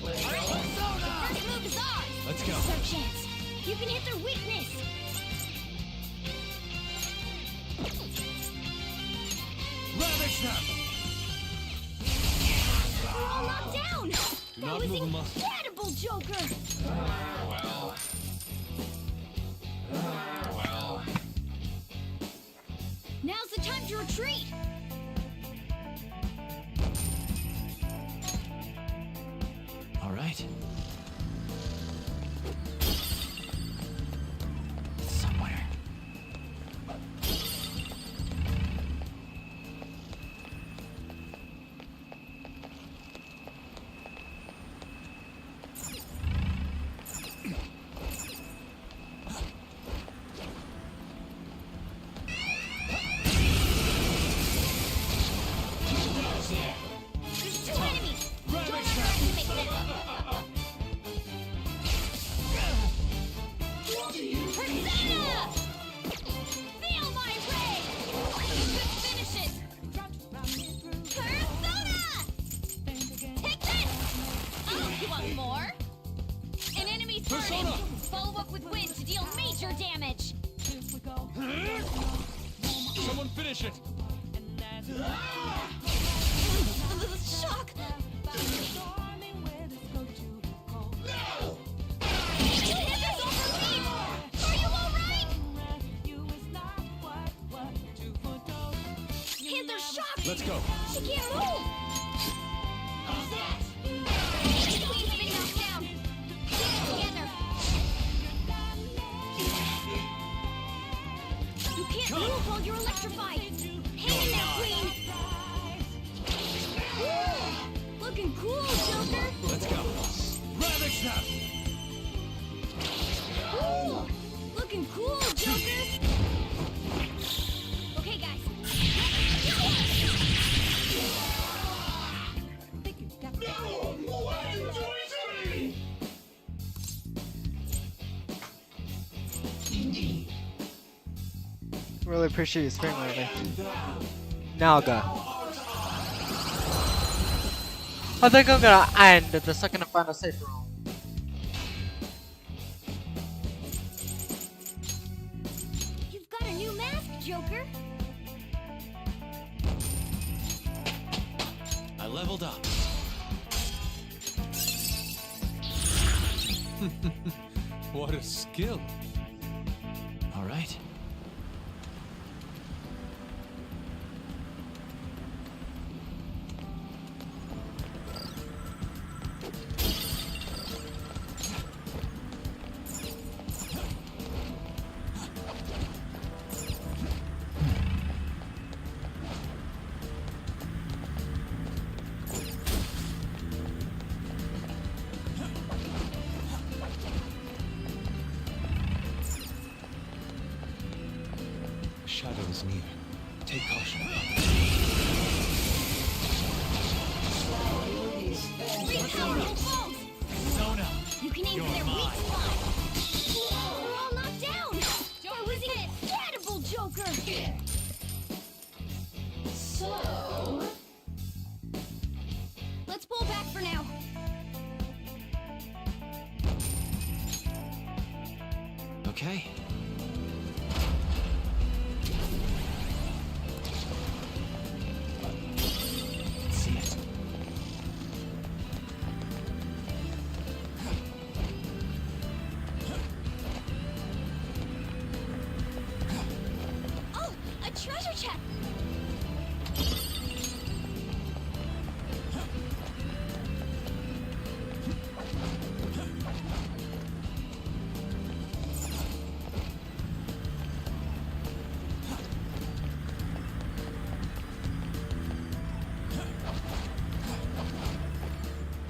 [SPEAKER 2] First move is ours.
[SPEAKER 8] Let's go.
[SPEAKER 2] This is our chance. You can hit their weakness.
[SPEAKER 8] Ravage them!
[SPEAKER 2] We're all knocked down.
[SPEAKER 8] Do not move a muscle.
[SPEAKER 2] Incredible, Joker.
[SPEAKER 3] Well. Well.
[SPEAKER 2] Now's the time to retreat.
[SPEAKER 8] All right. Somewhere.
[SPEAKER 12] finish it.
[SPEAKER 20] Shock!
[SPEAKER 12] Let's go.
[SPEAKER 20] She can't move! Queen's been knocked down. Get it together. You can't move while you're electrified. Hang in there, Queen. Woo! Looking cool, Joker.
[SPEAKER 12] Let's go. Ravage them.
[SPEAKER 20] Woo! Looking cool, Joker. Okay, guys.
[SPEAKER 1] Really appreciate your screen movie. Naga. I think I'm gonna end the second and final safe room.
[SPEAKER 20] You've got a new mask, Joker.
[SPEAKER 13] I leveled up.
[SPEAKER 12] What a skill.
[SPEAKER 13] All right.
[SPEAKER 16] Shadow is near. Take caution.
[SPEAKER 20] Zone up. You can aim for their weak spot. We're all knocked down. We're losing it. Incredible, Joker. So, let's pull back for now.
[SPEAKER 13] Okay. See it.
[SPEAKER 20] Oh, a treasure chest.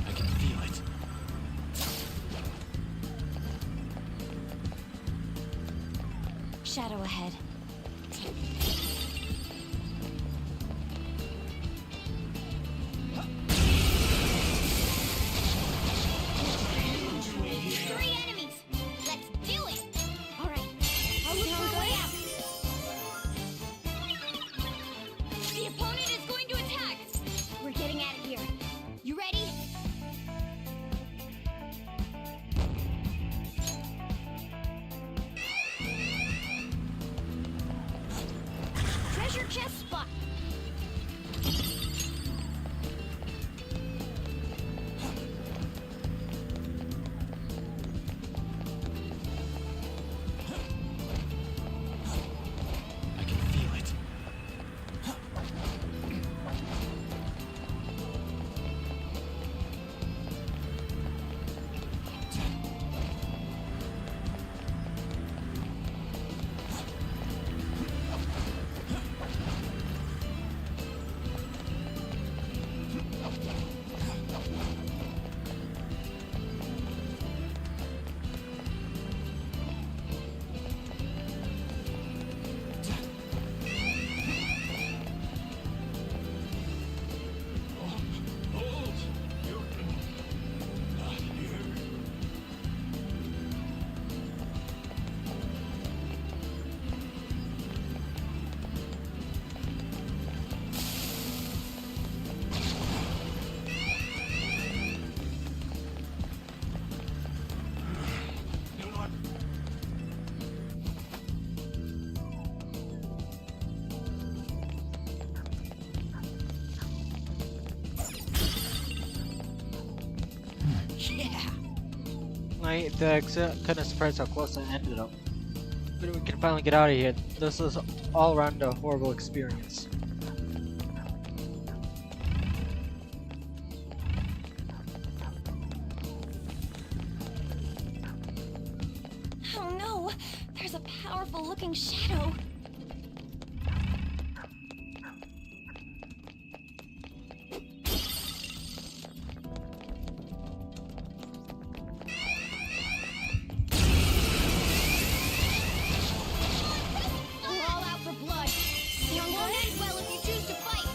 [SPEAKER 13] I can feel it.
[SPEAKER 2] Shadow ahead.
[SPEAKER 20] Three enemies. Let's do it. All right. I'll look for a way out. The opponent is going to attack. We're getting out of here. You ready?
[SPEAKER 1] Couldn't surprise how close it ended up. But we can finally get out of here. This was all around a horrible experience.
[SPEAKER 2] Oh no! There's a powerful looking shadow. We're all out for blood. It won't end well if you choose to fight.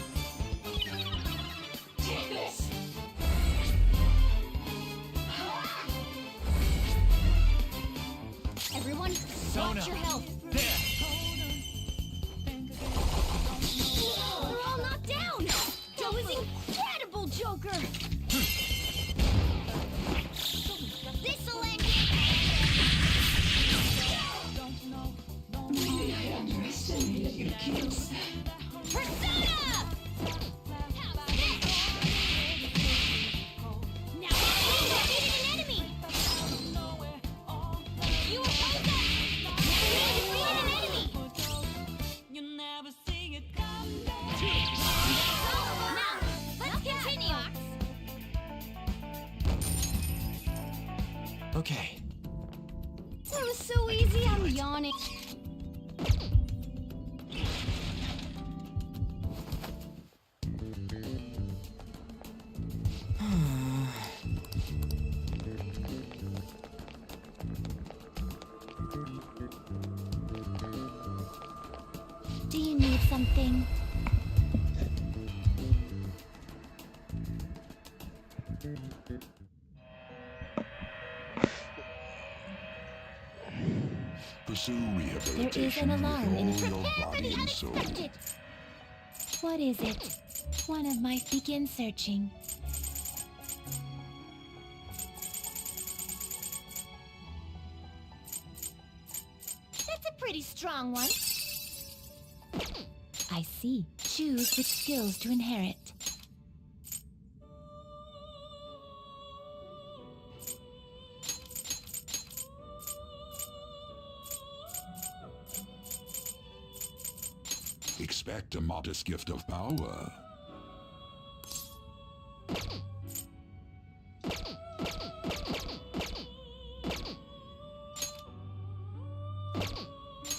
[SPEAKER 2] Take this. Everyone, watch your health. We're all knocked down. That was incredible, Joker. This'll end
[SPEAKER 20] Maybe I underestimated your kills.
[SPEAKER 2] Persona! Now you defeated an enemy. You opposed us. Now you defeated an enemy. Now let's continue.
[SPEAKER 13] Okay.
[SPEAKER 2] That was so easy. I'm yawning. Do you need something?
[SPEAKER 3] Pursue
[SPEAKER 2] There
[SPEAKER 3] rehabilitation
[SPEAKER 2] is an alarm in
[SPEAKER 3] with all your body and soul.
[SPEAKER 2] What is it? One of my begin searching. That's a pretty strong one. I see. Choose which skills to inherit.
[SPEAKER 3] Expect a modest gift of power.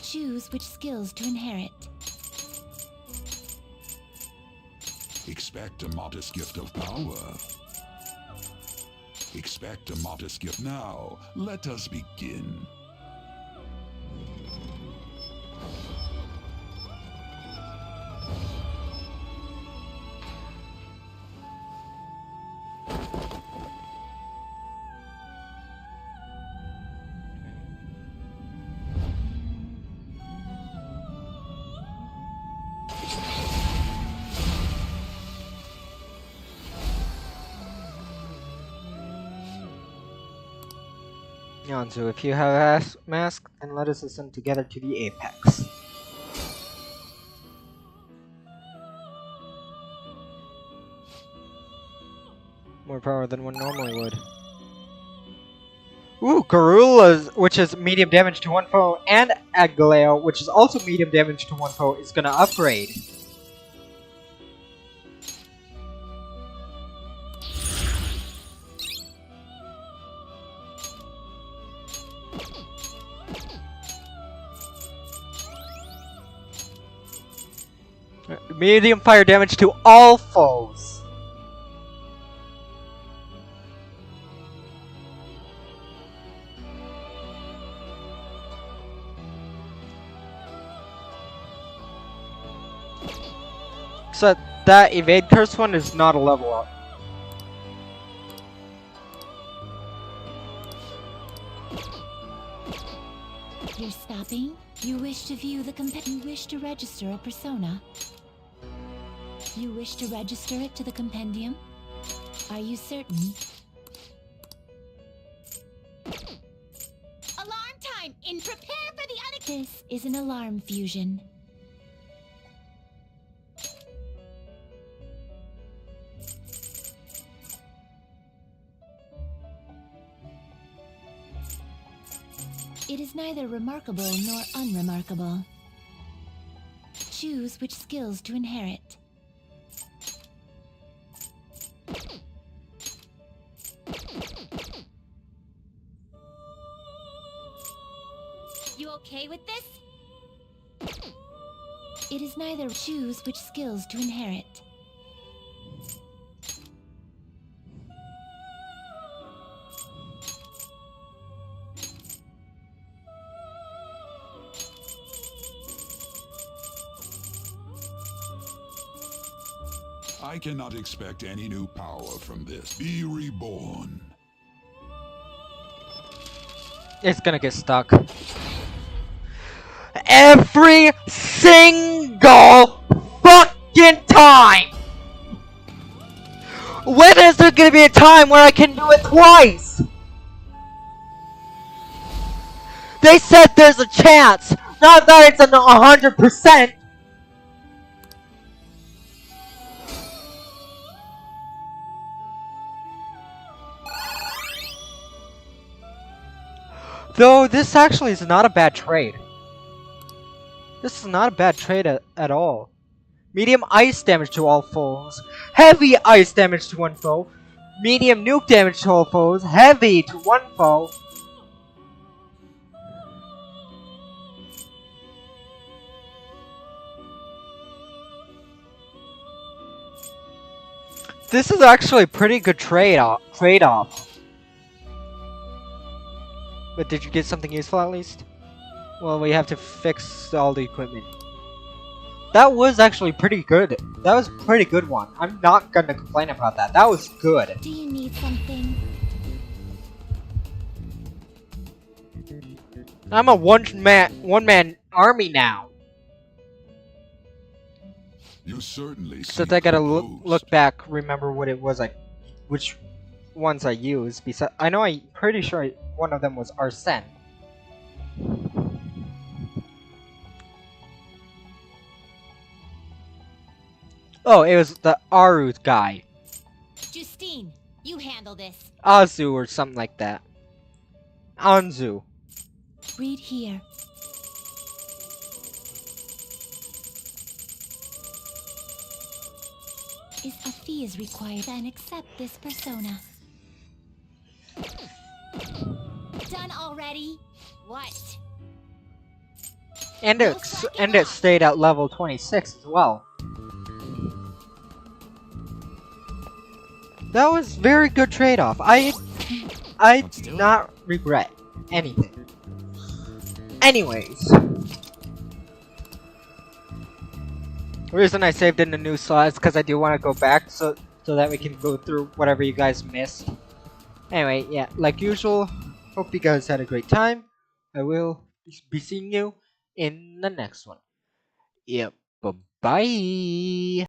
[SPEAKER 2] Choose which skills to inherit.
[SPEAKER 3] Expect a modest gift of power. Expect a modest gift. Now, let us begin.
[SPEAKER 1] Yanzu, if you have a mask, then let us ascend together to the apex. More power than one normally would. Ooh, Garula's, which is medium damage to one foe, and Agleo, which is also medium damage to one foe, is gonna upgrade. Medium fire damage to all foes. So that evade curse one is not a level up.
[SPEAKER 2] You're stopping? You wish to view the You wish to register a persona? You wish to register it to the compendium? Are you certain? Alarm time! In prepare for the This is an alarm fusion.
[SPEAKER 9] It is neither remarkable nor unremarkable. Choose which skills to inherit.
[SPEAKER 2] You okay with this?
[SPEAKER 9] It is neither choose which skills to inherit.
[SPEAKER 12] I cannot expect any new power from this. Be reborn.
[SPEAKER 1] It's gonna get stuck. Every single fucking time! When is there gonna be a time where I can do it twice? They said there's a chance, not that it's 100%. Though this actually is not a bad trade. This is not a bad trade at all. Medium ice damage to all foes. Heavy ice damage to one foe. Medium nuke damage to all foes. Heavy to one foe. This is actually a pretty good trade-off. But did you get something useful at least? Well, we have to fix all the equipment. That was actually pretty good. That was a pretty good one. I'm not gonna complain about that. That was good.
[SPEAKER 9] Do you need something?
[SPEAKER 1] I'm a one-man army now.
[SPEAKER 12] You certainly
[SPEAKER 1] So
[SPEAKER 12] seem
[SPEAKER 1] I gotta
[SPEAKER 12] composed.
[SPEAKER 1] look back, remember what it was like, which ones I used. Besides, I know I'm pretty sure one of them was Arsene. Oh, it was the Aruth guy.
[SPEAKER 2] Justine, you handle this.
[SPEAKER 1] Azu or something like that. Anzu.
[SPEAKER 9] Read here. If a fee is required, then accept this persona.
[SPEAKER 2] Done already? What?
[SPEAKER 1] And it stayed at level 26 as well. That was very good trade-off. I do not regret anything. Anyways, the reason I saved in the new slot is because I do want to go back so that we can go through whatever you guys missed. Anyway, yeah, like usual, hope you guys had a great time. I will be seeing you in the next one. Yep, bye-bye.